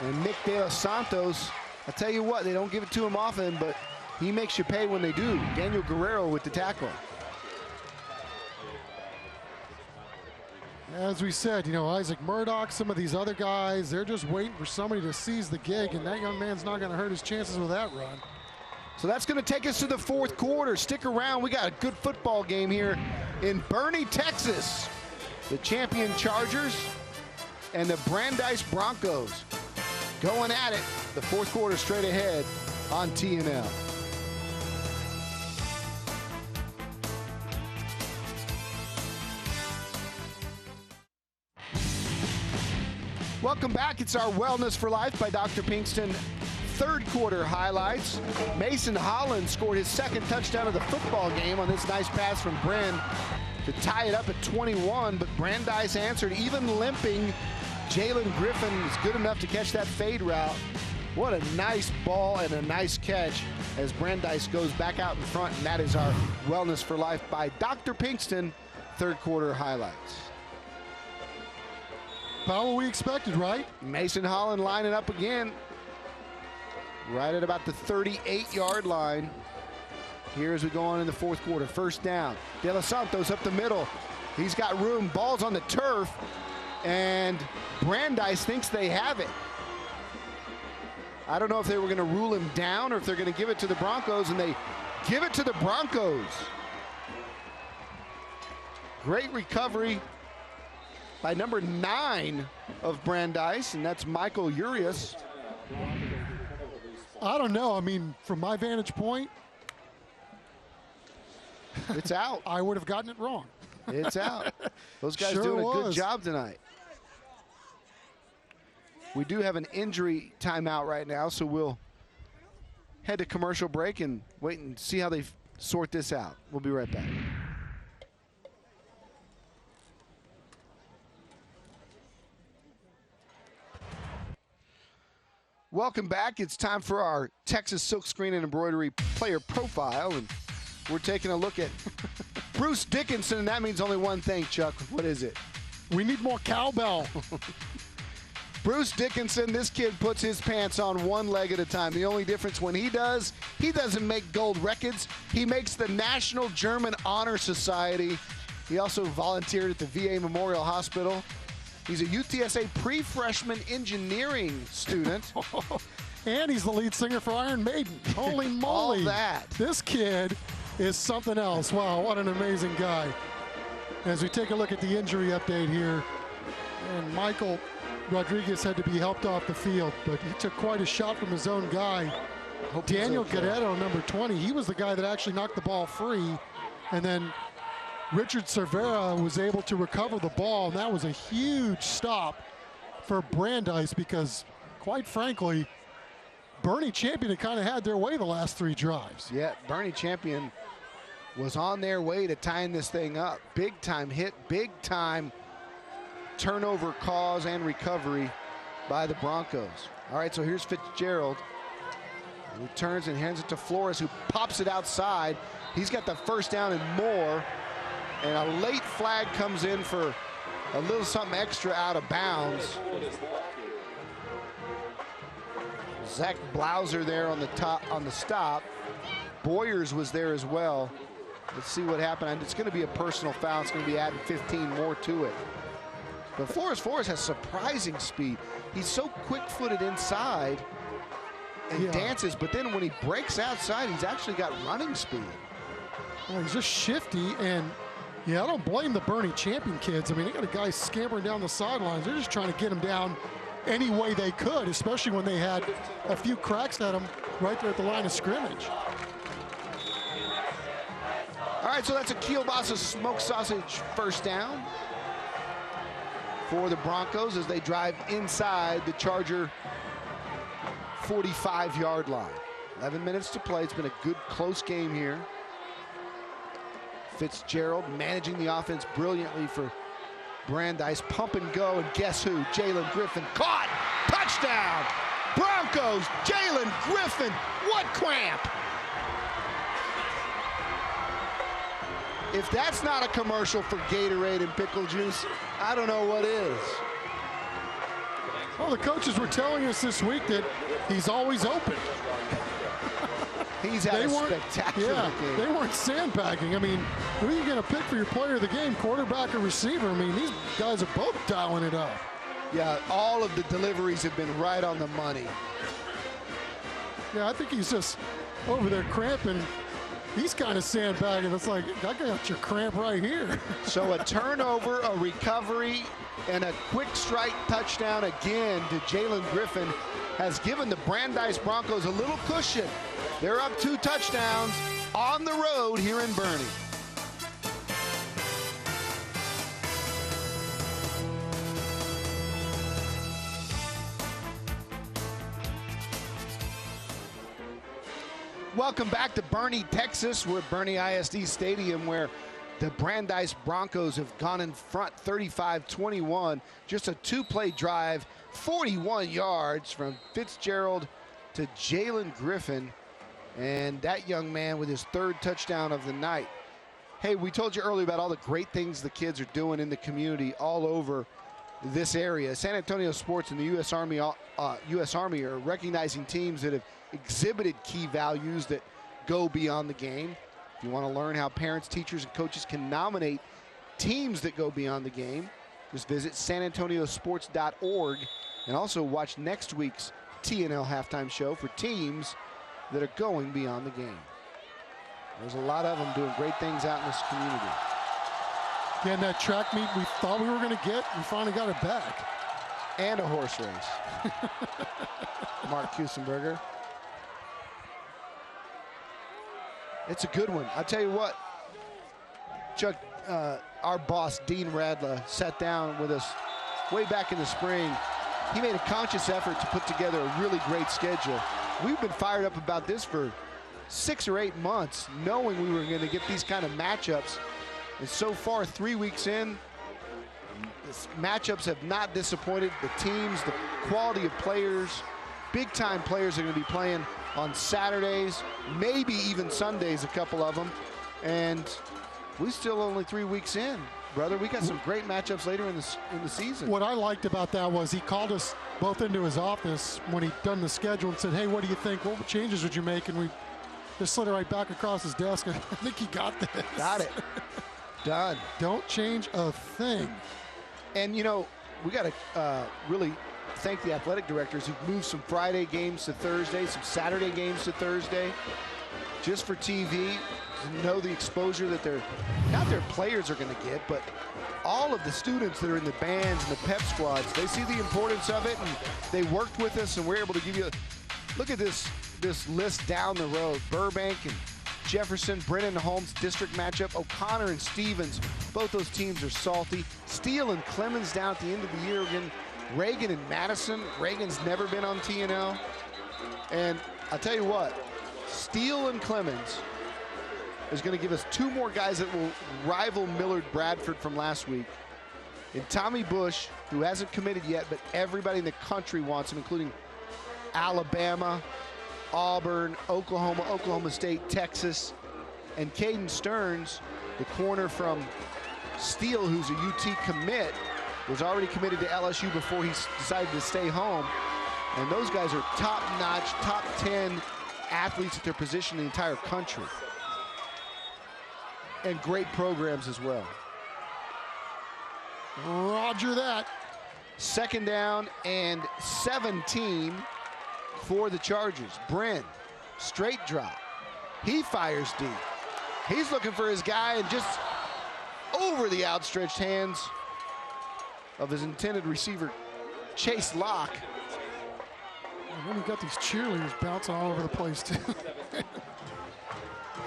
And Nick De Los Santos, I tell you what, they don't give it to him often, but he makes you pay when they do. Daniel Guerrero with the tackle. As we said, you know, Isaac Murdoch, some of these other guys, they're just waiting for somebody to seize the gig, and that young man's not going to hurt his chances with that run. So that's going to take us to the fourth quarter. Stick around. We got a good football game here in Boerne, Texas. The champion Chargers and the Brandeis Broncos going at it. The fourth quarter straight ahead on TNL. Welcome back. It's our Wellness for Life by Dr. Pinkston. Third quarter highlights. Mason Holland scored his second touchdown of the football game on this nice pass from Bren to tie it up at 21, but Brandeis answered, even limping. Jalen Griffin is good enough to catch that fade route. What a nice ball and a nice catch as Brandeis goes back out in front, and that is our Wellness for Life by Dr. Pinkston third quarter highlights. About what we expected, right? Mason Holland lining up again. Right at about the 38-yard line. Here as we go on in the fourth quarter. First down. De Los Santos up the middle. He's got room. Ball's on the turf. And Brandeis thinks they have it. I don't know if they were going to rule him down or if they're going to give it to the Broncos, and they give it to the Broncos. Great recovery by number 9 of Brandeis, and that's Michael Urias. I don't know. I mean, from my vantage point, it's out. I would have gotten it wrong. It's out. Those guys Sure doing a good was. job tonight. We do have an injury timeout right now, so we'll head to commercial break and wait and see how they sort this out. We'll be right back. Welcome back. It's time for our Texas Silkscreen and Embroidery player profile, and we're taking a look at Bruce Dickinson, and that means only one thing, Chuck. What is it? We need more cowbell. Bruce Dickinson, this kid puts his pants on one leg at a time. The only difference when he doesn't make gold records. He makes the National German Honor Society. He also volunteered at the VA Memorial Hospital. He's a UTSA pre-freshman engineering student. And he's the lead singer for Iron Maiden. Holy moly. All that. This kid is something else. Wow, what an amazing guy. As we take a look at the injury update here, and Michael Rodriguez had to be helped off the field, but he took quite a shot from his own guy. Daniel Guerrero, number 20, he was the guy that actually knocked the ball free. And then Richard Cervera was able to recover the ball, and that was a huge stop for Brandeis because, quite frankly, Boerne Champion had kind of had their way the last 3 drives. Yeah, Boerne Champion was on their way to tying this thing up. Big time hit, big time turnover cause and recovery by the Broncos. All right, so here's Fitzgerald. He turns and hands it to Flores, who pops it outside. He's got the first down and more. And a late flag comes in for a little something extra out of bounds. Zach Blauser there on the top on the stop. Boyers was there as well. Let's see what happened. And it's going to be a personal foul. It's going to be adding 15 more to it. But Forrest has surprising speed. He's so quick-footed inside and dances, but then when he breaks outside, he's actually got running speed. Well, he's just shifty, and I don't blame the Boerne Champion kids. I mean, they got a guy scampering down the sidelines. They're just trying to get him down any way they could, especially when they had a few cracks at him right there at the line of scrimmage. All right, so that's a kielbasa smoked sausage first down for the Broncos as they drive inside the Charger 45-yard line. 11 minutes to play. It's been a good, close game here. Fitzgerald managing the offense brilliantly for Brandeis. Pump and go, and guess who? Jalen Griffin caught. Touchdown! Broncos, Jalen Griffin. What cramp! If that's not a commercial for Gatorade and pickle juice, I don't know what is. Well, the coaches were telling us this week that he's always open. He's had a spectacular game. They weren't sandbagging. I mean, who are you going to pick for your player of the game, quarterback or receiver? I mean, these guys are both dialing it up. Yeah, all of the deliveries have been right on the money. Yeah, I think he's just over there cramping. He's kind of sandbagging. It's like, I got your cramp right here. So a turnover, a recovery, and a quick strike touchdown again to Jalen Griffin has given the Brandeis Broncos a little cushion. They're up 2 touchdowns on the road here in Boerne. Welcome back to Boerne, Texas. We're at Boerne ISD Stadium, where the Brandeis Broncos have gone in front 35-21. Just a 2-play drive, 41 yards from Fitzgerald to Jalen Griffin. And that young man with his 3rd touchdown of the night. Hey, we told you earlier about all the great things the kids are doing in the community all over this area. San Antonio Sports and the U.S. Army are recognizing teams that have exhibited key values that go beyond the game. If you want to learn how parents, teachers, and coaches can nominate teams that go beyond the game, just visit sanantoniosports.org and also watch next week's TNL halftime show for teams that are going beyond the game. There's a lot of them doing great things out in this community. Again, that track meet we thought we were going to get, we finally got it back. And a horse race. Mark Kusenberger. It's a good one. I'll tell you what, Chuck, our boss, Dean Radla, sat down with us way back in the spring. He made a conscious effort to put together a really great schedule. We've been fired up about this for 6 or 8 months, knowing we were going to get these kind of matchups. And so far, 3 weeks in, matchups have not disappointed. The teams, the quality of players, big-time players are going to be playing on Saturdays, maybe even Sundays, a couple of them. And we still only 3 weeks in, brother. We got some great matchups later in the season. What I liked about that was he called us both into his office when he'd done the schedule and said, hey, what do you think? What changes would you make? And we just slid it right back across his desk. I think he got this. Got it. Done. Don't change a thing. And, you know, we got to really thank the athletic directors who've moved some Friday games to Thursday, some Saturday games to Thursday, just for TV, to know the exposure that not their players are going to get, but all of the students that are in the bands and the pep squads, they see the importance of it, and they worked with us, and we're able to give you look at this list down the road. Burbank and Jefferson, Brennan and Holmes district matchup, O'Connor and Stevens, both those teams are salty. Steele and Clemens down at the end of the year again. Reagan and Madison. Reagan's never been on TNL. And I'll tell you what, Steele and Clemens is going to give us 2 more guys that will rival Millard Bradford from last week. And Tommy Bush, who hasn't committed yet, but everybody in the country wants him, including Alabama, Auburn, Oklahoma, Oklahoma State, Texas, and Caden Stearns, the corner from Steele, who's a UT commit, was already committed to LSU before he decided to stay home. And those guys are top-notch, top 10 athletes at their position in the entire country. And great programs as well. Roger that. Second down and 17 for the Chargers. Bren, straight drop. He fires deep. He's looking for his guy and just over the outstretched hands of his intended receiver, Chase Locke. And then we got these cheerleaders bouncing all over the place, too.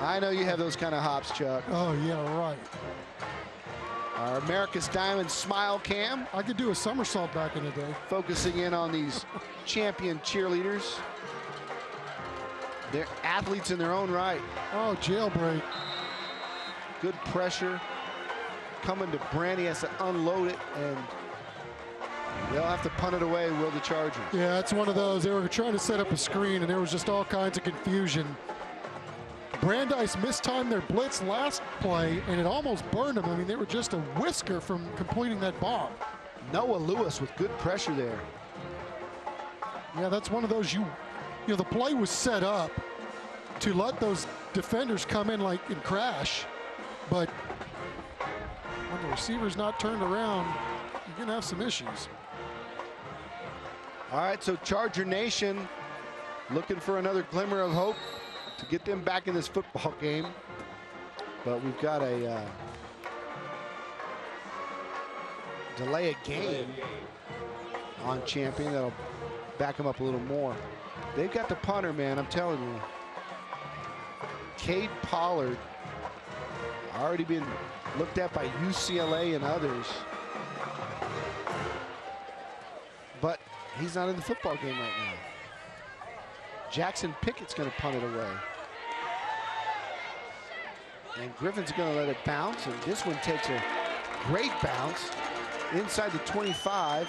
I know you have those kind of hops, Chuck. Oh, yeah, right. Our America's Diamond Smile Cam. I could do a somersault back in the day. Focusing in on these champion cheerleaders. They're athletes in their own right. Oh, jailbreak. Good pressure. Coming to Brandy, has to unload it, and they'll have to punt it away, will the Chargers. Yeah, it's one of those. They were trying to set up a screen, and there was just all kinds of confusion. Brandeis mistimed their blitz last play, and it almost burned them. I mean, they were just a whisker from completing that bomb. Noah Lewis with good pressure there. Yeah, that's one of those, you know, the play was set up to let those defenders come in and crash, but when the receiver's not turned around, you're going to have some issues. All right, so Charger Nation looking for another glimmer of hope to get them back in this football game. But we've got a delay a game on Champion that'll back them up a little more. They've got the punter, man, I'm telling you. Cade Pollard, already been looked at by UCLA and others. But he's not in the football game right now. Jackson Pickett's going to punt it away. And Griffin's going to let it bounce, and this one takes a great bounce inside the 25,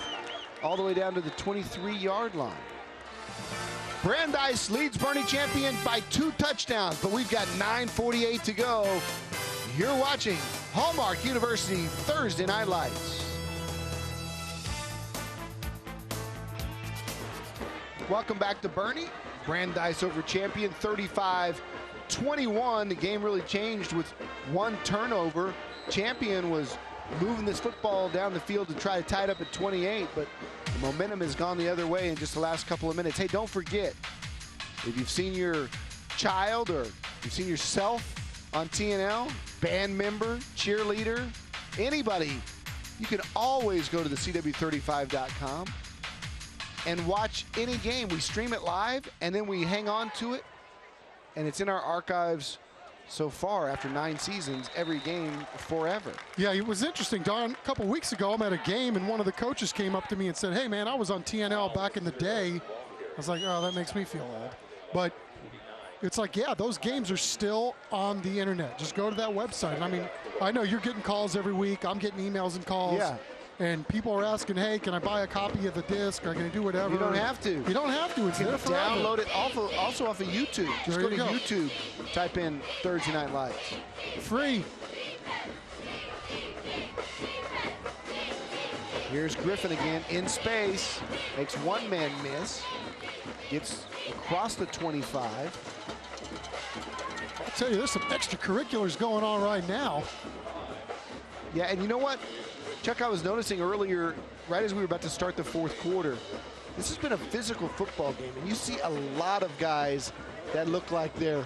all the way down to the 23-yard line. Brandeis leads Boerne Champion by 2 touchdowns, but we've got 9:48 to go. You're watching Hallmark University Thursday Night Lights. Welcome back to Boerne. Brandeis over Champion, 35-21. The game really changed with 1 turnover. Champion was moving this football down the field to try to tie it up at 28, but the momentum has gone the other way in just the last couple of minutes. Hey, don't forget, if you've seen your child or you've seen yourself on TNL, band member, cheerleader, anybody, you can always go to the CW35.com and watch any game. We stream it live, and then we hang on to it, and it's in our archives so far after 9 seasons, every game forever. Yeah, it was interesting, Don. A couple weeks ago, I'm at a game, and one of the coaches came up to me and said, hey, man, I was on TNL back in the day. I was like, oh, that makes me feel old. But it's like, yeah, those games are still on the internet. Just go to that website. And I mean, I know you're getting calls every week. I'm getting emails and calls. Yeah. And people are asking, hey, can I buy a copy of the disc? Or can I do whatever? You don't have to. You don't have to. It's there forever. Download it also off of YouTube. Just go to YouTube, type in Thursday Night Lights. Free. Here's Griffin again in space. Makes one man miss. Gets across the 25. I'll tell you, there's some extracurriculars going on right now. Yeah, and you know what? Chuck, I was noticing earlier, right as we were about to start the 4th quarter, this has been a physical football game, and you see a lot of guys that look like they're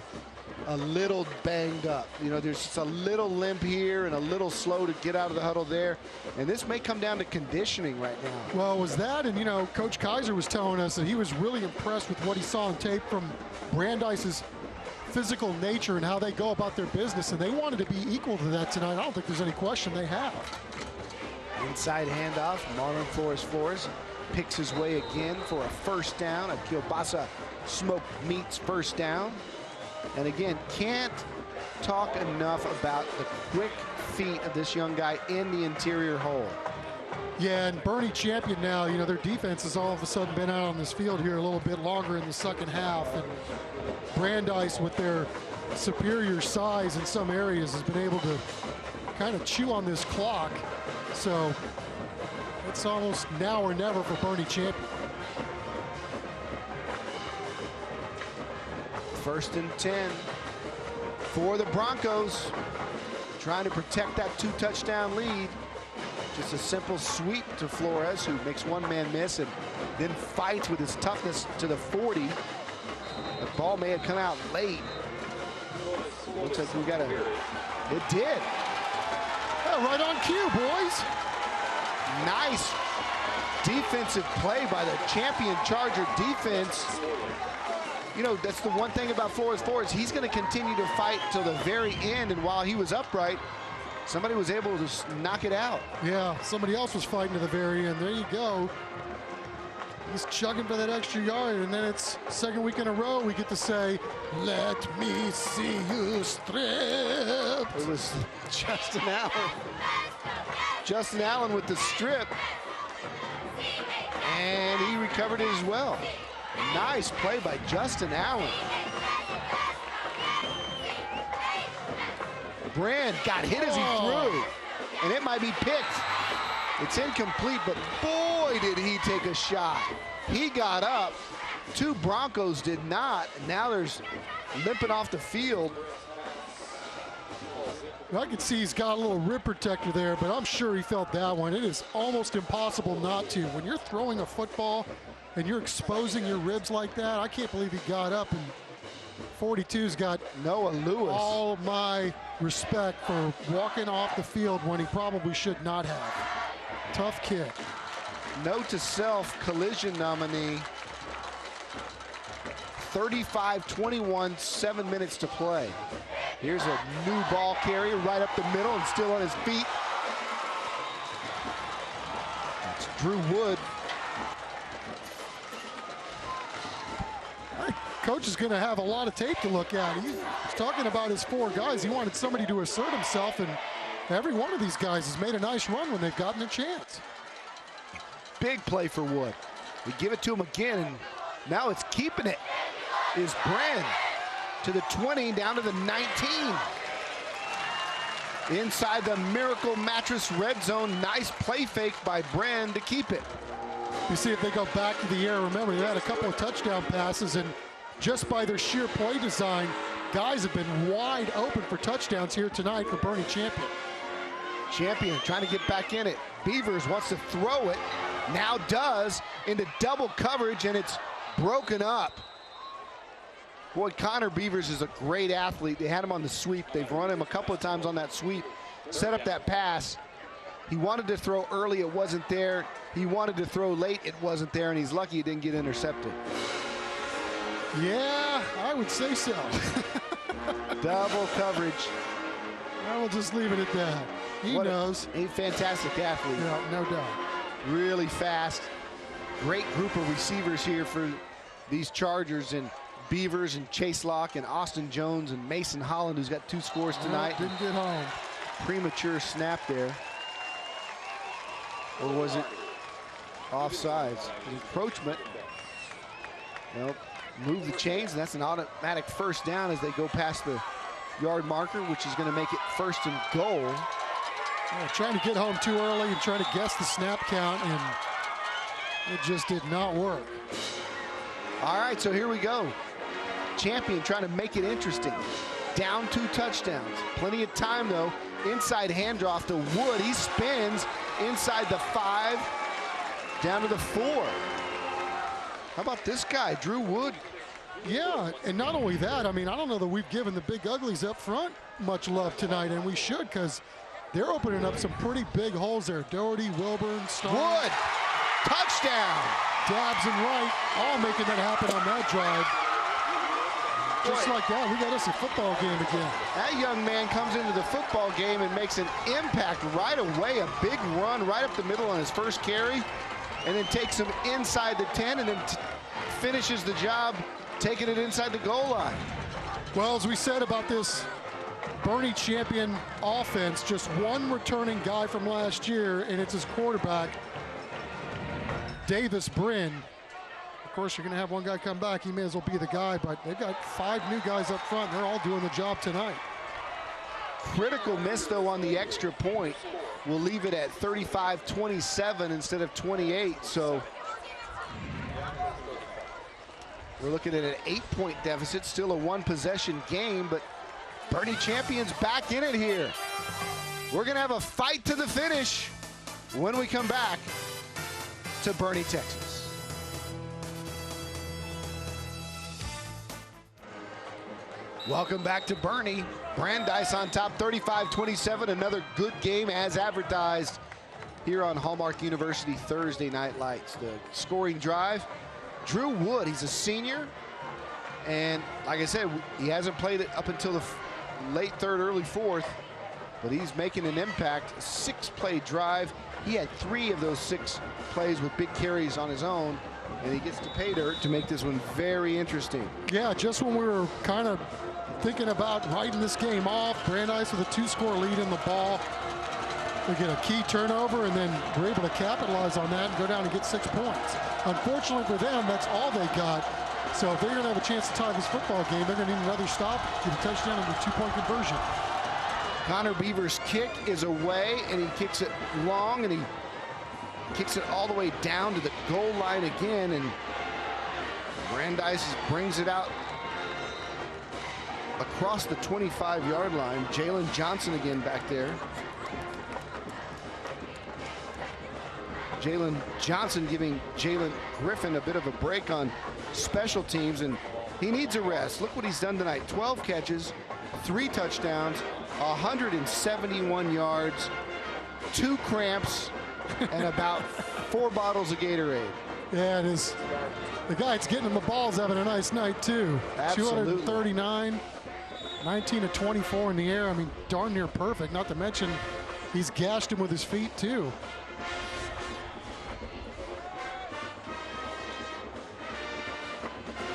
a little banged up. You know, there's just a little limp here and a little slow to get out of the huddle there, and this may come down to conditioning right now. Well, it was that, and you know, Coach Kaiser was telling us that he was really impressed with what he saw on tape from Brandeis's physical nature and how they go about their business, and they wanted to be equal to that tonight. I don't think there's any question they have. Inside handoff, Marlon Flores picks his way again for a first down. A kielbasa smoked meats first down. And again, can't talk enough about the quick feet of this young guy in the interior hole. Yeah, and Boerne Champion now, you know, their defense has all of a sudden been out on this field here a little bit longer in the second half. And Brandeis, with their superior size in some areas, has been able to kind of chew on this clock. So it's almost now or never for Boerne Champion. 1st and 10 for the Broncos, trying to protect that 2-touchdown lead. Just a simple sweep to Flores, who makes one man miss and then fights with his toughness to the 40. The ball may have come out late. Looks like we got a, it did. Yeah, right on cue, boys. Nice defensive play by the Champion Charger defense. You know, that's the one thing about Flores. He's going to continue to fight till the very end, and while he was upright, somebody was able to knock it out. Yeah, somebody else was fighting to the very end. There you go. He's chugging for that extra yard, and then it's second week in a row we get to say, let me see you strip. It was Justin Allen. Justin Allen with the strip. And he recovered it as well. Nice play by Justin Allen. Brand got hit as he threw, and it might be picked. It's incomplete, but boy, did he take a shot. He got up. Two Broncos did not, and now there's limping off the field. I can see he's got a little rib protector there, but I'm sure he felt that one. It is almost impossible not to. When you're throwing a football and you're exposing your ribs like that, I can't believe he got up. And 42's got Noah Lewis. All my respect for walking off the field when he probably should not have. Tough kid. Note to self, collision nominee. 35-21, 7 minutes to play. Here's a new ball carrier right up the middle and still on his feet. That's Drew Wood. Coach is going to have a lot of tape to look at. He's talking about his four guys. He wanted somebody to assert himself, and every one of these guys has made a nice run when they've gotten a chance. Big play for Wood. We give it to him again, and now it's keeping it. Is Brand to the 20, down to the 19. Inside the Miracle Mattress red zone. Nice play fake by Brand to keep it. You see if they go back to the air. Remember, they had a couple of touchdown passes, and just by their sheer play design, guys have been wide open for touchdowns here tonight for Boerne Champion. Champion trying to get back in it. Beavers wants to throw it. Now does into double coverage, and it's broken up. Boy, Connor Beavers is a great athlete. They had him on the sweep. They've run him a couple of times on that sweep. Set up that pass. He wanted to throw early, it wasn't there. He wanted to throw late, it wasn't there, and he's lucky he didn't get intercepted. Yeah, I would say so. Double coverage. I will just leave it at that. He knows. A fantastic athlete. Yeah, no doubt. Really fast. Great group of receivers here for these Chargers, and Beavers and Chase Locke and Austin Jones and Mason Holland, who's got 2 scores tonight. Didn't get home. Premature snap there. Or was it offsides? Encroachment. Nope. Move the chains, and that's an automatic first down as they go past the yard marker, which is going to make it 1st and goal. Yeah, trying to get home too early and trying to guess the snap count, and it just did not work. All right, so here we go. Champion trying to make it interesting. Down 2 touchdowns. Plenty of time, though. Inside handoff to Wood. He spins inside the 5, down to the 4. How about this guy, Drew Wood? Yeah, and not only that, I mean, I don't know that we've given the big uglies up front much love tonight, and we should, because they're opening up some pretty big holes there. Doherty, Wilburn, Stone. Wood, touchdown. Dabbs and Wright all making that happen on that drive. Just like that, we got us a football game again. That young man comes into the football game and makes an impact right away. A big run right up the middle on his first carry, and then takes him inside the 10, and then finishes the job taking it inside the goal line. Well, as we said about this Boerne Champion offense, just one returning guy from last year, and it's his quarterback, Davis Bryn. Of course, you're going to have one guy come back. He may as well be the guy, but they've got 5 new guys up front. They're all doing the job tonight. Critical miss, though, on the extra point. We'll leave it at 35-27 instead of 28. So we're looking at an 8-point deficit, still a 1-possession game, but Boerne Champion's back in it here. We're going to have a fight to the finish. when we come back to Boerne, Texas. Welcome back to Boerne. Brandeis on top, 35-27. Another good game as advertised here on Hallmark University Thursday Night Lights. The scoring drive, Drew Wood, he's a senior. And like I said, he hasn't played it up until the late third, early fourth, but he's making an impact. 6-play drive. He had 3 of those 6 plays with big carries on his own, and he gets to pay dirt to make this one very interesting. Yeah, just when we were kind of thinking about writing this game off, Brandeis with a 2-score lead in the ball. They get a key turnover, and then we're able to capitalize on that and go down and get 6 points. Unfortunately for them, that's all they got. So if they're going to have a chance to tie this football game, they're going to need another stop, get a touchdown, and a 2-point conversion. Connor Beaver's kick is away, and he kicks it long, and he kicks it all the way down to the goal line again, and Brandeis brings it out across the 25-yard line. Jalen Johnson again back there. Jalen Johnson giving Jalen Griffin a bit of a break on special teams, and he needs a rest. Look what he's done tonight. 12 catches, 3 touchdowns, 171 yards, 2 cramps, and about 4 bottles of Gatorade. Yeah, it is. The guy that's getting him the ball is having a nice night, too. Absolutely. 239, 19 of 24 in the air. I mean, darn near perfect. Not to mention, he's gashed him with his feet, too.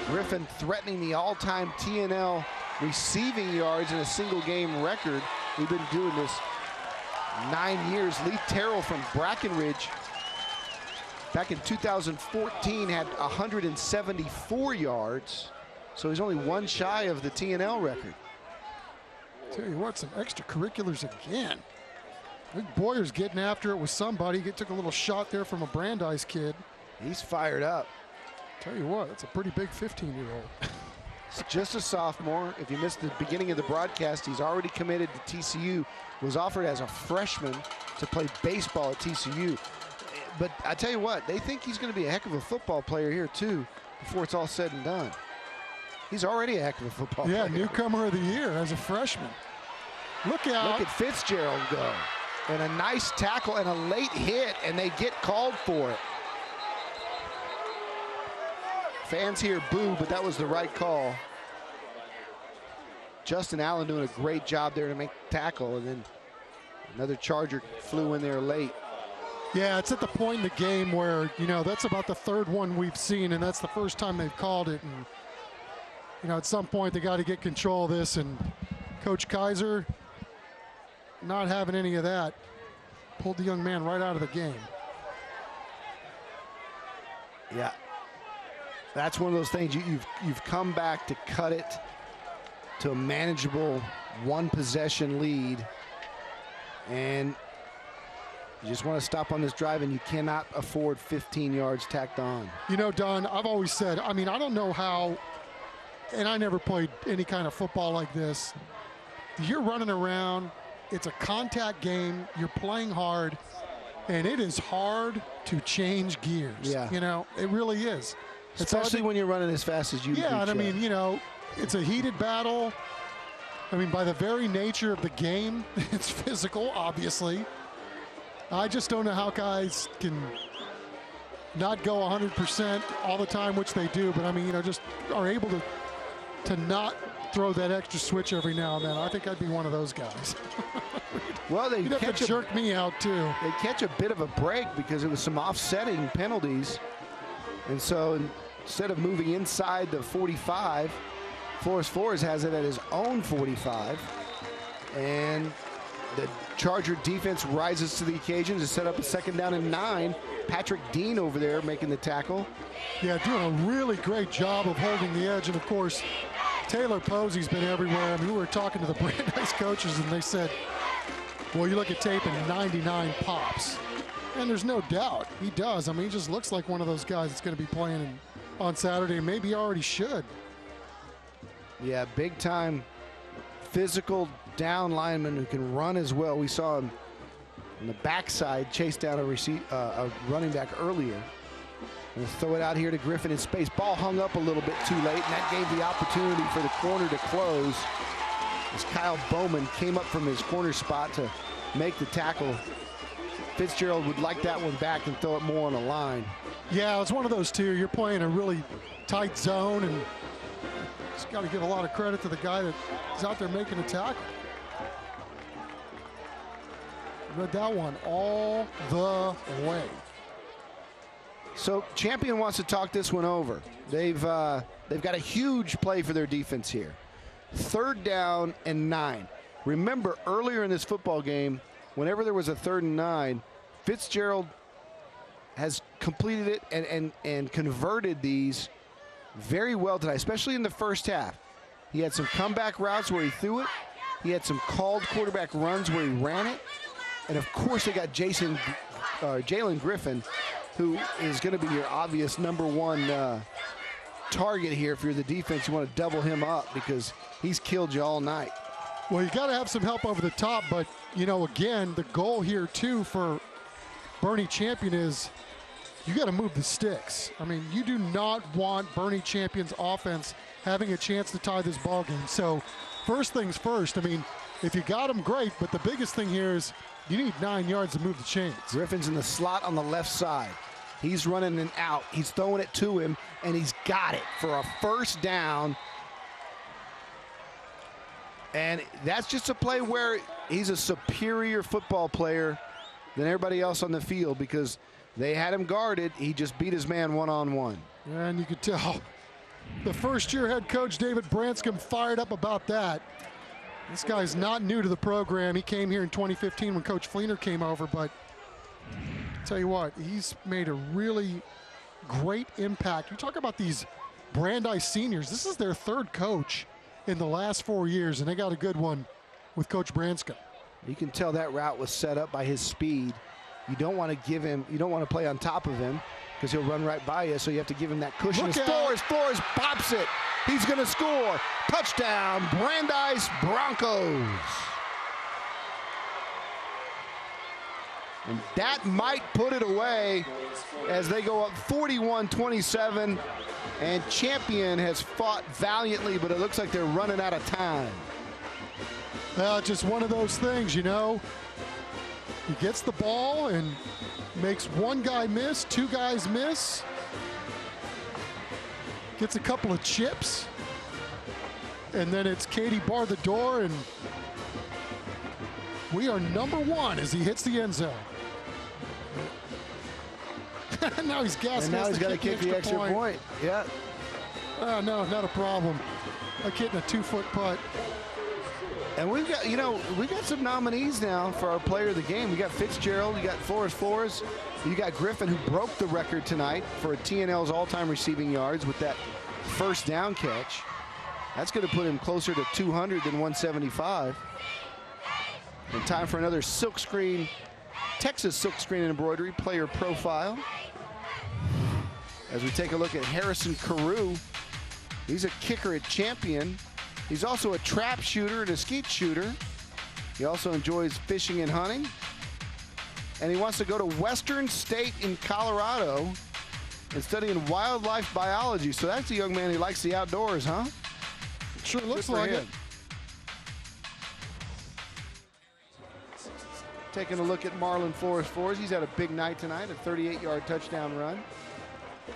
Griffin threatening the all-time TNL receiving yards in a single game record. We've been doing this 9 years. Lee Terrell from Brackenridge back in 2014 had 174 yards. So he's only 1 shy of the TNL record. Tell you what, some extracurriculars again. I think Boyer's getting after it with somebody. He took a little shot there from a Brandeis kid. He's fired up. Tell you what, it's a pretty big 15-year-old. He's just a sophomore. If you missed the beginning of the broadcast, he's already committed to TCU. Was offered as a freshman to play baseball at TCU. But I tell you what, they think he's going to be a heck of a football player here too before it's all said and done. He's already a heck of a football player. Yeah, newcomer of the year as a freshman. Look out. Look at Fitzgerald go. And a nice tackle and a late hit, and they get called for it. Fans here boo, but that was the right call. Justin Allen doing a great job there to make the tackle, and then another Charger flew in there late. Yeah, it's at the point in the game where, you know, that's about the 3rd one we've seen, and that's the first time they've called it. And, you know, at some point they got to get control of this, and Coach Kaiser not having any of that. Pulled the young man right out of the game. Yeah. That's one of those things you've come back to cut it to a manageable 1-possession lead, and you just want to stop on this drive, and you cannot afford 15 yards tacked on. You know, Don, I've always said, I mean, I don't know how, and I never played any kind of football like this. You're running around, it's a contact game, you're playing hard, and it is hard to change gears. Yeah. You know, it really is. Especially when you're running as fast as you do. Yeah, and I mean, you know, it's a heated battle. I mean, by the very nature of the game, it's physical, obviously. I just don't know how guys can not go 100% all the time, which they do, but I mean, you know, just are able to not throw that extra switch every now and then. I think I'd be one of those guys. Well, You'd have to jerk me out, too. They catch a bit of a break because it was some offsetting penalties. And so instead of moving inside the 45, Forrest Flores has it at his own 45. And the Charger defense rises to the occasion to set up a 2nd down and 9. Patrick Dean over there making the tackle. Yeah, doing a really great job of holding the edge. And, of course, Taylor Posey's been everywhere. I mean, we were talking to the Brandeis coaches, and they said, well, you look at tape and 99 pops. And there's no doubt he does. I mean, he just looks like one of those guys that's going to be playing on Saturday, and maybe already should. Yeah, big-time physical down lineman who can run as well. We saw him On the backside, chased down a running back earlier. We'll throw it out here to Griffin in space. Ball hung up a little bit too late, and that gave the opportunity for the corner to close as Kyle Bowman came up from his corner spot to make the tackle. Fitzgerald would like that one back and throw it more on the line. Yeah, it's one of those two. You're playing a really tight zone, and just got to give a lot of credit to the guy that's out there making a tackle. Read that one all the way. So Champion wants to talk this one over. They've got a huge play for their defense here. 3rd down and 9. Remember, earlier in this football game, whenever there was a 3rd and 9, Fitzgerald has completed it and converted these very well tonight, especially in the first half. He had some comeback routes where he threw it. He had some called quarterback runs where he ran it. And of course, they got Jalen Griffin, who is going to be your obvious #1 target here. If you're the defense, you want to double him up because he's killed you all night. Well, you got to have some help over the top, but, you know, again, the goal here, too, for Boerne Champion is you got to move the sticks. I mean, you do not want Boerne Champion's offense having a chance to tie this ball game. So, first things first, I mean, if you got them, great, but the biggest thing here is you need 9 yards to move the chains. Griffin's in the slot on the left side. He's running and out. He's throwing it to him, and he's got it for a 1st down. And that's just a play where he's a superior football player than everybody else on the field because they had him guarded. He just beat his man one-on-one. And you could tell the first-year head coach, David Branscombe, fired up about that. This guy's not new to the program. He came here in 2015 when Coach Fleener came over, but I'll tell you what, he's made a really great impact. You talk about these Brandeis seniors. This is their 3rd coach in the last 4 years, and they got a good one with Coach Branscombe. You can tell that route was set up by his speed. You don't want to give him, you don't want to play on top of him because he'll run right by you, so you have to give him that cushion. Flores pops it. He's going to score. Touchdown, Brandeis Broncos. And that might put it away as they go up 41-27. And Champion has fought valiantly, but it looks like they're running out of time. Well, just one of those things, you know. He gets the ball and makes one guy miss, 2 guys miss. Gets a couple of chips. And then it's Katie bar the door, and we are #1 as he hits the end zone. Now he's gassed. And now he's got to kick the extra point. Yeah. No, not a problem. Like hitting a 2-foot putt. And we've got, you know, we got some nominees now for our player of the game. We got Fitzgerald, you got Flores, you got Griffin, who broke the record tonight for TNL's all-time receiving yards with that 1st down catch. That's going to put him closer to 200 than 175. And time for another silkscreen, Texas silkscreen and embroidery player profile. As we take a look at Harrison Carew, he's a kicker at Champion. He's also a trap shooter and a skeet shooter. He also enjoys fishing and hunting. And he wants to go to Western State in Colorado and studying wildlife biology. So that's a young man who likes the outdoors, huh? Sure looks like it. Taking a look at Marlon Flores. He's had a big night tonight, a 38-yard touchdown run.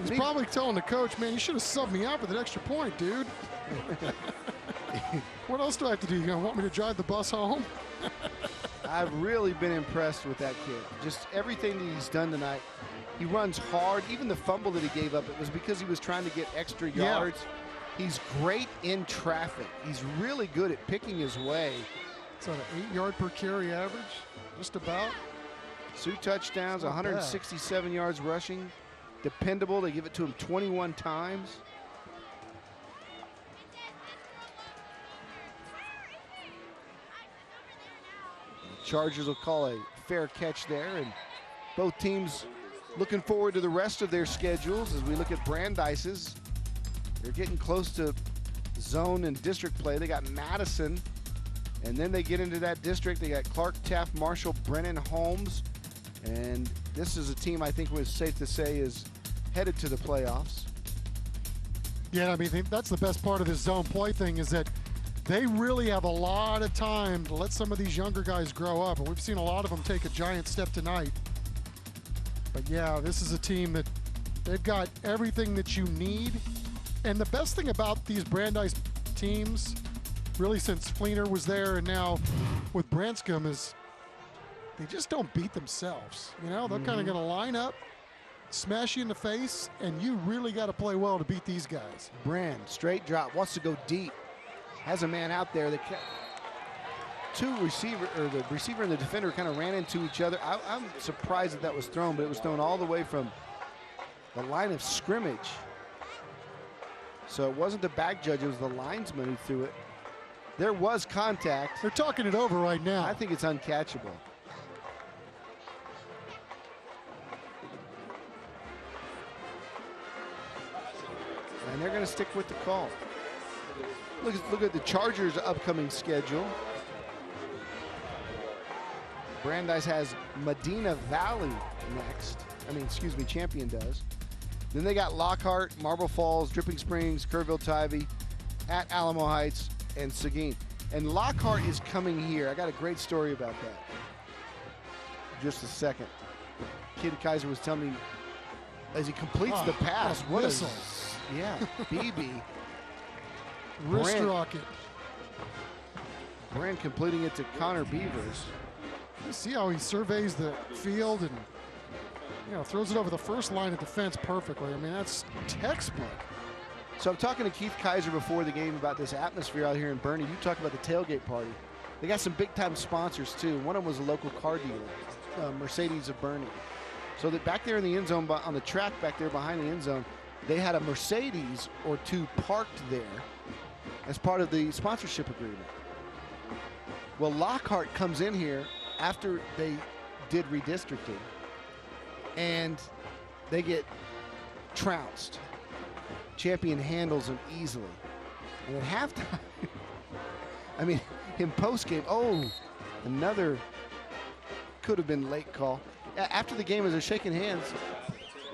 He's probably telling the coach, man, you should have subbed me out with an extra point, dude. What else do I have to do? You gonna want me to drive the bus home? I've really been impressed with that kid. Just everything that he's done tonight. He runs hard. Even the fumble that he gave up, it was because he was trying to get extra yards. He's great in traffic. He's really good at picking his way. It's on an 8-yard per carry average, just about. 2 touchdowns, 167 yards rushing. Dependable. They give it to him 21 times. The Chargers will call a fair catch there, and both teams looking forward to the rest of their schedules. As we look at Brandeis's, they're getting close to zone and district play. They got Madison And then they get into that district. They got Clark, Taft, Marshall, Brennan, Holmes. And this is a team I think was safe to say is headed to the playoffs. Yeah, I mean, that's the best part of this zone play thing is that they really have a lot of time to let some of these younger guys grow up. And we've seen a lot of them take a giant step tonight. But yeah, this is a team that they've got everything that you need. And the best thing about these Brandeis teams, really since Fleener was there and now with Branscombe, is they just don't beat themselves. You know, they're kind of going to line up, smash you in the face, and you really got to play well to beat these guys. Brand, straight drop, wants to go deep. Has a man out there that the receiver and the defender kind of ran into each other. I'm surprised that was thrown, but it was thrown all the way from the line of scrimmage. So it wasn't the back judge, it was the linesman who threw it. There was contact. They're talking it over right now. I think it's uncatchable. And they're going to stick with the call. Look at the Chargers' upcoming schedule. Brandeis has Medina Valley next. Champion does. Then they got Lockhart, Marble Falls, Dripping Springs, Kerrville, Tivy, at Alamo Heights, and Seguin. And Lockhart is coming here. I got a great story about that. Just a second. Kid Kaiser was telling me as he completes the pass, what missile. Yeah, BB. Wrist rocket. Brand completing it to Connor Beavers. You see how he surveys the field and throws it over the first line of defense perfectly. I mean, that's textbook. So I'm talking to Keith Kaiser before the game about this atmosphere out here in Boerne. You talk about the tailgate party. They got some big-time sponsors, too. One of them was a local car dealer, Mercedes of Boerne. So that back there in the end zone, on the track back there behind the end zone, they had a Mercedes or two parked there as part of the sponsorship agreement. Well, Lockhart comes in here after they did redistricting, and they get trounced. Champion handles them easily. And at halftime, I mean, in postgame, another could have been late call. After the game, as they're shaking hands,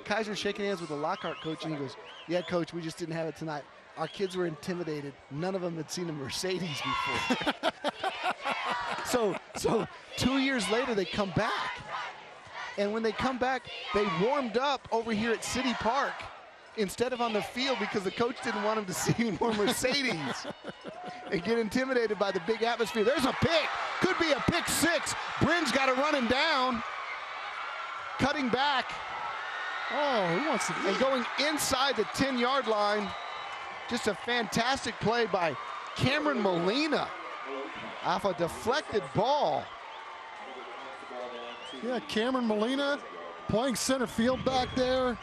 Kaiser's shaking hands with the Lockhart coach, and he goes, "Yeah, coach, we just didn't have it tonight. Our kids were intimidated. None of them had seen a Mercedes before." So 2 years later, they come back. And when they come back, they warmed up over here at City Park instead of on the field because the coach didn't want them to see any more Mercedes and get intimidated by the big atmosphere. There's a pick. Could be a pick six. Bryn's got to run him down. Cutting back. Oh, he wants to and going inside the 10-yard line. Just a fantastic play by Cameron Molina off a deflected ball. Yeah, Cameron Molina playing center field back there,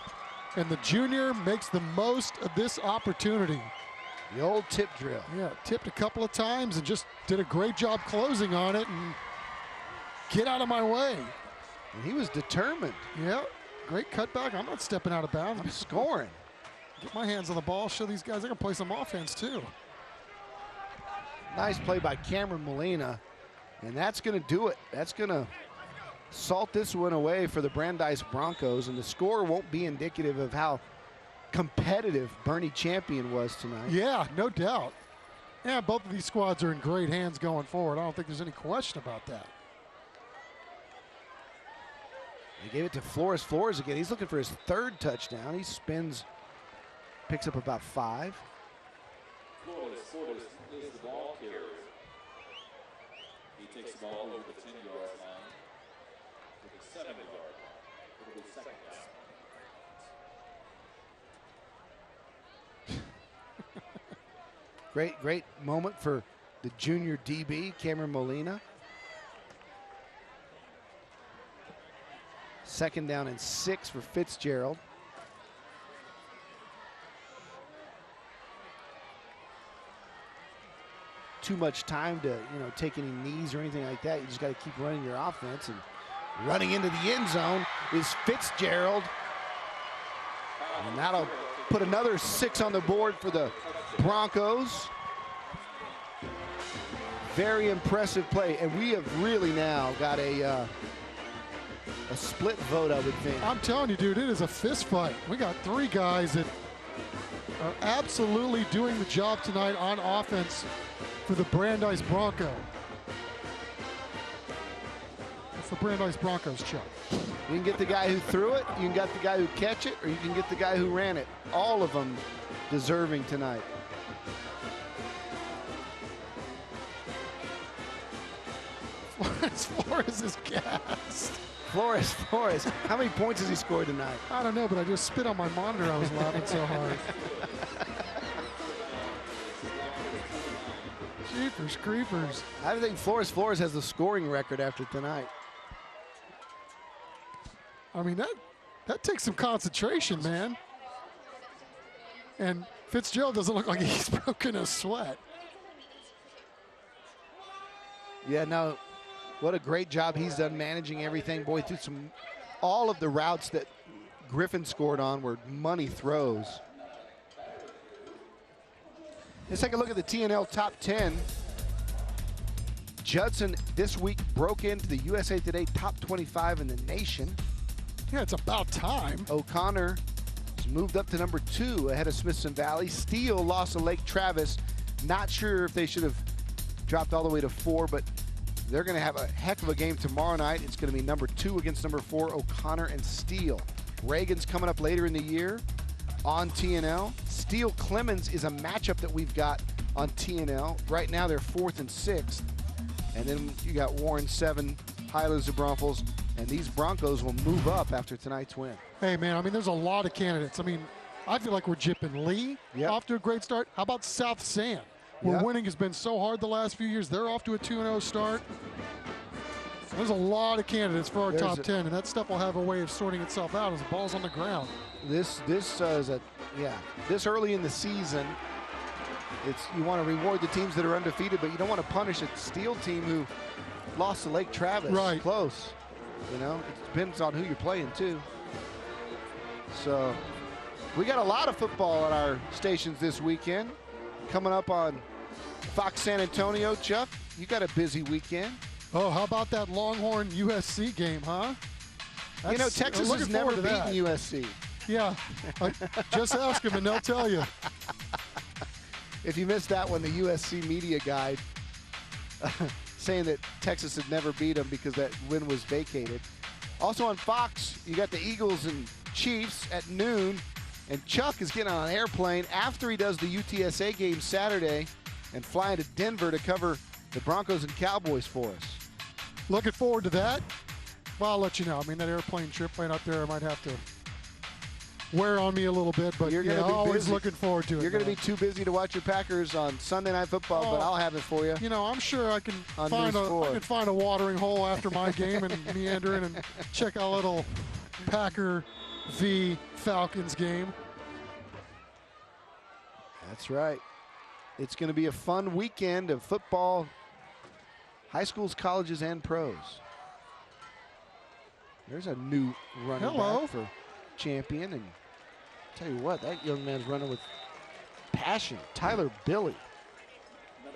and the junior makes the most of this opportunity. The old tip drill. Yeah, tipped a couple of times and just did a great job closing on it and get out of my way. And he was determined. Yeah, great cutback. I'm not stepping out of bounds. I'm scoring. Get my hands on the ball, show these guys I can play some offense too. Nice play by Cameron Molina, and that's going to do it. That's going to salt this one away for the Brandeis Broncos, and the score won't be indicative of how competitive Boerne Champion was tonight. Yeah, no doubt. Yeah, both of these squads are in great hands going forward. I don't think there's any question about that. They gave it to Flores. Flores again. He's looking for his third touchdown. He spins, picks up about 5. Flores is the ball carrier. He takes the ball over the 10-yard line to the 7-yard line. It'll be second down. Great moment for the junior DB, Cameron Molina. 2nd down and 6 for Fitzgerald. Too much time to, take any knees or anything like that. You just got to keep running your offense, and running into the end zone is Fitzgerald. And that'll put another 6 on the board for the Broncos. Very impressive play, and we have really now got a split vote, I would think. I'm telling you, dude, it is a fist fight. We got 3 guys that are absolutely doing the job tonight on offense for the Brandeis Bronco. It's the Brandeis Broncos, Chuck. You can get the guy who threw it, you can get the guy who catch it, or you can get the guy who ran it. All of them deserving tonight. Flores is gassed. Flores. How many points has he scored tonight? I don't know, but I just spit on my monitor. I was laughing so hard. Jeepers creepers. I think Flores has the scoring record after tonight. I mean, that takes some concentration, man. And Fitzgerald doesn't look like he's broken a sweat. Yeah, no, what a great job he's done managing everything. Boy, through all of the routes that Griffin scored on were money throws. Let's take a look at the TNL top 10. Judson this week broke into the USA Today top 25 in the nation. Yeah, it's about time. O'Connor has moved up to number 2 ahead of Smithson Valley. Steele lost to Lake Travis. Not sure if they should have dropped all the way to 4, but they're going to have a heck of a game tomorrow night. It's going to be number 2 against number 4, O'Connor and Steele. Reagan's coming up later in the year on TNL. Steele Clemens is a matchup that we've got on TNL. Right now they're 4th and 6th. And then you got Warren 7, Highlands of Broncos, and these Broncos will move up after tonight's win. Hey, man, I mean, there's a lot of candidates. I mean, I feel like we're jipping Lee off to a great start. How about South San? Where winning has been so hard the last few years. They're off to a 2-0 start. There's a lot of candidates for our top 10, and that stuff will have a way of sorting itself out as the ball's on the ground. This early in the season, you want to reward the teams that are undefeated, but you don't want to punish a Steele team who lost to Lake Travis. Right. Close. You know, it depends on who you're playing too. So we got a lot of football on our stations this weekend. Coming up on Fox San Antonio. Chuck, you got a busy weekend. Oh, how about that Longhorn USC game, huh? You know, Texas has never beaten USC. Yeah, just ask them and they'll tell you. If you missed that one, the USC media guide saying that Texas had never beat them because that win was vacated. Also on Fox, you got the Eagles and Chiefs at noon. And Chuck is getting on an airplane after he does the UTSA game Saturday and flying to Denver to cover the Broncos and Cowboys for us. Looking forward to that. Well, I'll let you know. I mean, that airplane trip right up there, I might have to wear on me a little bit, but you're always looking forward to it. You're going to be too busy to watch your Packers on Sunday Night Football, but I'll have it for you. You know, I'm sure I can find a watering hole after my game and meander in and check out a little Packer v. Falcons game. That's right. It's going to be a fun weekend of football, high schools, colleges, and pros. There's a new running back for Champion, and tell you what, that young man's running with passion. Tyler Billy.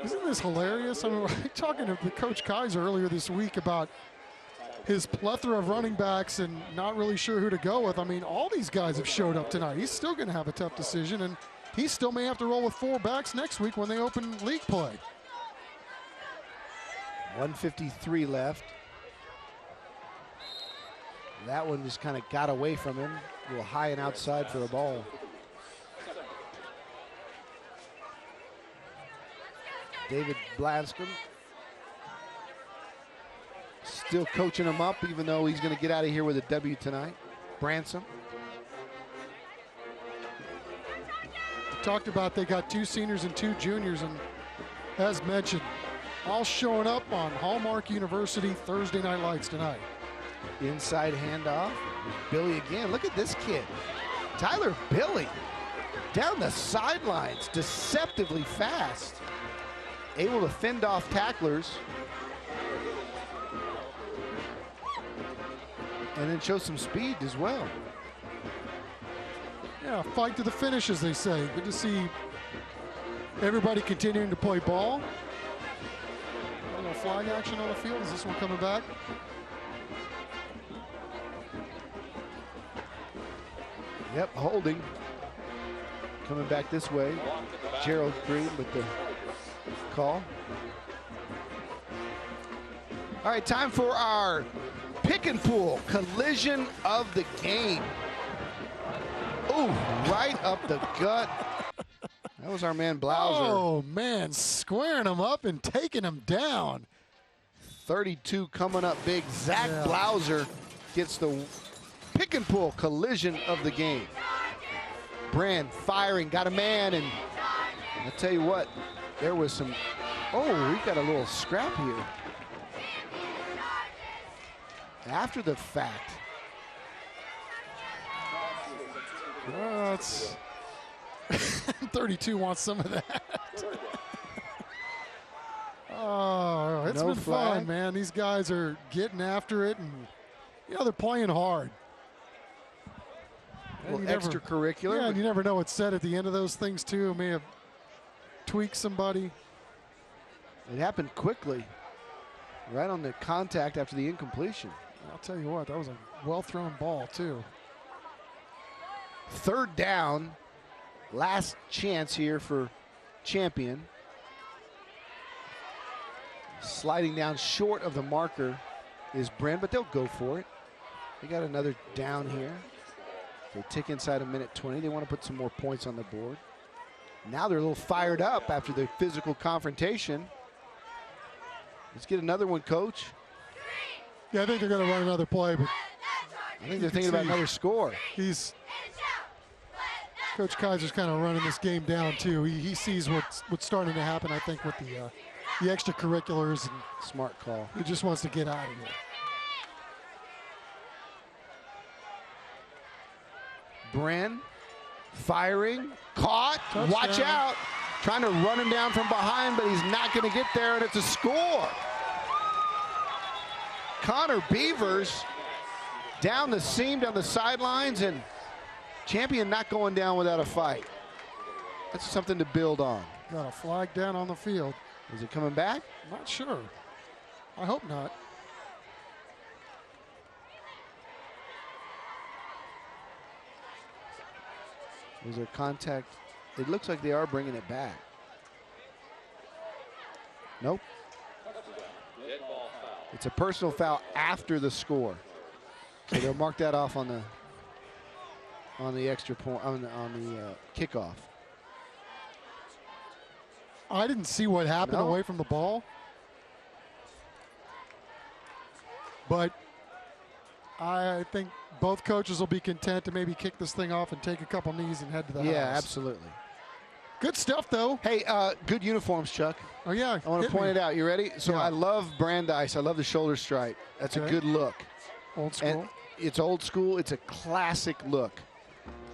Isn't this hilarious? I mean, we're talking to Coach Kaiser earlier this week about his plethora of running backs and not really sure who to go with. I mean, all these guys have showed up tonight. He's still going to have a tough decision, and he still may have to roll with 4 backs next week when they open league play. 1:53 left. That one just kind of got away from him. A little high and outside for a ball. David Blanscombe still coaching him up, even though he's going to get out of here with a W tonight. Branson. Talked about they got 2 seniors and 2 juniors, and as mentioned, all showing up on Hallmark University Thursday Night Lights tonight. Inside handoff. Billy again. Look at this kid. Tyler Billy down the sidelines, deceptively fast. Able to fend off tacklers. And then show some speed as well. Yeah, fight to the finish, as they say. Good to see everybody continuing to play ball. flag action on the field? Is this one coming back? Yep, holding. Coming back this way. Gerald Green with the call. All right, time for our pick and pool collision of the game. Ooh, right up the gut. That was our man Blauser. Oh, man, squaring him up and taking him down. 32 coming up big. Zach Blauser gets the pick and pull collision of the game. Brand firing, got a man, and I'll tell you what, there was some, oh, we got a little scrap here. After the fact. Well, it's 32 wants some of that. Oh, it's been fun, man. These guys are getting after it, and you know they're playing hard. A little extracurricular. Yeah, and you never know what's said at the end of those things too. It may have tweaked somebody. It happened quickly, right on the contact after the incompletion. I'll tell you what, that was a well-thrown ball too. Third down, last chance here for Champion. Sliding down short of the marker is Brand, but they'll go for it. They got another down here. They tick inside a minute 20. They want to put some more points on the board. Now they're a little fired up after the physical confrontation. Let's get another one, Coach. Yeah, I think they're going to run another play, but I think they're thinking about another score. Coach Kaiser's kind of running this game down too. He sees what's starting to happen, I think, with the extracurriculars. And smart call. He just wants to get out of here. Bren firing, caught, touchdown. Watch out. Trying to run him down from behind, but he's not going to get there, and it's a score. Connor Beavers down the seam, down the sidelines, and Champion not going down without a fight. That's something to build on. Got a flag down on the field. Is it coming back? Not sure. I hope not. Was there contact? It looks like they are bringing it back. Nope. It's a personal foul after the score. So they'll mark that off on the extra point, on the kickoff. I didn't see what happened away from the ball. But I think both coaches will be content to maybe kick this thing off and take a couple knees and head to the house. Yeah, absolutely. Good stuff, though. Hey, good uniforms, Chuck. Oh, yeah. I want to point it out. You ready? So Yeah. I love Brandeis. I love the shoulder stripe. That's a good look. Old school. And it's old school. It's a classic look.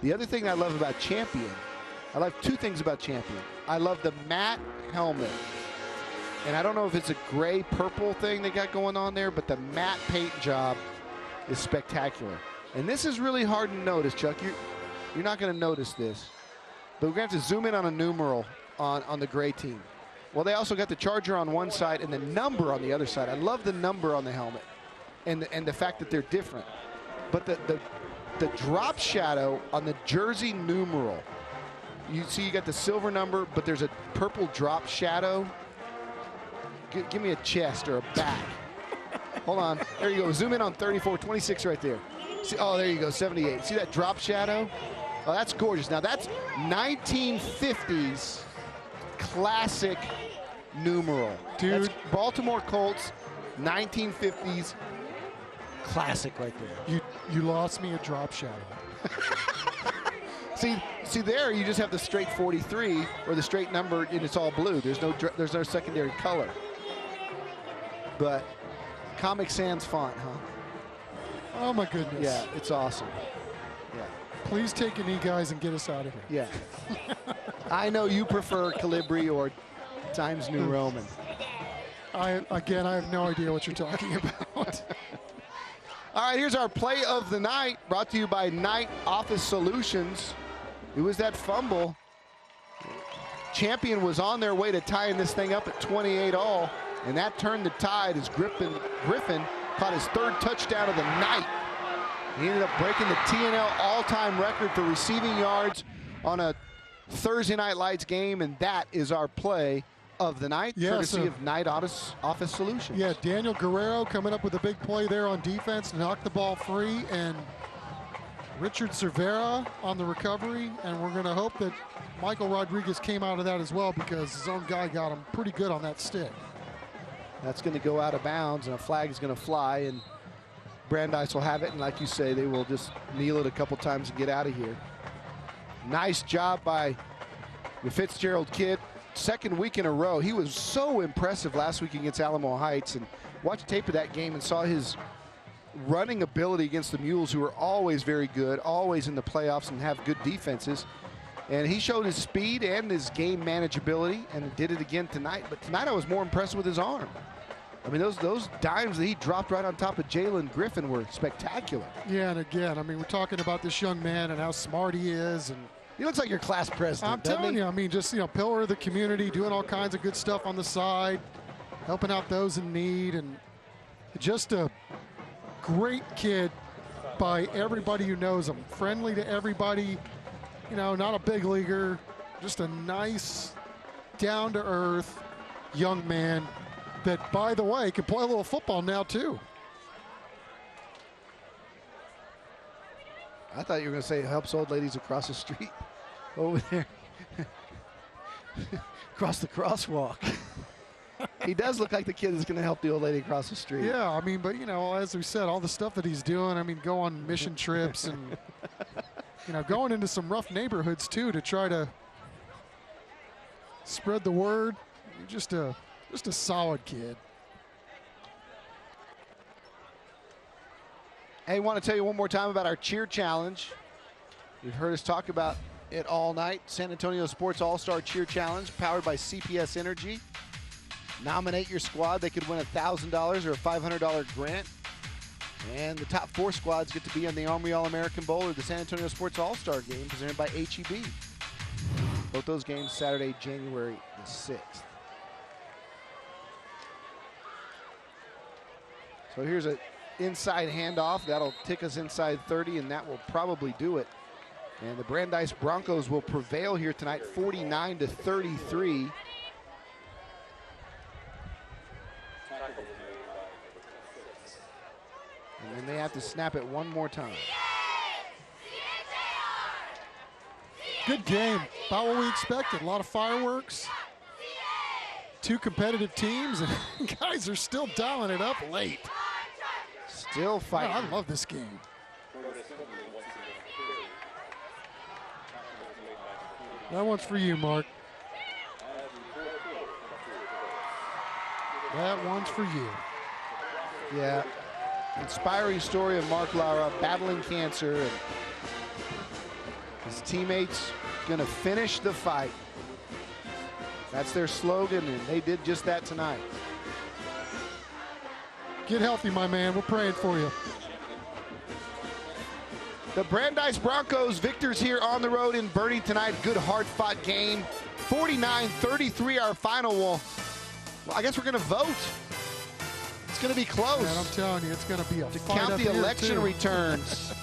The other thing I love about Champion, I love two things about Champion. I love the matte helmet. And I don't know if it's a gray purple thing they got going on there, but the matte paint job is spectacular. And this is really hard to notice, Chuck. You're not going to notice this. But we're going to have to zoom in on a numeral on the gray team. Well, they also got the Charger on one side and the number on the other side. I love the number on the helmet and the fact that they're different. But the drop shadow on the jersey numeral, you see you got the silver number, but there's a purple drop shadow. Give me a chest or a back. Hold on. There you go. Zoom in on 34, 26 right there. See, oh, there you go, 78. See that drop shadow? Oh, that's gorgeous. Now, that's 1950s classic numeral. Dude. That's Baltimore Colts, 1950s classic right there. You lost me a drop shadow. See there, you just have the straight 43 or the straight number, and it's all blue. There's no secondary color. But Comic Sans font, huh? Oh, my goodness. Yeah, it's awesome. Yeah. Please take a knee, guys, and get us out of here. Yeah. I know you prefer Calibri or Times New Roman. I have no idea what you're talking about. All right, here's our play of the night, brought to you by Knight Office Solutions. It was that fumble. Champion was on their way to tying this thing up at 28 all. And that turned the tide as Griffin caught his 3rd touchdown of the night. He ended up breaking the TNL all-time record for receiving yards on a Thursday Night Lights game, and that is our play of the night, courtesy of Night Office Solutions. Yeah, Daniel Guerrero coming up with a big play there on defense, knocked the ball free, and Richard Cervera on the recovery, and we're going to hope that Michael Rodriguez came out of that as well, because his own guy got him pretty good on that stick. That's going to go out of bounds, and a flag is going to fly, and Brandeis will have it, and like you say, they will just kneel it a couple times and get out of here. Nice job by the Fitzgerald kid. 2nd week in a row. He was so impressive last week against Alamo Heights, and watched tape of that game and saw his running ability against the Mules, who are always very good, always in the playoffs and have good defenses. And he showed his speed and his game manageability, and did it again tonight. But tonight I was more impressed with his arm. I mean, those dimes that he dropped right on top of Jalen Griffin were spectacular. Yeah, and again, I mean, we're talking about this young man and how smart he is, and he looks like your class president. I'm telling you, I mean, just, you know, pillar of the community, doing all kinds of good stuff on the side, helping out those in need, and just a great kid by everybody who knows him. Friendly to everybody, you know, not a big leaguer, just a nice, down-to-earth young man that, by the way, can play a little football now, too. I thought you were going to say it helps old ladies across the street over there. Across the crosswalk. He does look like the kid that's going to help the old lady across the street. Yeah, I mean, but, you know, as we said, all the stuff that he's doing, I mean, go on mission trips and, you know, going into some rough neighborhoods, too, to try to spread the word. Just a solid kid. Hey, I want to tell you one more time about our cheer challenge. You've heard us talk about it all night. San Antonio Sports All-Star Cheer Challenge, powered by CPS Energy. Nominate your squad. They could win $1,000 or a $500 grant. And the top 4 squads get to be in the Army All-American Bowl or the San Antonio Sports All-Star Game presented by HEB. Both those games Saturday, January the 6th. So here's an inside handoff. That'll tick us inside 30, and that will probably do it. And the Brandeis Broncos will prevail here tonight, 49-33. And then they have to snap it one more time. Good game. About what we expected. A lot of fireworks. 2 competitive teams, and guys are still dialing it up late. Still fighting. Man, I love this game. That one's for you, Mark. That one's for you. Yeah. Inspiring story of Mark Lara battling cancer, and his teammates going to finish the fight. That's their slogan, and they did just that tonight. Get healthy, my man. We're praying for you. The Brandeis Broncos victors here on the road in Boerne tonight. Good, hard-fought game. 49-33 our final. Well, I guess we're going to vote. It's going to be close. Man, I'm telling you, it's going to be a to fight count up the here, election too. returns.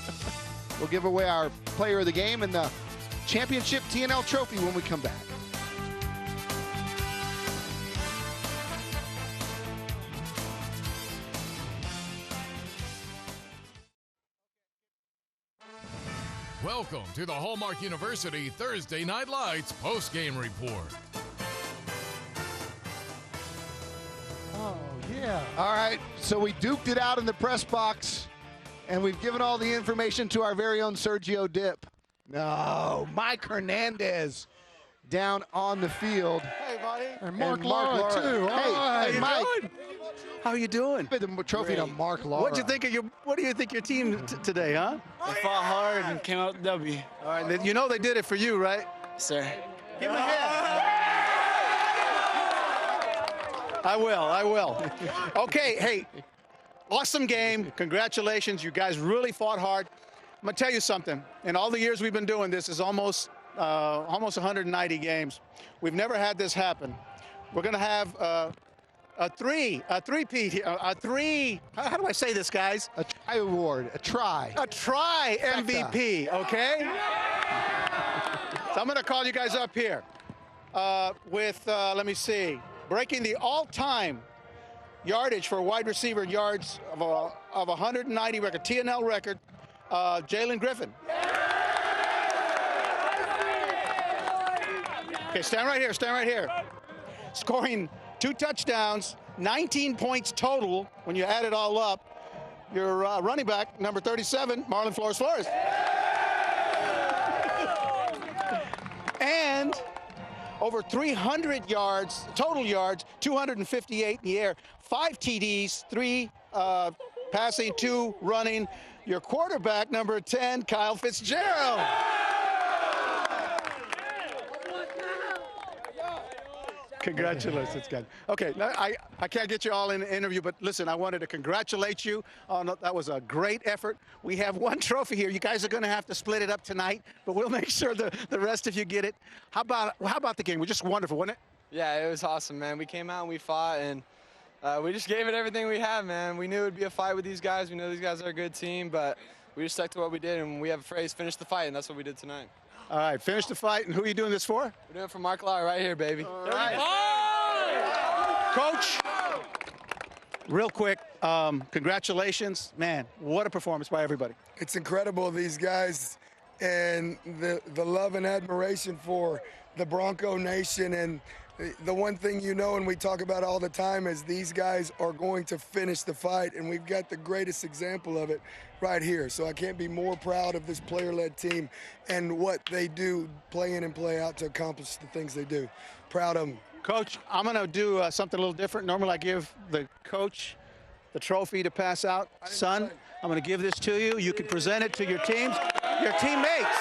We'll give away our player of the game and the championship TNL trophy when we come back. Welcome to the Hallmark University Thursday Night Lights post-game report. Oh, yeah. All right, so we duked it out in the press box, and we've given all the information to our very own Sergio Dip. No, Mike Hernandez down on the field. Hey, buddy. And Mark Lara, too. Hey, Mike. How you doing? The trophy to Mark Lara. What do you think of your team today, huh? They fought hard and came out with W. All right, you know they did it for you, right? Sir. Give him a hand. I will. Okay, hey, awesome game. Congratulations. You guys really fought hard. I'm going to tell you something. In all the years we've been doing this, it's almost 190 games. We've never had this happen. We're going to have How do I say this, guys? A try award, a try. A try MVP, okay? So I'm going to call you guys up here let me see, breaking the all-time yardage for wide receiver yards of 190 record, TNL record, Jalen Griffin. Okay, stand right here. Scoring 2 touchdowns, 19 points total when you add it all up. Your running back, number 37, Marlon Flores. And over 300 yards, total yards, 258 in the air, 5 TDs, 3 passing, 2 running. Your quarterback, number 10, Kyle Fitzgerald. Congratulations, guys. Okay, I can't get you all in the interview, but listen, I wanted to congratulate you on that. Was a great effort. We have 1 trophy here. You guys are going to have to split it up tonight, but we'll make sure the rest of you get it. How about the game? It was just wonderful, wasn't it? Yeah, it was awesome, man. We came out and we fought, and we just gave it everything we had, man. We knew it would be a fight with these guys. We know these guys are a good team, but we just stuck to what we did, and we have a phrase, finish the fight, and that's what we did tonight. All right, finish the fight. And who are you doing this for? We're doing it for Mark Lauer right here, baby. All right. Coach, real quick, congratulations. Man, what a performance by everybody. It's incredible, these guys, and the love and admiration for the Bronco Nation. And the one thing you know, and we talk about all the time, is these guys are going to finish the fight, and we've got the greatest example of it right here. So I can't be more proud of this player-led team and what they do play in and play out to accomplish the things they do. Proud of them. Coach, I'm going to do something a little different. Normally I give the coach the trophy to pass out. Son, I'm going to give this to you. You can present it to your teams, your teammates.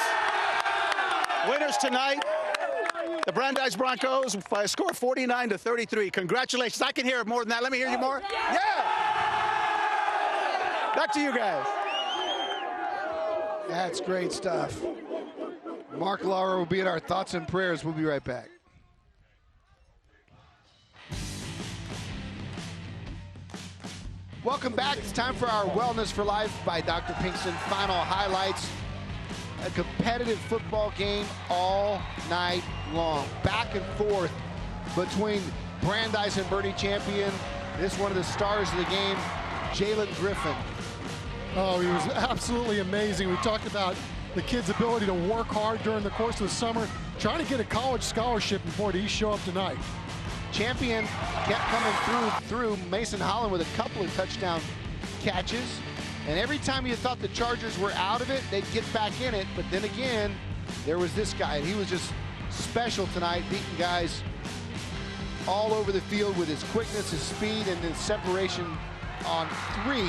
Winners tonight, the Brandeis Broncos by a score of 49-33. Congratulations. I can hear it more than that. Let me hear you more. Yeah. Back to you guys. That's great stuff. Mark Lauer will be in our thoughts and prayers. We'll be right back. Welcome back. It's time for our Wellness for Life by Dr. Pinkston. Final highlights. A competitive football game all night long. Back and forth between Brandeis and Boerne Champion. This is one of the stars of the game, Jalen Griffin. Oh, he was absolutely amazing. We talked about the kid's ability to work hard during the course of the summer, trying to get a college scholarship before he show up tonight. Champion kept coming through Mason Holland with a couple of touchdown catches. And every time you thought the Chargers were out of it, they'd get back in it. But then again, there was this guy. He was just special tonight, beating guys all over the field with his quickness, his speed, and his separation on 3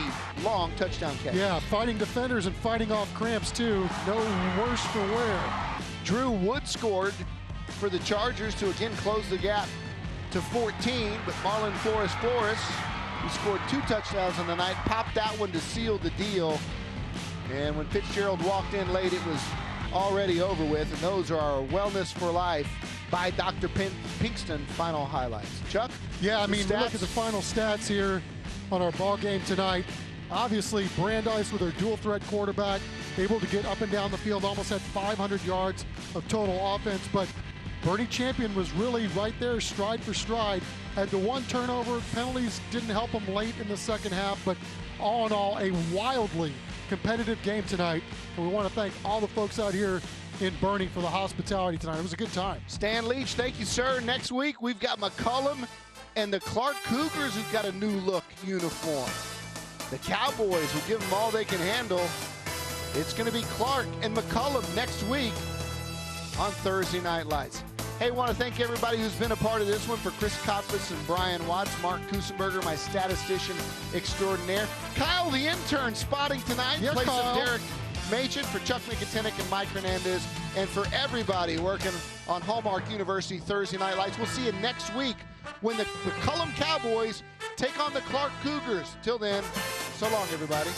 long touchdown catches. Yeah, fighting defenders and fighting off cramps, too. No worse for wear. Drew Wood scored for the Chargers to again close the gap to 14, but Marlon Flores, he scored 2 touchdowns on the night, popped that one to seal the deal. And when Fitzgerald walked in late, it was already over with. And those are our Wellness for Life by Dr. Pinkston final highlights. Chuck? Yeah, I mean, look at the final stats here on our ball game tonight. Obviously, Brandeis with their dual threat quarterback, able to get up and down the field, almost had 500 yards of total offense. But Boerne Champion was really right there, stride for stride. Had the 1 turnover. Penalties didn't help them late in the second half, but all in all, a wildly competitive game tonight. And we want to thank all the folks out here in Boerne for the hospitality tonight. It was a good time. Stan Leach, thank you, sir. Next week, we've got McCullum and the Clark Cougars who've got a new look uniform. The Cowboys will give them all they can handle. It's going to be Clark and McCullum next week on Thursday Night Lights. Hey, I want to thank everybody who's been a part of this one. For Chris Kopfus and Brian Watts, Mark Kusenberger, my statistician extraordinaire. Kyle, the intern, spotting tonight. Yeah, place Kyle. of Derek Machin. For Chuck Nicotinic and Mike Hernandez. And for everybody working on Hallmark University Thursday Night Lights. We'll see you next week when the McCullum Cowboys take on the Clark Cougars. Till then, so long, everybody.